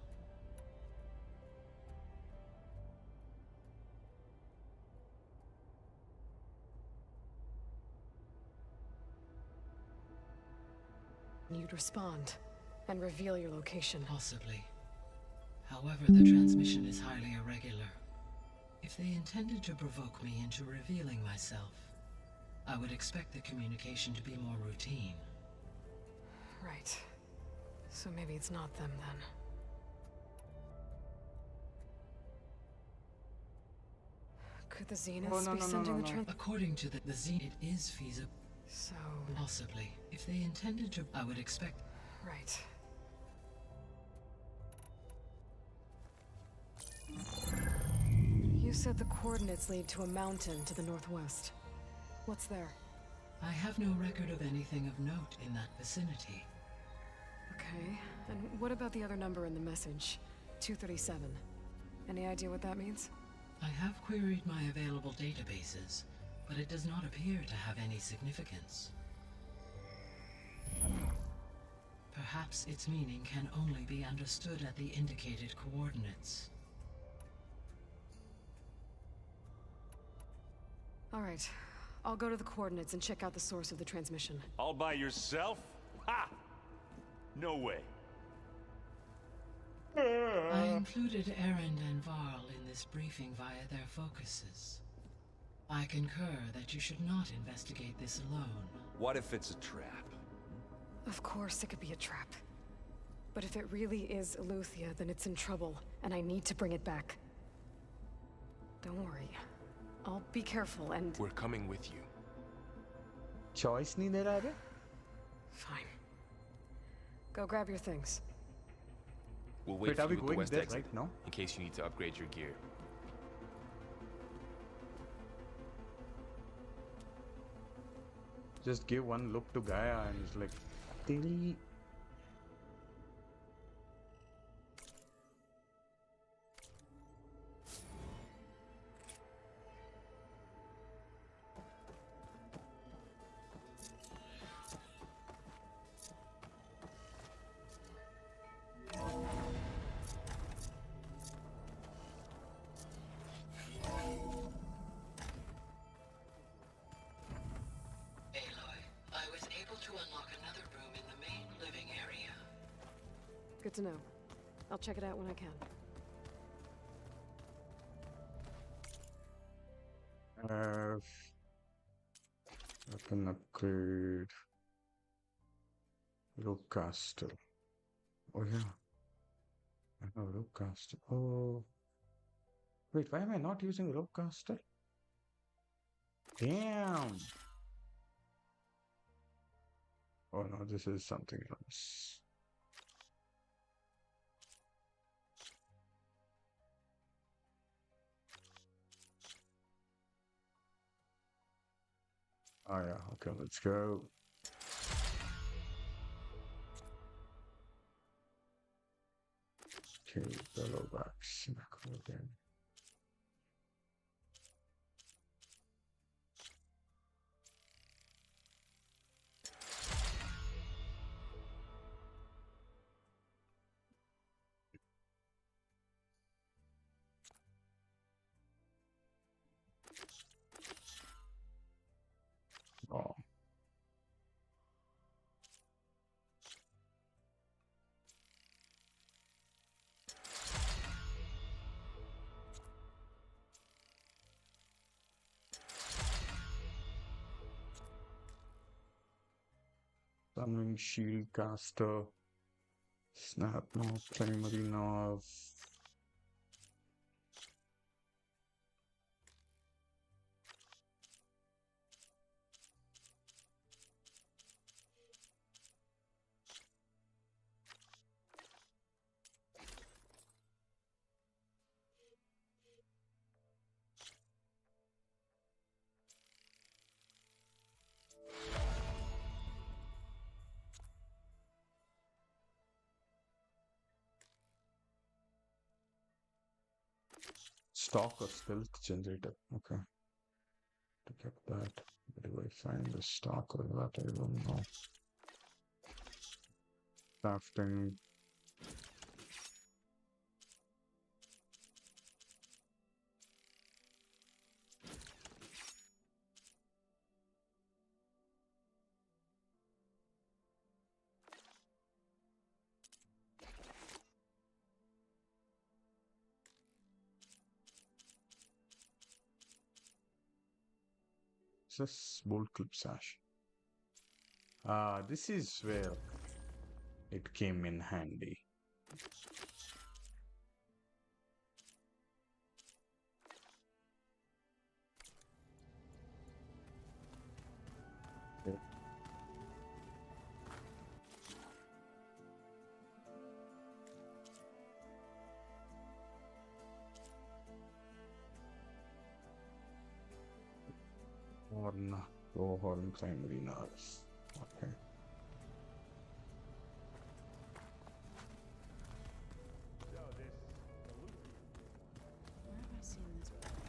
You'd respond and reveal your location. Possibly. However, the transmission is highly irregular. If they intended to provoke me into revealing myself, I would expect the communication to be more routine. Right. So maybe it's not them then. Could the Zeniths be sending the trans- According to the Zenith, it is feasible. So... Possibly. If they intended to, I would expect... Right. You said the coordinates lead to a mountain to the northwest. What's there? I have no record of anything of note in that vicinity. Okay. And what about the other number in the message? 237. Any idea what that means? I have queried my available databases, but it does not appear to have any significance. Perhaps its meaning can only be understood at the indicated coordinates. All right. I'll go to the coordinates and check out the source of the transmission. All by yourself? Ha! No way. I included Erend and Varl in this briefing via their focuses. I concur that you should not investigate this alone. What if it's a trap? Of course it could be a trap. But if it really is Aletheia, then it's in trouble, and I need to bring it back. Don't worry. I'll be careful and... We're coming with you. Choice nahi de raha hai? Fine. Go grab your things. We'll wait Wait, for are we you at the going west there exit, right now? in case you need to upgrade your gear. Just give one look to Gaia and it's like, "Tili." to know. I'll check it out when I can. Have weapon upgrade. Rope caster. Oh yeah. I have rope caster. Oh. Wait, why am I not using rope caster? Damn. Oh no, this is something else. Oh yeah, okay, let's go. Okay, bellow backs. Again. Oh. Summoning shield caster. Snap knob, primary knob. Stock or stealth generator. Okay. To get that. Where do I find the stock or that? I don't know. Crafting. This bolt clip sash. Ah, this is where it came in handy. Okay. Horn, low horn primary nerves. Okay. Where have I seen this before?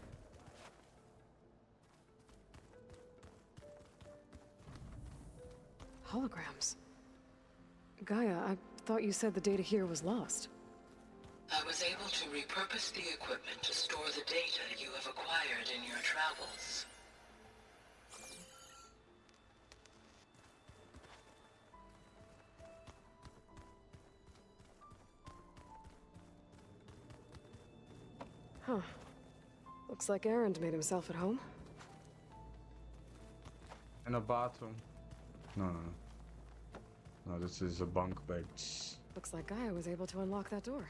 Holograms. Gaia, I thought you said the data here was lost. I was able to repurpose the equipment to store the data you have acquired in your travels. Huh. Looks like Erend made himself at home. In a bathroom. No. No, this is a bunk bed. Looks like Gaia was able to unlock that door.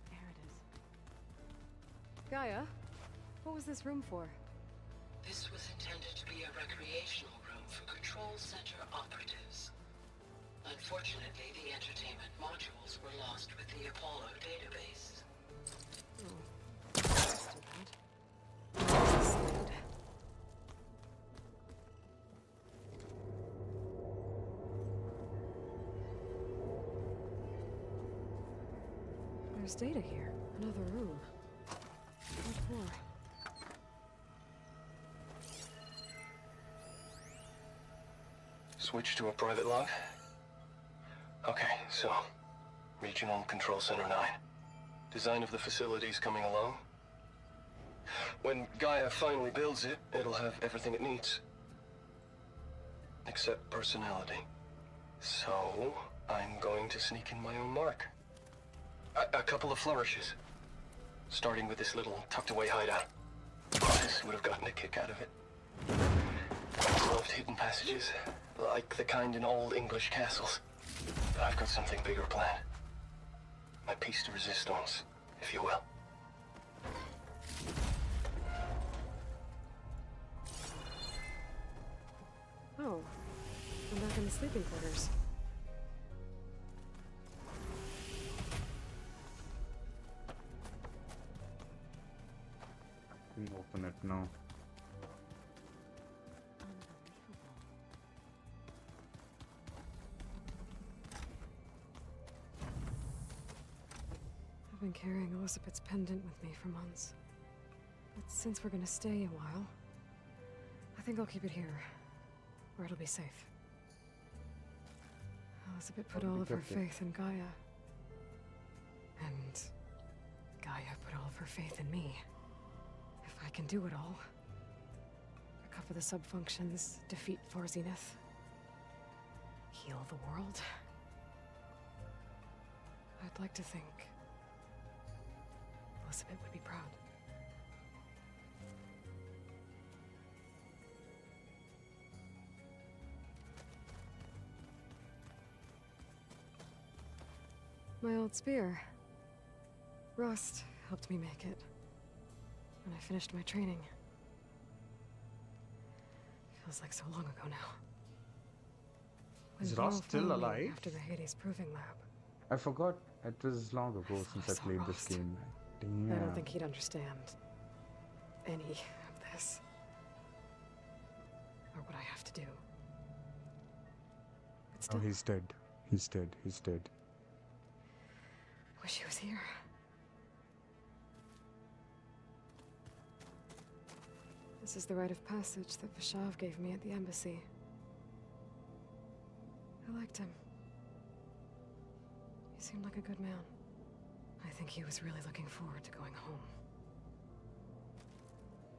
There it is. Gaia, what was this room for? This was intended to be a recreational room for Control Center operatives. Unfortunately, the entertainment modules were lost with the Apollo database. Oh, that's too bad. This is sad. There's data here. Another room. What for? Switch to a private log? Okay, so... Regional Control Center 9. Design of the facility's coming along. When Gaia finally builds it, it'll have everything it needs. Except personality. So, I'm going to sneak in my own mark. A couple of flourishes. Starting with this little tucked-away hideout. Artists would have gotten a kick out of it. Loved hidden passages, like the kind in old English castles. But I've got something bigger planned. My piece de resistance, if you will. Oh, I'm back in the sleeping quarters. Can open it now. I've been carrying Elizabeth's pendant with me for months. But since we're gonna stay a while, I think I'll keep it here, where it'll be safe. Elizabeth put all of her faith in Gaia. And Gaia put all of her faith in me. If I can do it all, recover the subfunctions, defeat For Zenith, heal the world, I'd like to think Elizabeth would be proud. My old spear. Rust helped me make it when I finished my training. Feels like so long ago now. Is When Rust Varl still found me alive? after the Hades Proving Lab. I forgot it was long ago since I saw played this Rust. game. I don't Damn. think he'd understand any of this. Or what I have to do. But Oh, still, he's dead. He's dead. He's dead. wish he was here. This is the rite of passage that Vashav gave me at the embassy. I liked him. He seemed like a good man. I think he was really looking forward to going home.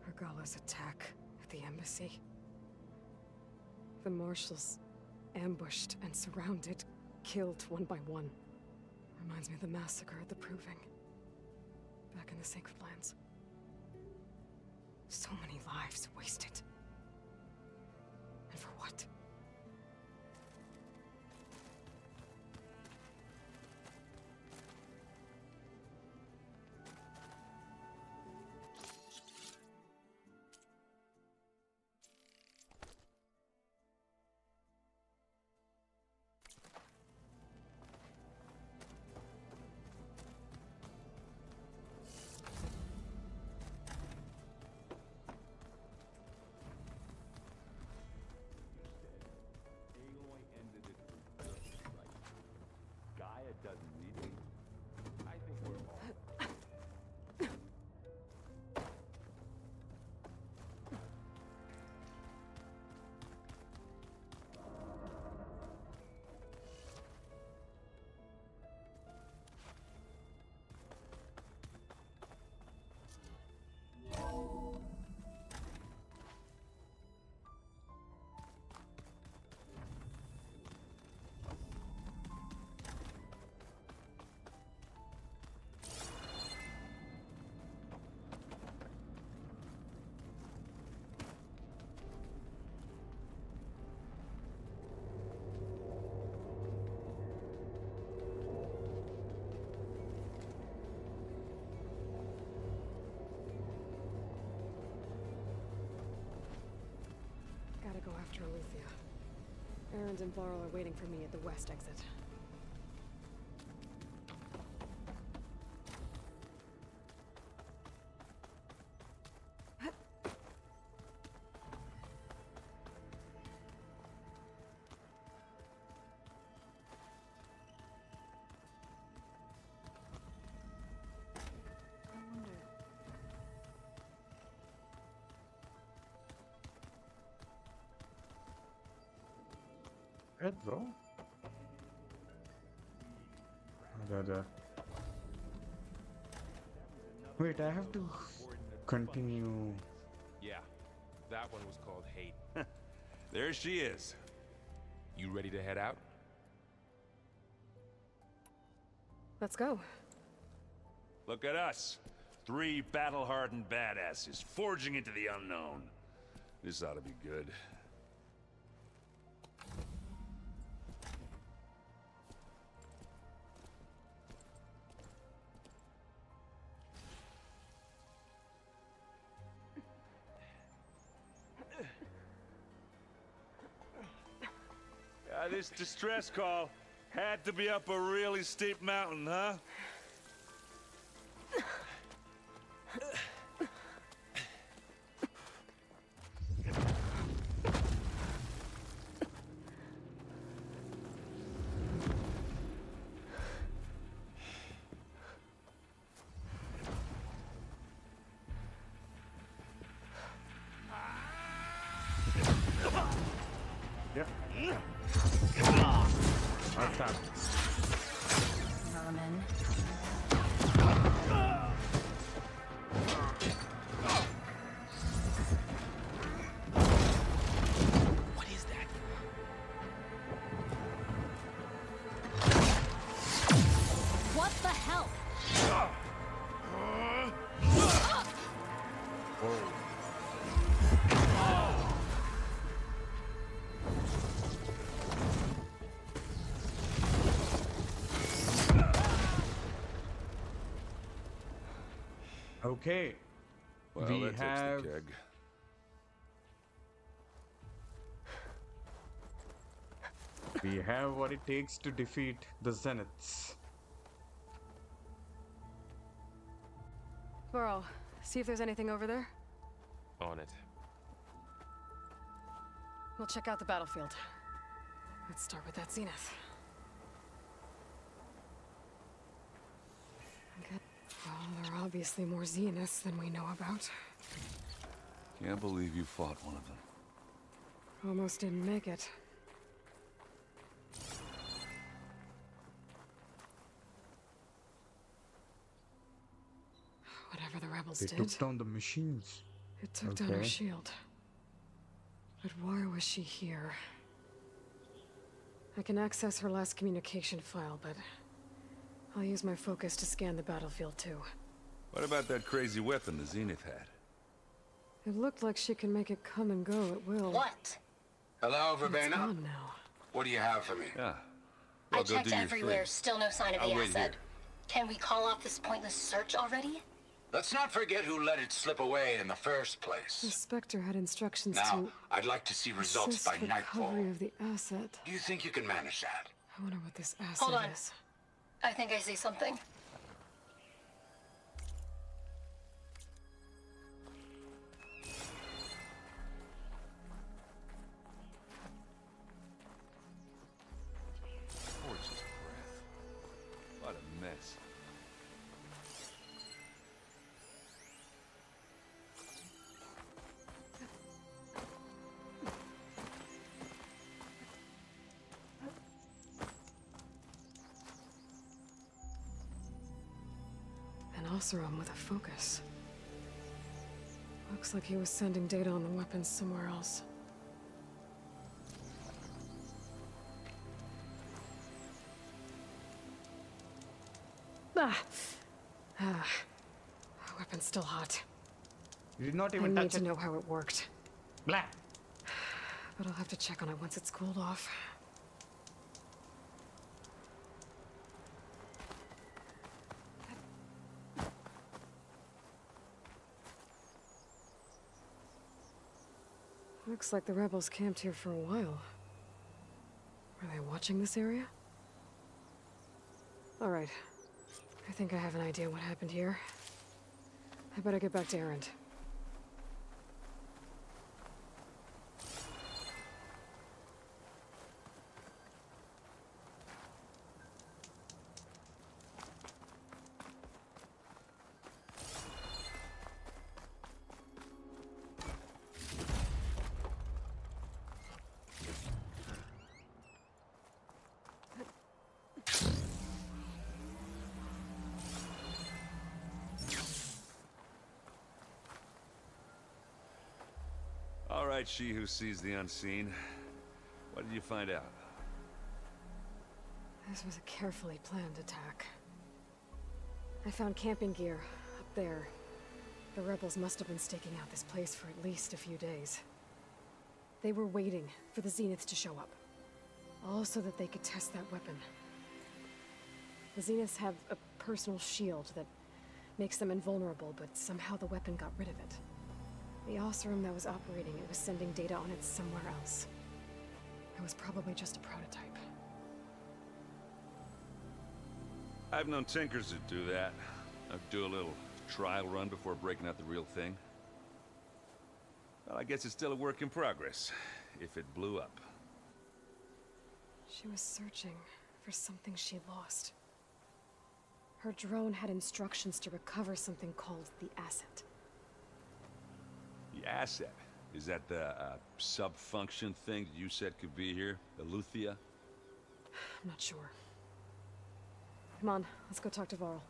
Regala's attack at the embassy. The marshals ambushed and surrounded, killed one by one. Reminds me of the massacre at the Proving. Back in the Sacred Lands. So many lives wasted. And for what? Gotta go after Aletheia. Erend and Varl are waiting for me at the west exit. Ed, bro. Wait, I have to continue. Yeah, that one was called Hate. There she is. You ready to head out? Let's go. Look at us. 3 battle-hardened badasses forging into the unknown. This ought to be good. This distress call had to be up a really steep mountain, huh? Yeah. I'll stop. Vermin. What is that? What the hell? Okay. Well, We that have- takes the keg. We have what it takes to defeat the Zeniths. Burl, see if there's anything over there. On it. We'll check out the battlefield. Let's start with that Zenith. Okay. Well, there are obviously more Zeniths than we know about. Can't believe you fought one of them. Almost didn't make it. Whatever the rebels They did, took down the machines. it took down her Okay. shield. But why was she here? I can access her last communication file, but I'll use my focus to scan the battlefield too. What about that crazy weapon the Zenith had? It looked like she can make it come and go at will. What? Hello, But it's Verbena? gone now. What do you have for me? Yeah. I Well, go checked do your everywhere, thing. still no sign of I'll the wait asset. here. Can we call off this pointless search already? Let's not forget who let it slip away in the first The place. Spectre had instructions Now, to I'd like to see results assist by recovery nightfall. of the asset. Do you think you can manage that? I wonder what this asset Hold on. is. I think I see something. Gorgeous breath. What a mess. An Oseram with a focus. Looks like he was sending data on the weapons somewhere else. Ah. Weapon's still hot. You did not I even need touch to it. know how it worked. Blah. But I'll have to check on it once it's cooled off. Looks like the rebels camped here for a while. Were they watching this area? All right. I think I have an idea what happened here. I better get back to Erend. All right, she who sees the unseen. What did you find out? This was a carefully planned attack. I found camping gear up there. The rebels must have been staking out this place for at least a few days. They were waiting for the Zeniths to show up. All so that they could test that weapon. The Zeniths have a personal shield that makes them invulnerable, but somehow the weapon got rid of it. The Osram that was operating it was sending data on it somewhere else. It was probably just a prototype. I've known tinkers that do that. I'd do a little trial run before breaking out the real thing. Well, I guess it's still a work in progress, if it blew up. She was searching for something she lost. Her drone had instructions to recover something called the asset. The asset? Is that the sub-function thing that you said could be here? Eleuthia? I'm not sure. Come on, let's go talk to Varl.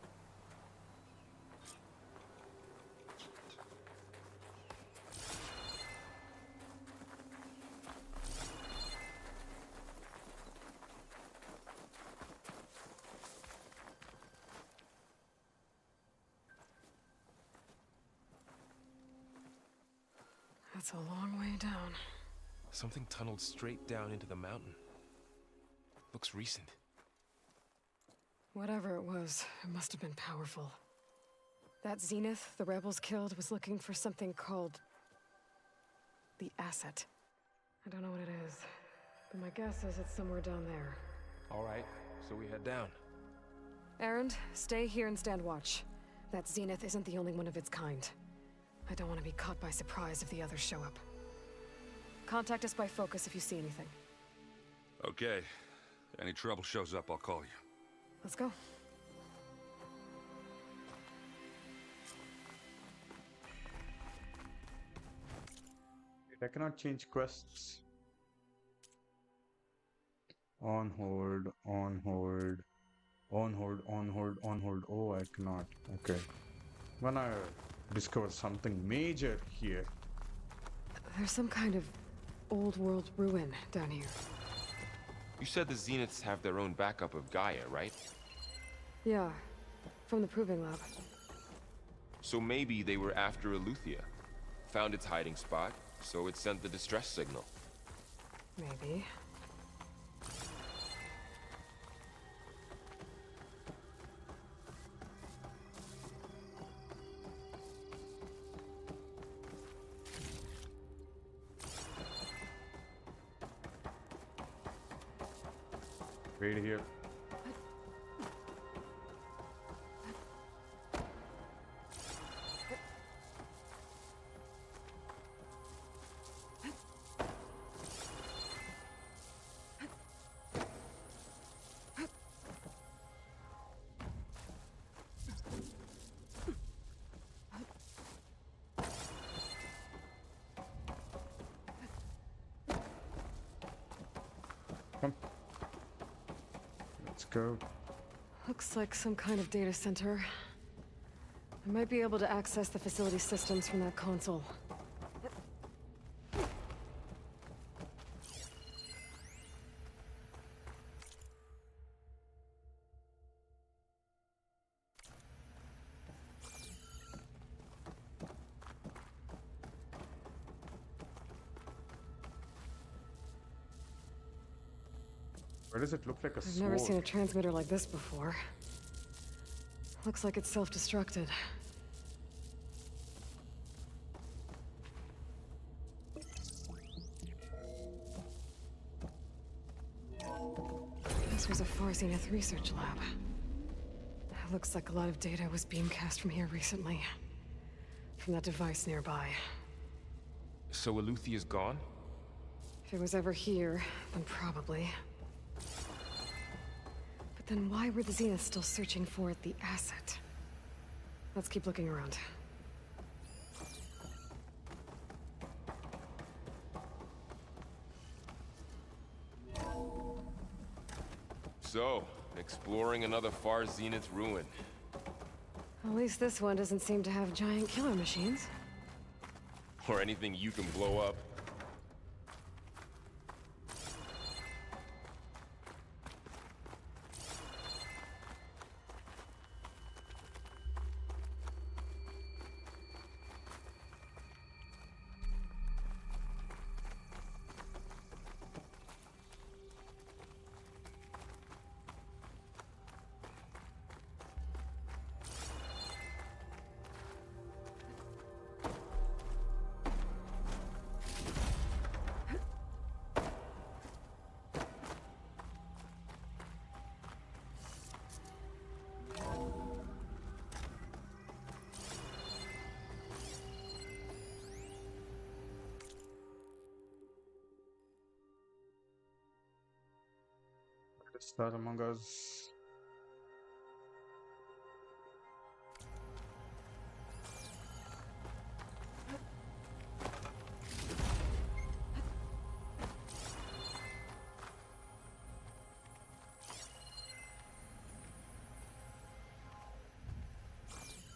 That's a long way down. Something tunneled straight down into the mountain. Looks recent. Whatever it was, it must have been powerful. That Zenith the rebels killed was looking for something called the asset. I don't know what it is, but my guess is it's somewhere down there. All right, so we head down. Erend, stay here and stand watch. That Zenith isn't the only one of its kind. I don't want to be caught by surprise if the others show up. Contact us by focus if you see anything. Okay. Any trouble shows up, I'll call you. Let's go. I cannot change quests. On hold, on hold, on hold, on hold, on hold. Oh, I cannot. Okay. When I discover something major here. There's some kind of old world ruin down here. You said the Zeniths have their own backup of Gaia, right? Yeah, from the proving lab. So maybe they were after Eleuthia. Found its hiding spot, so it sent the distress signal. Maybe. Wait here. Come. Let's go. Looks like some kind of data center. I might be able to access the facility systems from that console. Why does it look like a sword? I've never seen a transmitter like this before. Looks like it's self-destructed. This was a Far Zenith research lab. It looks like a lot of data was beamcast from here recently. From that device nearby. So Eleuthia's gone? If it was ever here, then probably. But then why were the Zeniths still searching for the asset? Let's keep looking around. So, exploring another Far Zenith ruin. At least this one doesn't seem to have giant killer machines. Or anything you can blow up. Star Among Us.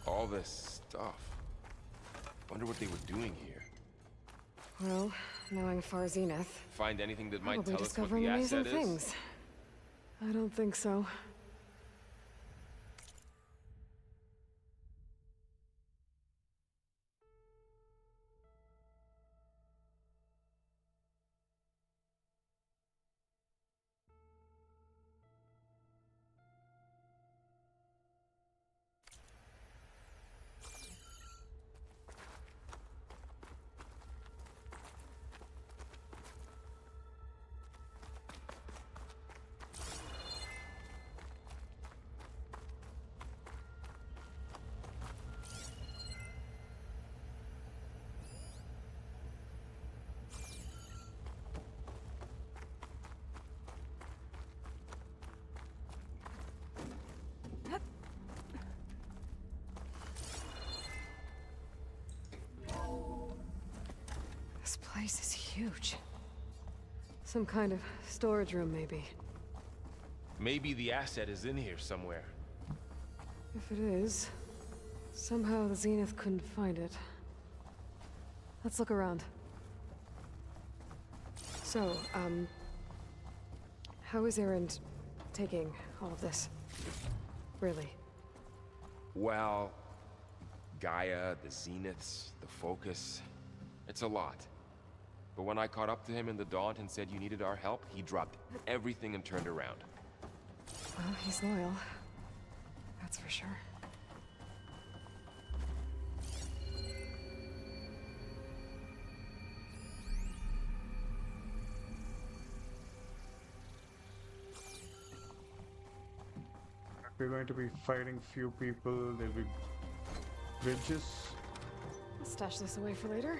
All this stuff. Wonder what they were doing here. Well, knowing Far Zenith, Find anything that might probably tell us what discovering the amazing asset is? things. I don't think so. This place is huge. Some kind of storage room, maybe. Maybe the asset is in here somewhere. If it is, somehow the Zenith couldn't find it. Let's look around. So, how is Erend taking all of this? Really? Well, Gaia, the Zeniths, the Focus. It's a lot. But when I caught up to him in the Daunt and said you needed our help, he dropped everything and turned around. Well, he's loyal. That's for sure. We're going to be fighting few people. There'll be bridges. I'll stash this away for later.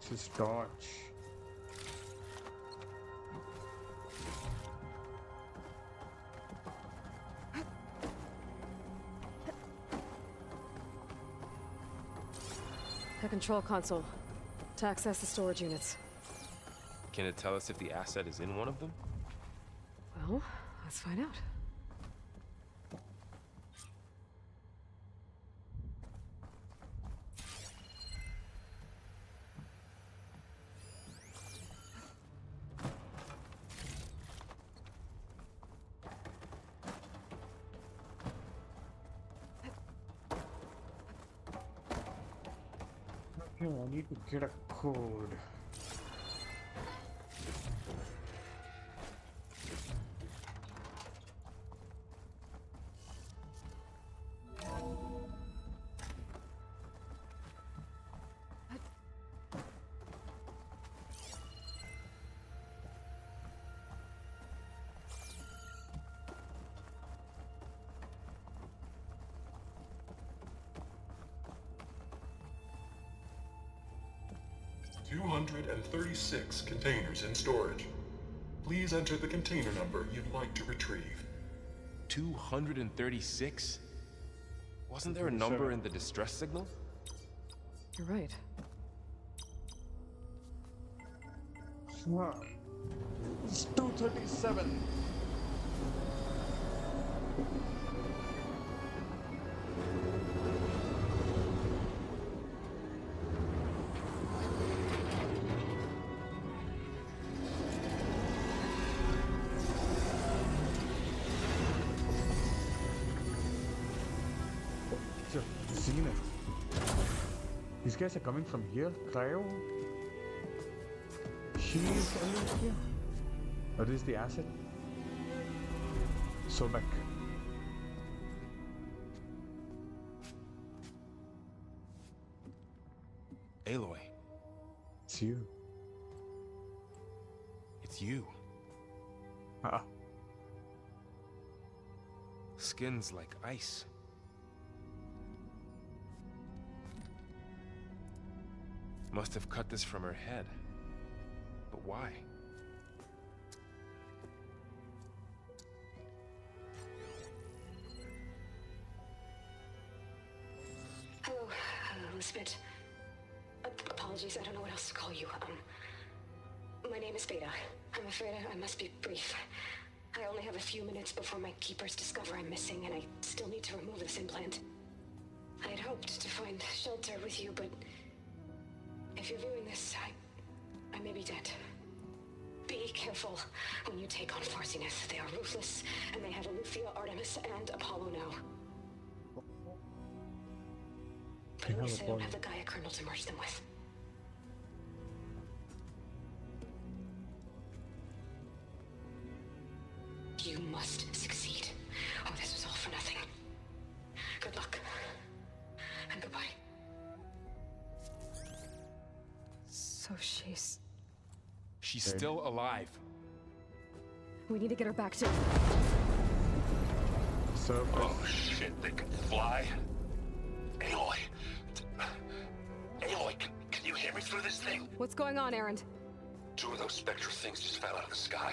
Just dodge. The control console. To access the storage units. Can it tell us if the asset is in one of them? Well, let's find out. Okay, I need to get a code. $236 containers in storage. Please enter the container number you'd like to retrieve. 236? Wasn't there a number in the distress signal? You're right. It's 237. Zenith. These guys are coming from here? Cryo? She's here? Or is the asset? Sobek. Aloy. It's you. It's you. Ah. Skin's like ice. Must have cut this from her head. But why? Hello, Elizabeth. Apologies, I don't know what else to call you. My name is Beta. I'm afraid I must be brief. I only have a few minutes before my keepers discover I'm missing, and I still need to remove this implant. I had hoped to find shelter with you, but if you're viewing this, I may be dead. Be careful when you take on Farsiness. They are ruthless, and they have Eleuthia, Artemis, and Apollo now. But at least I don't have the Gaia kernel to merge them with. You must succeed, or this was all for nothing. Good luck. And goodbye. So she's still alive. We need to get her back to... Oh shit, they can fly? Aloy! Aloy, can you hear me through this thing? What's going on, Erend? Two of those spectral things just fell out of the sky.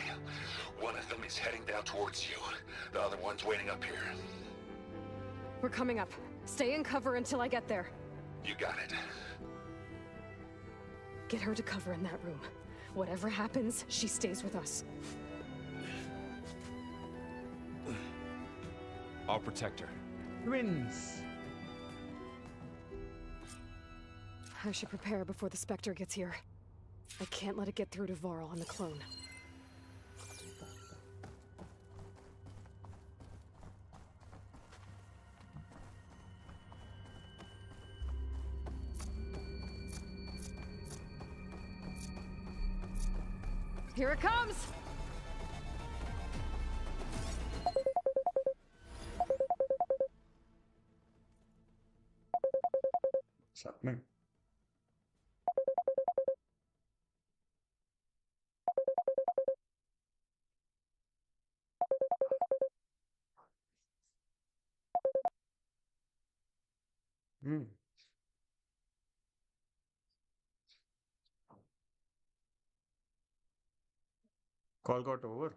One of them is heading down towards you. The other one's waiting up here. We're coming up. Stay in cover until I get there. You got it. Get her to cover in that room. Whatever happens, she stays with us. I'll protect her. Twins. I should prepare before the Spectre gets here. I can't let it get through to Varl on the clone. Here it comes! What's happening? Hmm. Call got over.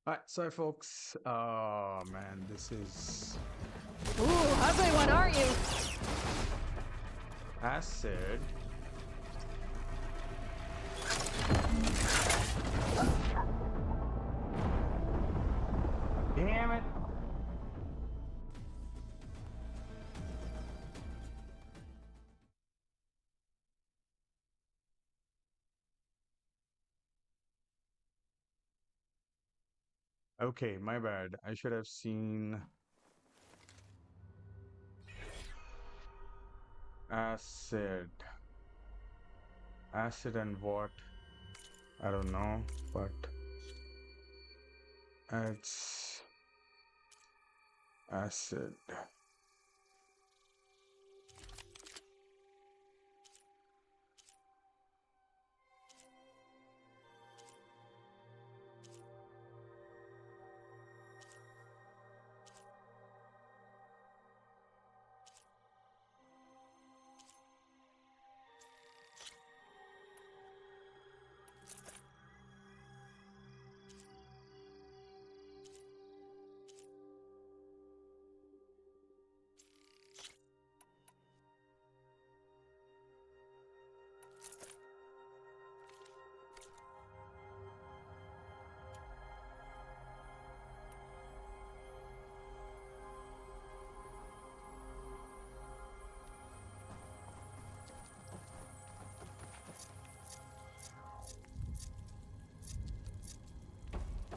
Alright, so folks, oh man, this is Ooh, ugly one, aren't you? acid. Okay, my bad. I should have seen acid. Acid and what? I don't know, but it's acid.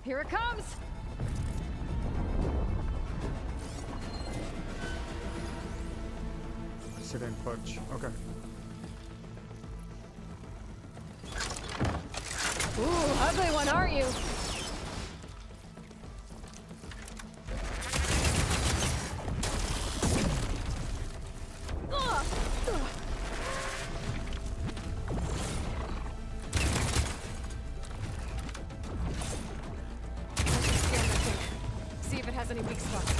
Here it comes! Acid and fudge. Okay. Ooh, ugly one, are you? See if it has any weak spots.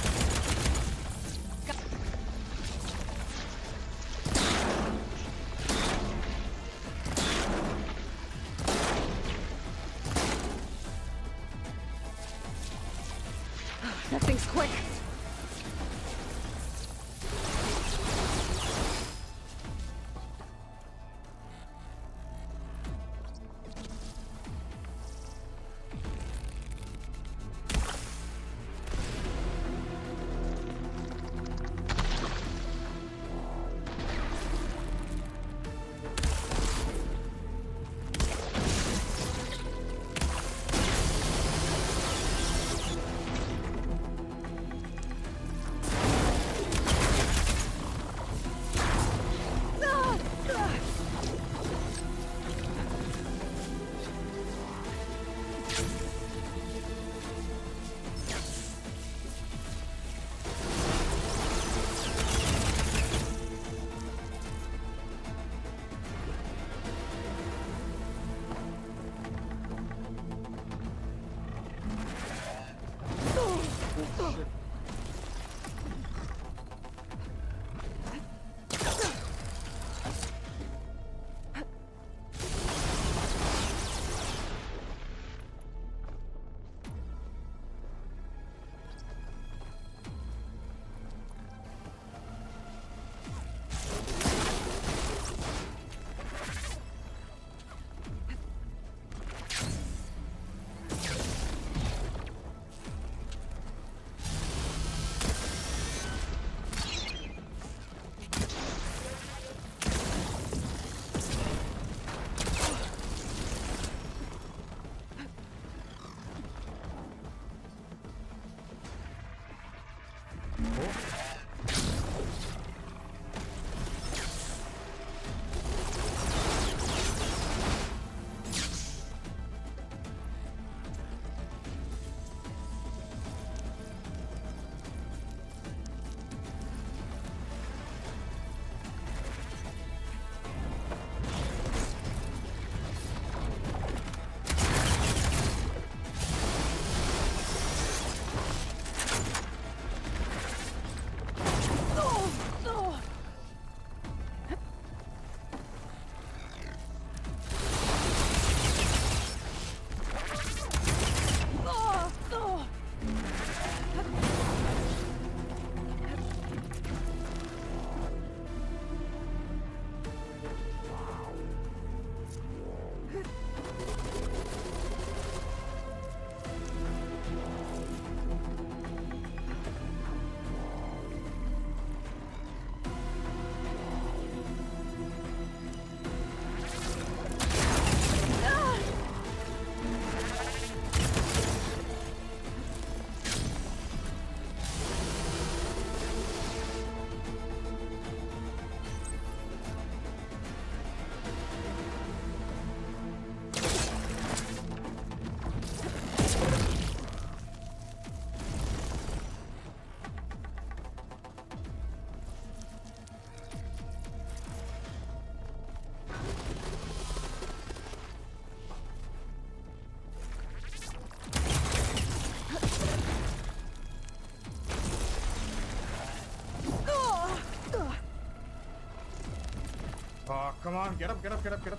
Oh, come on, get up, get up, get up, get up.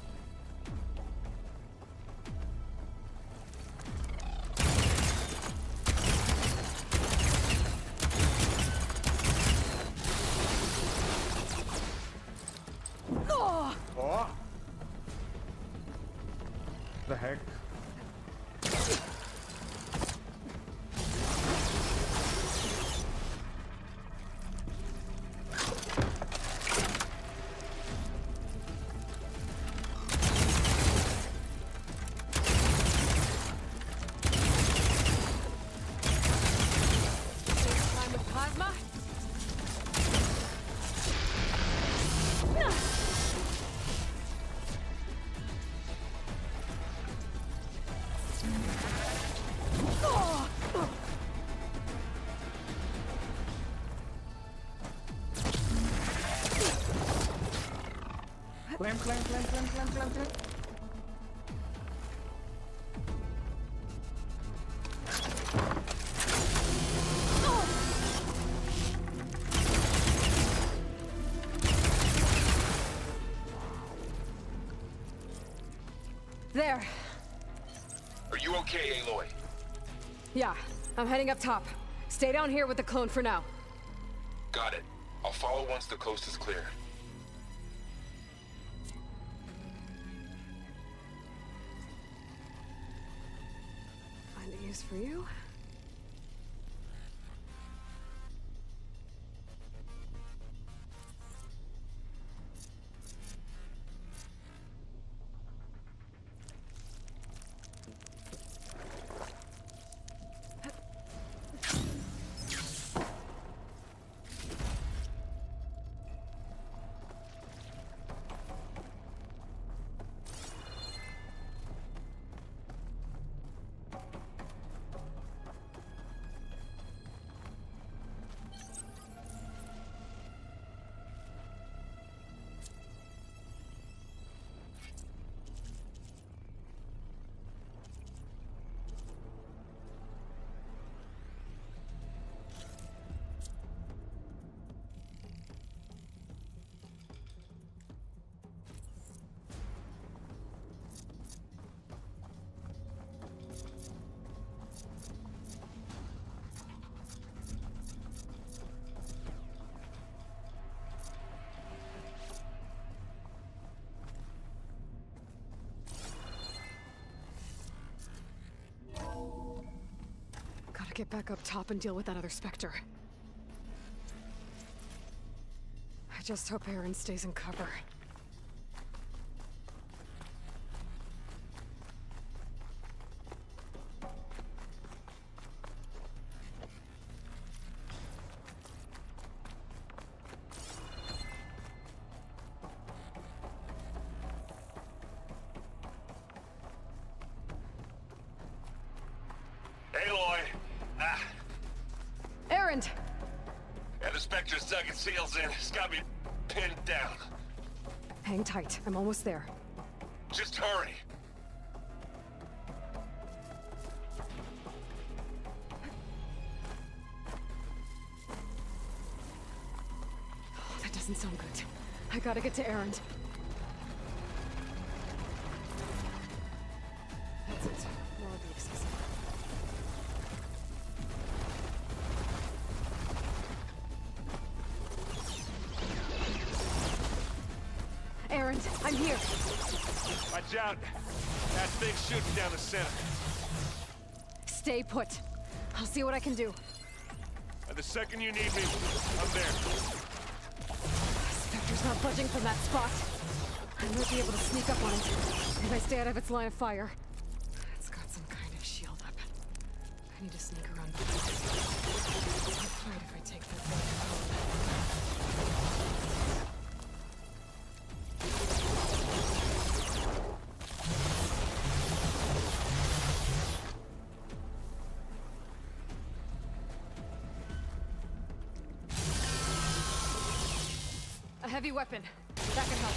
Oh! The heck? Time with plasma? Climb, climb, climb, climb, climb, climb, climb. There. Are you okay, Aloy? Yeah, I'm heading up top. Stay down here with the clone for now. Got it. I'll follow once the coast is clear. Find a use for you? Gotta get back up top and deal with that other Spectre. I just hope Aaron stays in cover. Aloy! Ah, Aaron! yeah, the Spectre's dug its heels in. It's got me pinned down. Hang tight, I'm almost there. Just hurry. Oh, that doesn't sound good. I gotta get to Aaron. That's it. More of the excuses. Aaron, I'm here. Watch out. That thing's shooting down the center. Stay put. I'll see what I can do. And the second you need me, I'm there. Spectre's not budging from that spot. I might be able to sneak up on it if I stay out of its line of fire. It's got some kind of shield up. I need to sneak around behind it. I'll fight if I take that thing out. A heavy weapon. That can help.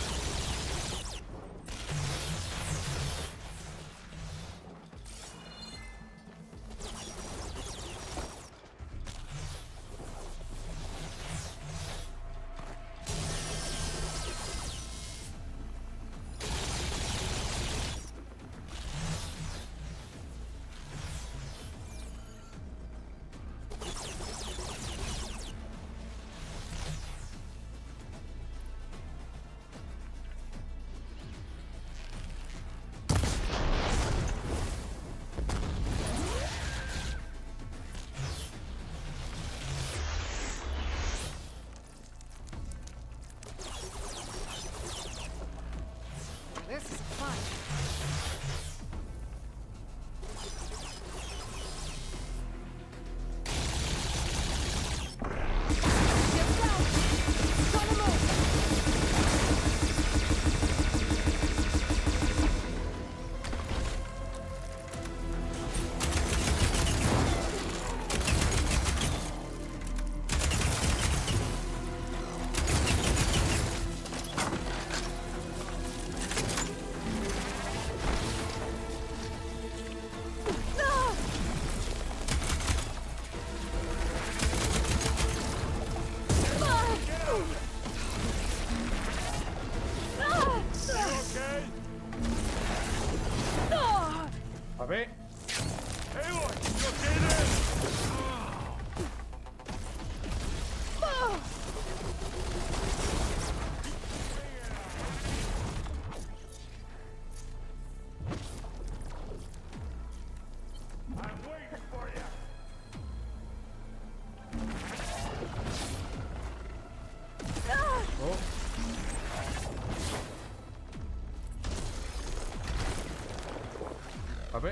अबे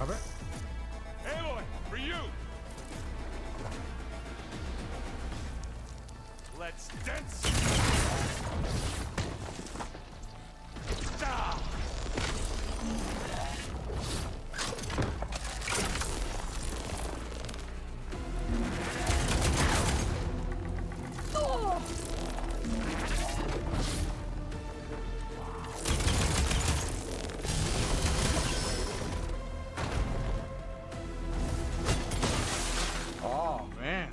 अबे Aloy, for you! Let's dance! Ah! Oh man.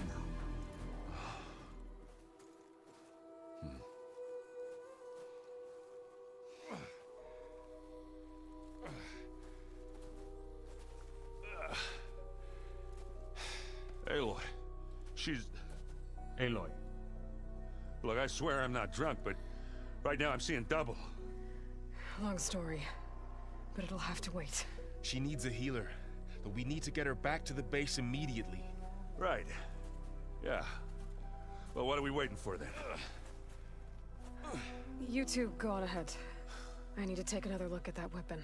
Aloy, she's... Aloy. Look, I swear I'm not drunk, but right now I'm seeing double. Long story, but it'll have to wait. She needs a healer, but we need to get her back to the base immediately. Right. Yeah. Well, what are we waiting for then? You two go on ahead. I need to take another look at that weapon.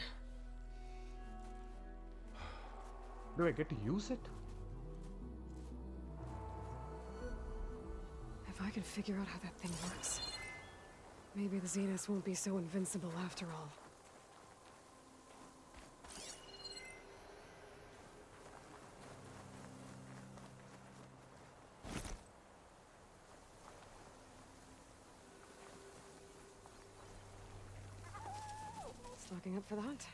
Do I get to use it? If I can figure out how that thing works, maybe the Zeniths won't be so invincible after all. Stocking up for that?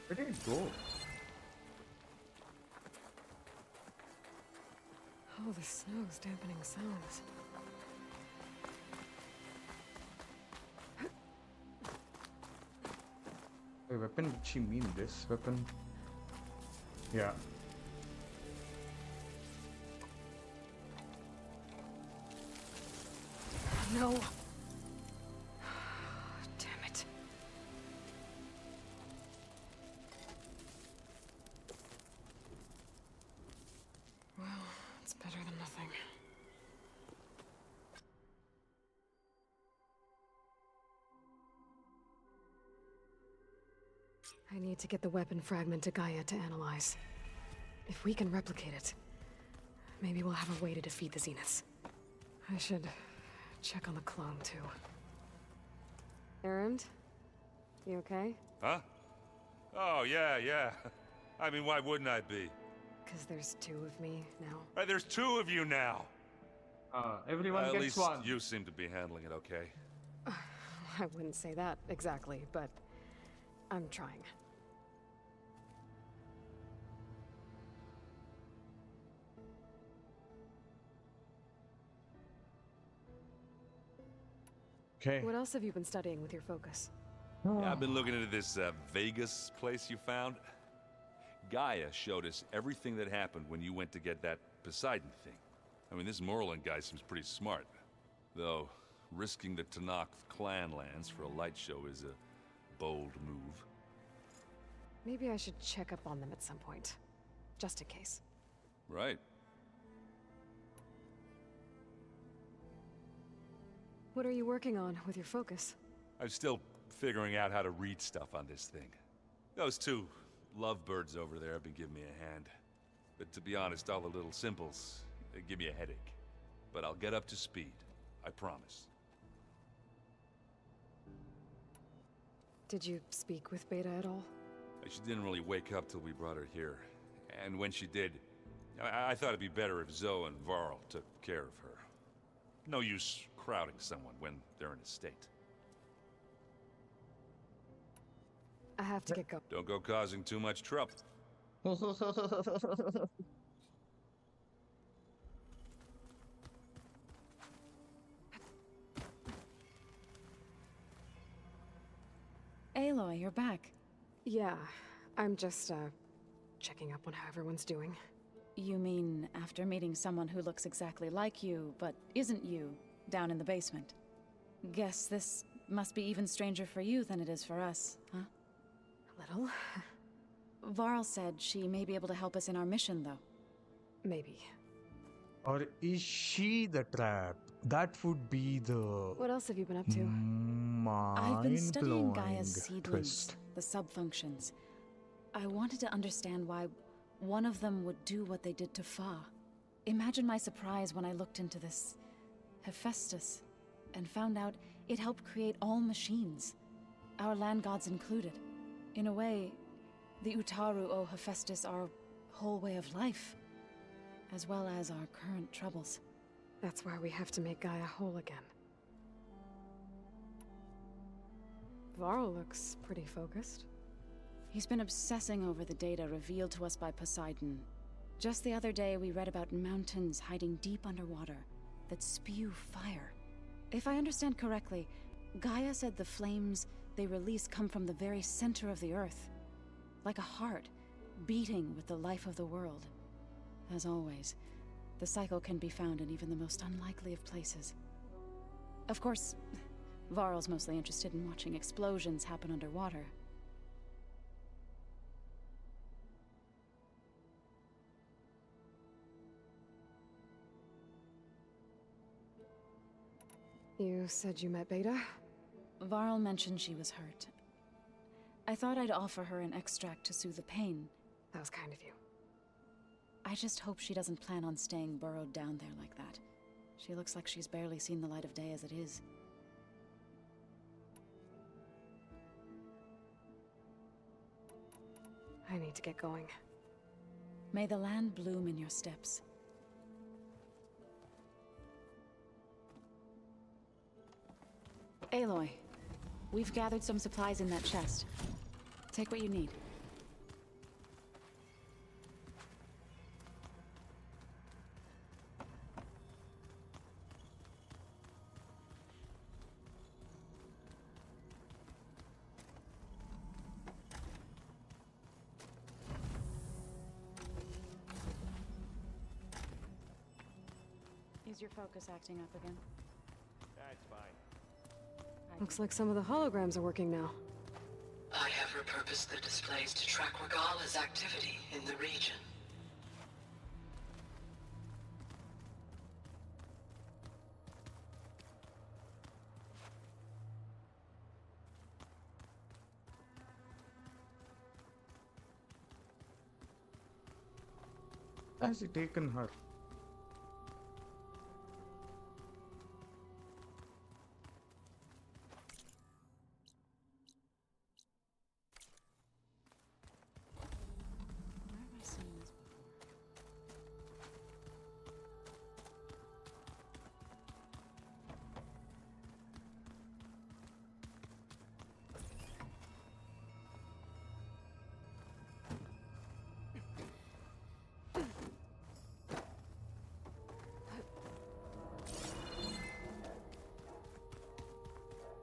Where did it go? Oh, the snow's dampening sounds. A weapon? Did she mean this weapon? Yeah. No. Damn it. Well, it's better than nothing. I need to get the weapon fragment to Gaia to analyze. If we can replicate it, maybe we'll have a way to defeat the Zeniths. I should check on the clone, too. Erend? You okay? Huh? Oh, yeah. I mean, why wouldn't I be? Because there's two of me now. Right, there's two of you now! Everyone At gets least one. you seem to be handling it okay. I wouldn't say that exactly, but I'm trying. Okay. What else have you been studying with your focus? Yeah, I've been looking into this Vegas place you found. Gaia showed us everything that happened when you went to get that Poseidon thing. I mean, this Morland guy seems pretty smart. Though, risking the Tanakh clan lands for a light show is a bold move. Maybe I should check up on them at some point. Just in case. Right. What are you working on with your focus? I'm still figuring out how to read stuff on this thing. Those two lovebirds over there have been giving me a hand. But to be honest, all the little symbols, they give me a headache. But I'll get up to speed. I promise. Did you speak with Beta at all? She didn't really wake up till we brought her here. And when she did, I thought it'd be better if Zoe and Varl took care of her. No use crowding someone when they're in a state. I have to get going. Don't go causing too much trouble. Aloy, you're back. Yeah, I'm just, checking up on how everyone's doing. You mean after meeting someone who looks exactly like you, but isn't you, down in the basement? Guess this must be even stranger for you than it is for us, huh? A little. Varl said she may be able to help us in our mission, though. Maybe. Or is she the trap? That would be the... What else have you been up to? I've been studying Gaia's mind-blowing seedlings, twist. the subfunctions. I wanted to understand why one of them would do what they did to Fa. Imagine my surprise when I looked into this Hephaestus and found out it helped create all machines, our land gods included. In a way, the Utaru owe Hephaestus our whole way of life, as well as our current troubles. That's why we have to make Gaia whole again. Varl looks pretty focused. He's been obsessing over the data revealed to us by Poseidon. Just the other day, we read about mountains hiding deep underwater that spew fire. If I understand correctly, Gaia said the flames they release come from the very center of the Earth, like a heart, beating with the life of the world. As always, the cycle can be found in even the most unlikely of places. Of course, Varl's mostly interested in watching explosions happen underwater. You said you met Beta? Varl mentioned she was hurt. I thought I'd offer her an extract to soothe the pain. That was kind of you. I just hope she doesn't plan on staying burrowed down there like that. She looks like she's barely seen the light of day as it is. I need to get going. May the land bloom in your steps. Aloy, we've gathered some supplies in that chest. Take what you need. Is your focus acting up again? That's fine. Looks like some of the holograms are working now. I have repurposed the displays to track Regala's activity in the region. Has he taken her? Where have I seen this before?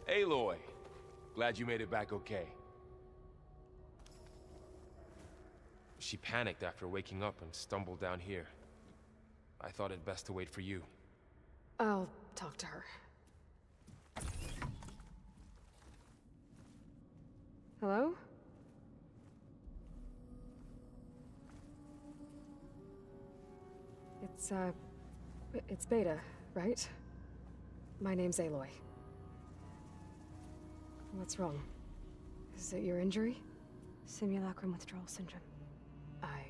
Aloy, glad you made it back okay. She panicked after waking up and stumbled down here. I thought it best to wait for you. I'll talk to her. Hello? It's Beta, right? My name's Aloy. What's wrong? Is it your injury? Simulacrum withdrawal syndrome. I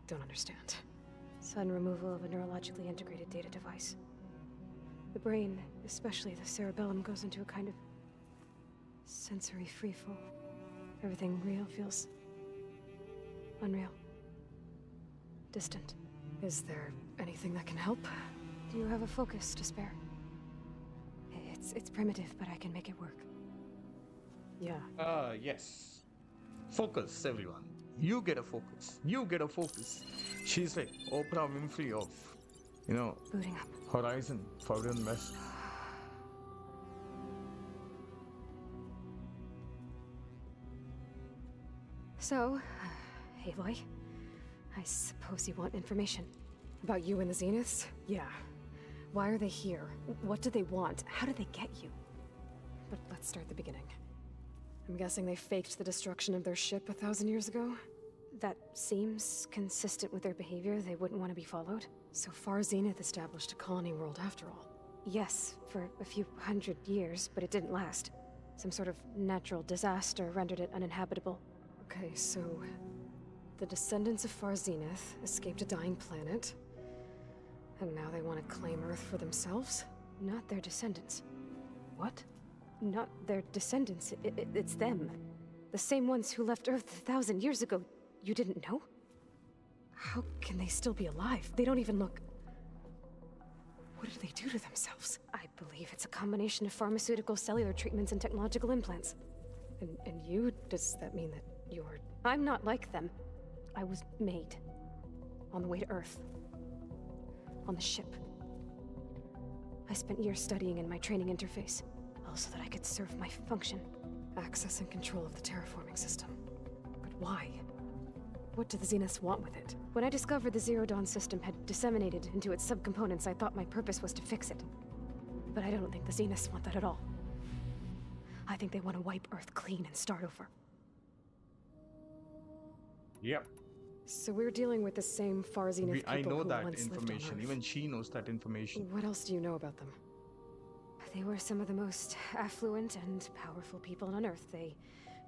don't understand. Sudden removal of a neurologically integrated data device. The brain, especially the cerebellum, goes into a kind of sensory freefall. Everything real feels unreal. Distant. Is there anything that can help? Do you have a focus to spare? It's primitive, but I can make it work. Yeah. Yes. Focus, everyone. You get a focus. You get a focus. She's like Oprah Winfrey of, Booting up. Horizon, Forbidden West. So, Aloy, I suppose you want information. About you and the Zeniths? Yeah. Why are they here? What do they want? How did they get you? But let's start at the beginning. I'm guessing they faked the destruction of their ship 1,000 years ago? That seems consistent with their behavior. They wouldn't want to be followed. So far, Zenith established a colony world after all. Yes, for a few hundred years, but it didn't last. Some sort of natural disaster rendered it uninhabitable. Okay, so the descendants of Far Zenith escaped a dying planet, and now they want to claim Earth for themselves? Not their descendants. What? Not their descendants. It's them. The same ones who left Earth 1,000 years ago. You didn't know? How can they still be alive? They don't even look... What did they do to themselves? I believe it's a combination of pharmaceutical, cellular treatments, and technological implants. And you? Does that mean that you're... I'm not like them. I was made. On the way to Earth. On the ship. I spent years studying in my training interface, all so that I could serve my function. Access and control of the terraforming system. But why? What do the Zeniths want with it? When I discovered the Zero Dawn system had disseminated into its subcomponents, I thought my purpose was to fix it. But I don't think the Zeniths want that at all. I think they want to wipe Earth clean and start over. Yep. So we're dealing with the same Far Zenith people I know who that once lived on information. Earth. Even she knows that information. What else do you know about them? They were some of the most affluent and powerful people on Earth. They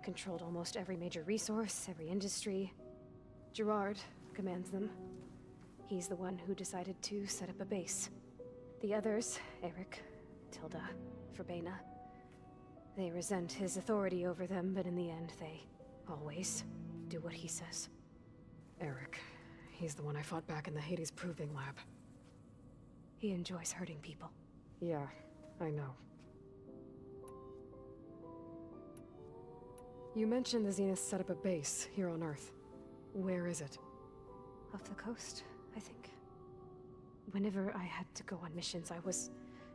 controlled almost every major resource, every industry. Gerard commands them. He's the one who decided to set up a base. The others, Eric, Tilda, Verbena, they resent his authority over them, but in the end, they always do what he says. Eric. He's the one I fought back in the Hades Proving Lab. He enjoys hurting people. Yeah, I know. You mentioned the Zeniths set up a base here on Earth. Where is it? Off the coast, I think. Whenever I had to go on missions, I was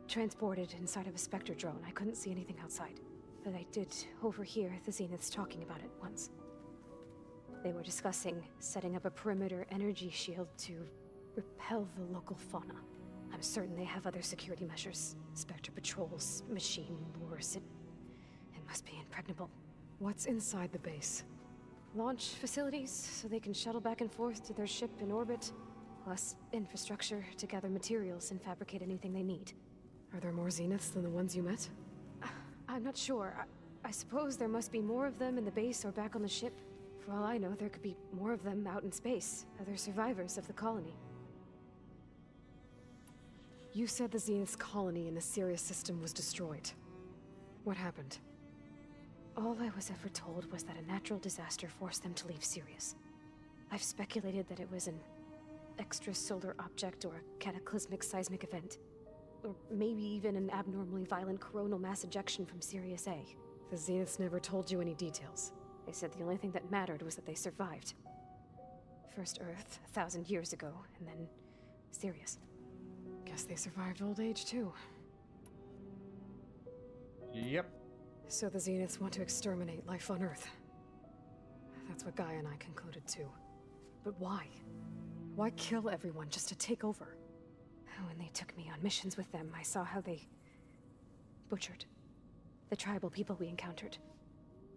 transported inside of a Spectre drone. I couldn't see anything outside. But I did overhear the Zeniths talking about it once. They were discussing setting up a perimeter energy shield to repel the local fauna. I'm certain they have other security measures. Spectre patrols, machine lures. It must be impregnable. What's inside the base? Launch facilities, so they can shuttle back and forth to their ship in orbit. Plus infrastructure to gather materials and fabricate anything they need. Are there more Zeniths than the ones you met? I'm not sure. I suppose there must be more of them in the base or back on the ship. For all I know, there could be more of them out in space, other survivors of the colony. You said the Zenith's colony in the Sirius system was destroyed. What happened? All I was ever told was that a natural disaster forced them to leave Sirius. I've speculated that it was an extrasolar object or a cataclysmic seismic event. Or maybe even an abnormally violent coronal mass ejection from Sirius A. The Zeniths never told you any details. They said the only thing that mattered was that they survived. First Earth, 1,000 years ago, and then Sirius. Guess they survived old age too. Yep. So the Zeniths want to exterminate life on Earth. That's what Gaia and I concluded too. But why? Why kill everyone just to take over? When they took me on missions with them, I saw how they butchered the tribal people we encountered.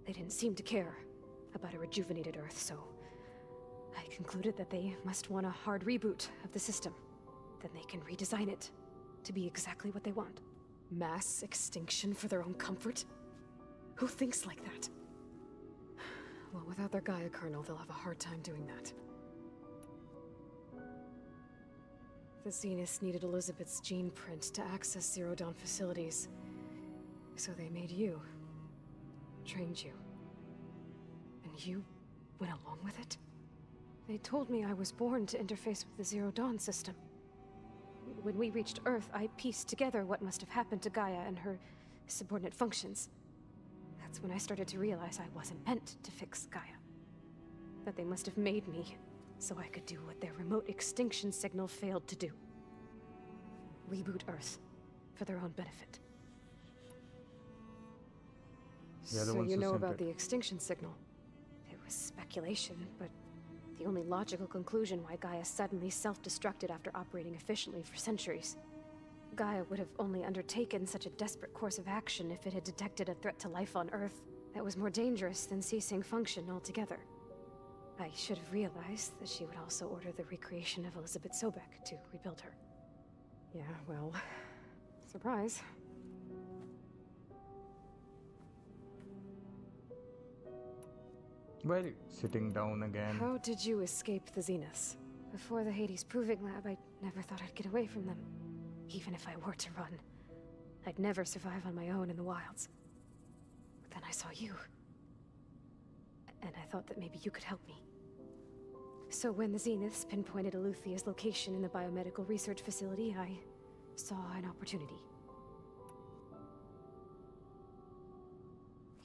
They didn't seem to care about a rejuvenated Earth, so I concluded that they must want a hard reboot of the system. Then they can redesign it to be exactly what they want. Mass extinction for their own comfort? Who thinks like that? Well, without their Gaia kernel, they'll have a hard time doing that. The Zeniths needed Elizabeth's gene print to access Zero Dawn facilities. So they made you. Trained you. And you went along with it? They told me I was born to interface with the Zero Dawn system. When we reached Earth, I pieced together what must have happened to Gaia and her subordinate functions. That's when I started to realize I wasn't meant to fix Gaia. That they must have made me so I could do what their remote extinction signal failed to do. Reboot Earth for their own benefit. So you know about the extinction signal? It was speculation, but the only logical conclusion why Gaia suddenly self-destructed after operating efficiently for centuries. Gaia would have only undertaken such a desperate course of action if it had detected a threat to life on Earth that was more dangerous than ceasing function altogether. I should have realized that she would also order the recreation of Elizabeth Sobek to rebuild her. Yeah, well, surprise. Well, sitting down again. How did you escape the Zeniths? Before the Hades Proving Lab, I never thought I'd get away from them. Even if I were to run, I'd never survive on my own in the wilds. But then I saw you. And I thought that maybe you could help me. So when the Zeniths pinpointed Eluthia's location in the biomedical research facility, I saw an opportunity.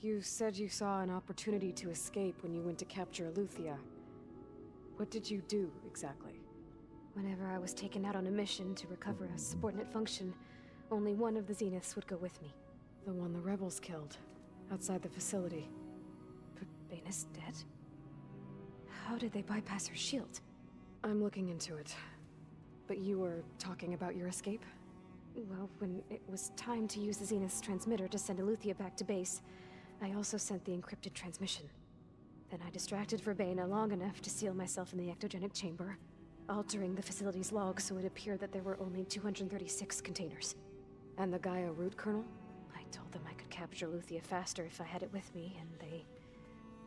You said you saw an opportunity to escape when you went to capture Eluthia. What did you do, exactly? Whenever I was taken out on a mission to recover a subordinate function, only one of the Zeniths would go with me. The one the rebels killed, outside the facility. But Baina's dead? How did they bypass her shield? I'm looking into it. But you were talking about your escape? Well, when it was time to use the Zenith's transmitter to send Eluthia back to base, I also sent the encrypted transmission. Then I distracted Verbena long enough to seal myself in the ectogenic chamber, altering the facility's log so it appeared that there were only 236 containers. And the Gaia root kernel? I told them I could capture Eluthia faster if I had it with me, and they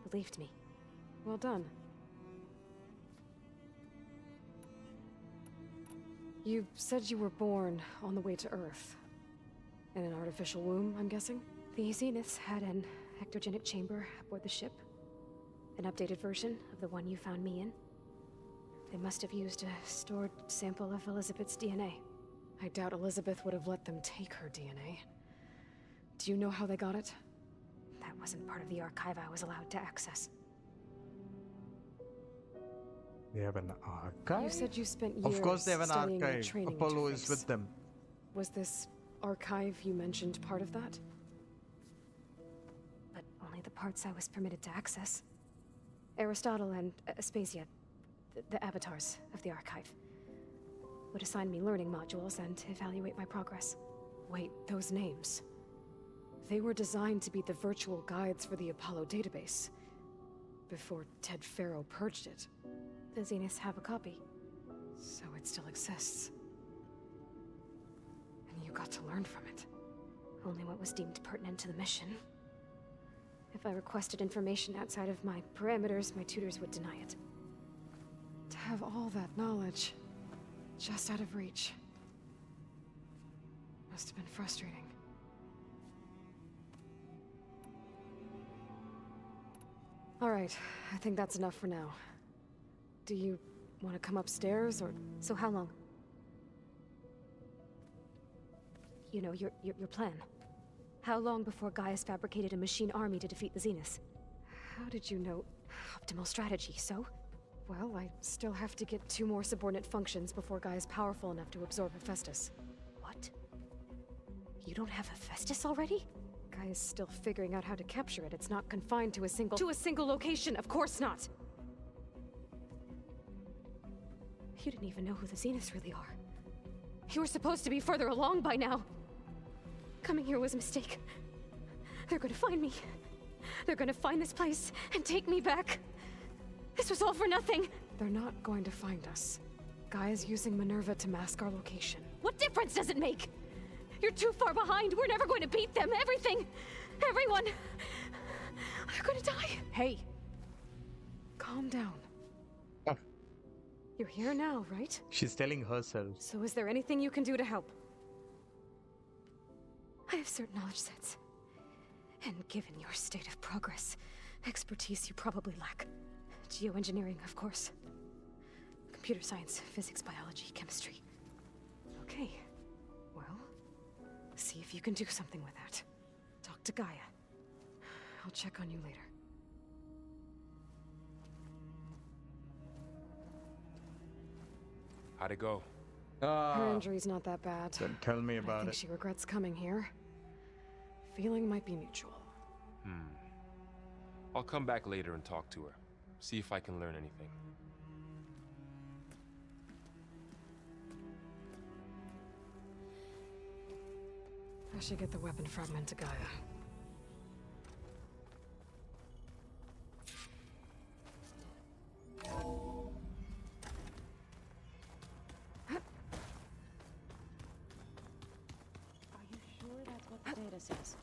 believed me. Well done. You said you were born on the way to Earth. In an artificial womb, I'm guessing? The Zeniths had an ectogenic chamber aboard the ship. An updated version of the one you found me in. They must have used a stored sample of Elizabeth's DNA. I doubt Elizabeth would have let them take her DNA. Do you know how they got it? That wasn't part of the archive I was allowed to access. They have an archive? You said you spent years of course they have an studying their archive. training Apollo is interface. with them. Was this archive you mentioned part of that? But only the parts I was permitted to access. Aristotle and Aspasia, the avatars of the archive, would assign me learning modules and evaluate my progress. Wait, those names. They were designed to be the virtual guides for the Apollo database, before Ted Faro purged it. The Zeniths have a copy, so it still exists. And you got to learn from it. Only what was deemed pertinent to the mission. If I requested information outside of my parameters, my tutors would deny it. To have all that knowledge, just out of reach, must have been frustrating. All right, I think that's enough for now. Do you want to come upstairs, or... So how long? You know, your plan. How long before Gaius fabricated a machine army to defeat the Zeniths? How did you know? Optimal strategy, so? Well, I still have to get 2 more subordinate functions before Gaia's powerful enough to absorb Hephaestus. What? You don't have Hephaestus already? Gaia's still figuring out how to capture it. It's not confined to a single... To a single location! Of course not! You didn't even know who the Zeniths really are. You were supposed to be further along by now. Coming here was a mistake. They're gonna find me. They're gonna find this place and take me back. This was all for nothing. They're not going to find us. Gaia's using Minerva to mask our location. What difference does it make? You're too far behind. We're never going to beat them. Everything. Everyone. They're gonna die. Hey. Calm down. Oh. You're here now, right? She's telling herself. So is there anything you can do to help? I have certain knowledge sets. And given your state of progress, expertise you probably lack. Geoengineering, of course. Computer science, physics, biology, chemistry. Okay. Well, see if you can do something with that. Talk to Gaia. I'll check on you later. How'd it go? Her injury's not that bad. Then tell me I about think it. she regrets coming here. Feeling might be mutual. I'll come back later and talk to her. See if I can learn anything. I should get the weapon fragment to Gaia. Are you sure that's what the data says?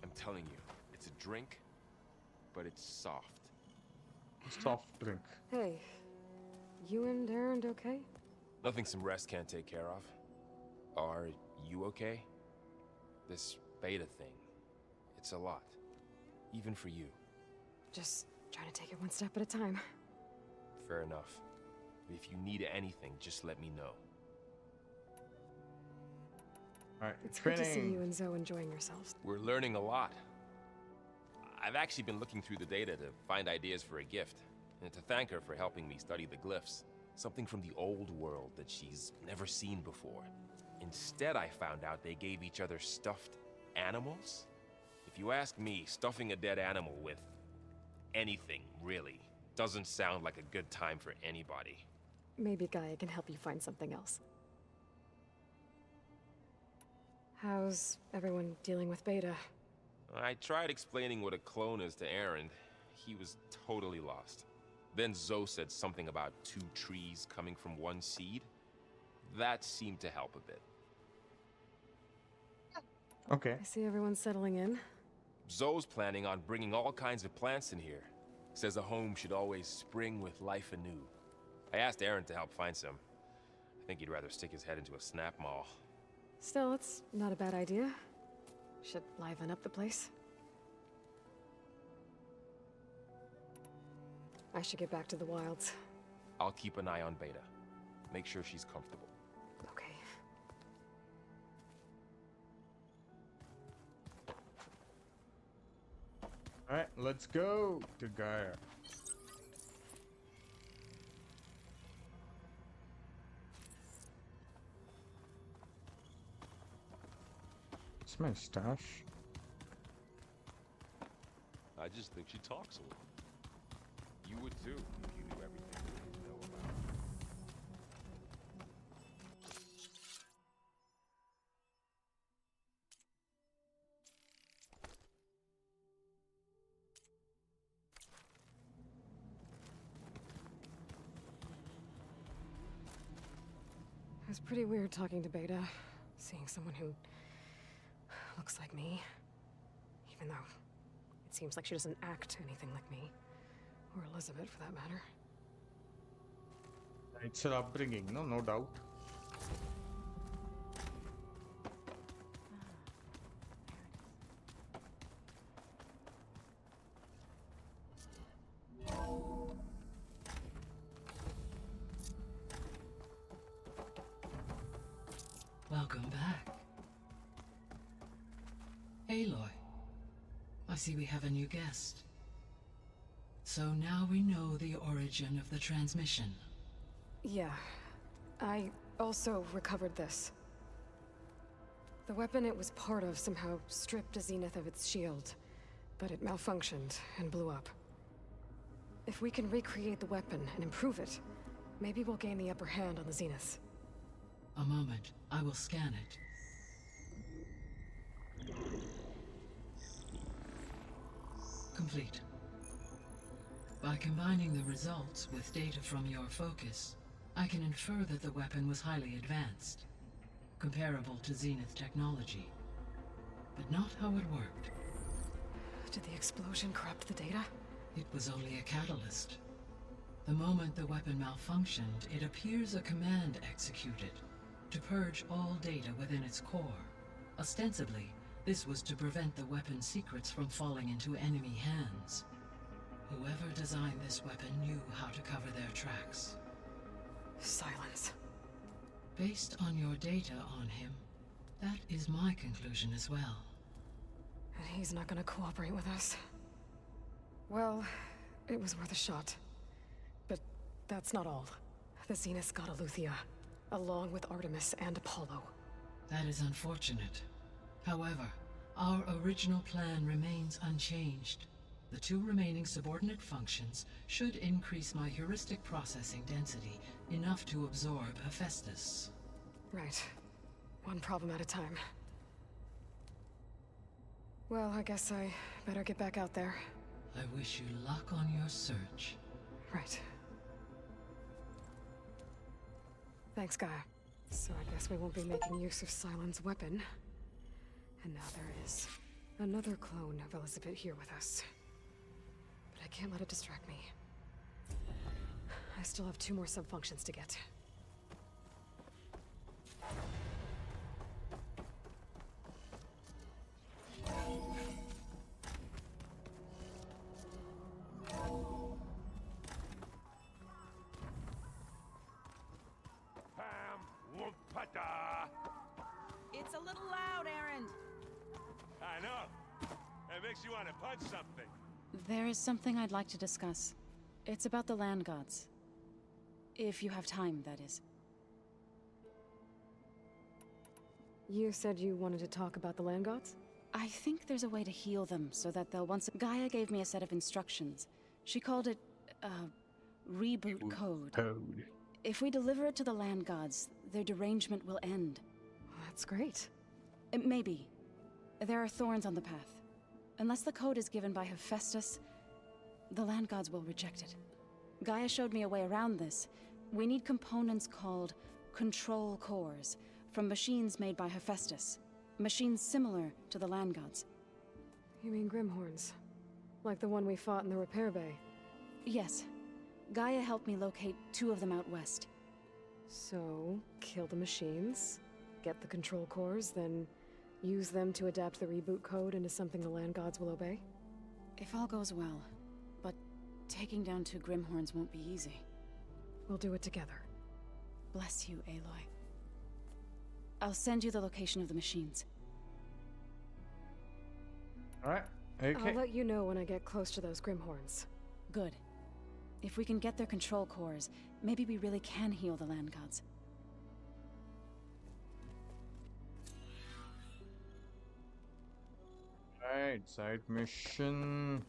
I'm telling you, it's a drink, but it's soft. Soft drink. Hey, you and Aaron okay? Nothing some rest can't take care of. Are you okay? This beta thing, it's a lot. Even for you. Just trying to take it one step at a time. Fair enough. If you need anything, just let me know. Alright, It's good to see you and Zoe enjoying yourselves. We're learning a lot. I've actually been looking through the data to find ideas for a gift, and to thank her for helping me study the glyphs. Something from the old world that she's never seen before. Instead, I found out they gave each other stuffed animals. If you ask me, stuffing a dead animal with anything, really, doesn't sound like a good time for anybody. Maybe Gaia can help you find something else. How's everyone dealing with Beta? I tried explaining what a clone is to Aaron. He was totally lost. Then Zoe said something about 2 trees coming from 1 seed. That seemed to help a bit. Okay. I see everyone's settling in. Zoe's planning on bringing all kinds of plants in here. Says a home should always spring with life anew. I asked Aaron to help find some. I think he'd rather stick his head into a snap mall. Still, it's not a bad idea. Should liven up the place. I should get back to the wilds. I'll keep an eye on Beta. Make sure she's comfortable. Okay. Alright, let's go to Gaia. It's my stash. I just think she talks a little. You would too, if you knew everything you need to know about her. It was pretty weird talking to Beta, seeing someone who looks like me. Even though it seems like she doesn't act anything like me. Or Elizabeth, for that matter. It's her upbringing, no doubt. Welcome back. Aloy, I see we have a new guest. So now we know the origin of the transmission. Yeah. I also recovered this. The weapon it was part of somehow stripped Zenith of its shield, but it malfunctioned and blew up. If we can recreate the weapon and improve it, maybe we'll gain the upper hand on the Zeniths. A A moment. I will scan it. Complete. By combining the results with data from your focus, I can infer that the weapon was highly advanced, comparable to Zenith technology, but not how it worked. Did the explosion corrupt the data? It was only a catalyst. The moment the weapon malfunctioned, it appears a command executed to purge all data within its core. Ostensibly, this was to prevent the weapon's secrets from falling into enemy hands. Whoever designed this weapon knew how to cover their tracks. Silence. Based on your data on him, that is my conclusion as well. And he's not gonna cooperate with us. Well, it was worth a shot. But that's not all. The Zeniths got Eleuthia, along with Artemis and Apollo. That is unfortunate. However, our original plan remains unchanged. The two remaining subordinate functions should increase my heuristic processing density enough to absorb Hephaestus. Right. One problem at a time. Well, I guess I better get back out there. I wish you luck on your search. Right. Thanks, Gaia. So I guess we won't be making use of Cylon's weapon. And now there is another clone of Elizabeth here with us. But I can't let it distract me. I still have 2 more subfunctions to get. It's a little loud, Aaron. I know. It makes you want to punch something. There is something I'd like to discuss. It's about the land gods. If you have time, that is. You said you wanted to talk about the land gods? I think there's a way to heal them so that they'll once... Gaia gave me a set of instructions. She called it, reboot code. If we deliver it to the land gods, their derangement will end. That's great. Maybe. There are thorns on the path. Unless the code is given by Hephaestus, the land gods will reject it. Gaia showed me a way around this. We need components called control cores from machines made by Hephaestus. Machines similar to the land gods. You mean Grimhorns? Like the one we fought in the repair bay? Yes. Gaia helped me locate 2 of them out west. So, kill the machines, get the control cores, then use them to adapt the reboot code into something the land gods will obey? If all goes well. But taking down 2 Grimhorns won't be easy. We'll do it together. Bless you, Aloy. I'll send you the location of the machines. Alright, okay. I'll let you know when I get close to those Grimhorns. Good. If we can get their control cores, maybe we really can heal the land gods. Alright, side mission.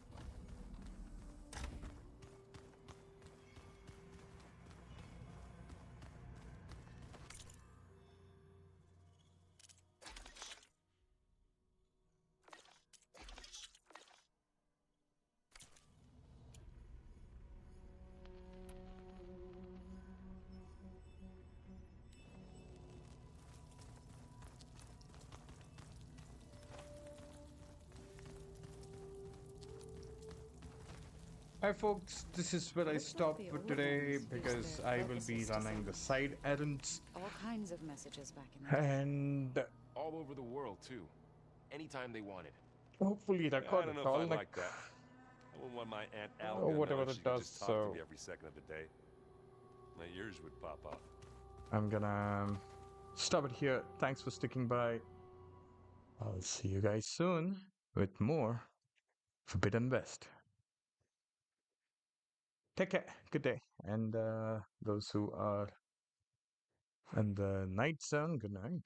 Hi folks, this is where I stop for today because I will be running the side errands. All kinds of messages back in the And all over the world too. Anytime they wanted. hopefully I record don't it know all if I like that. I wouldn't want my Aunt Al or whatever knowing it she could does, just talk so to me every second of the day. My ears would pop off. I'm gonna stop it here. Thanks for sticking by. I'll see you guys soon with more Forbidden West. Take care. Good day. And those who are in the night zone, good night.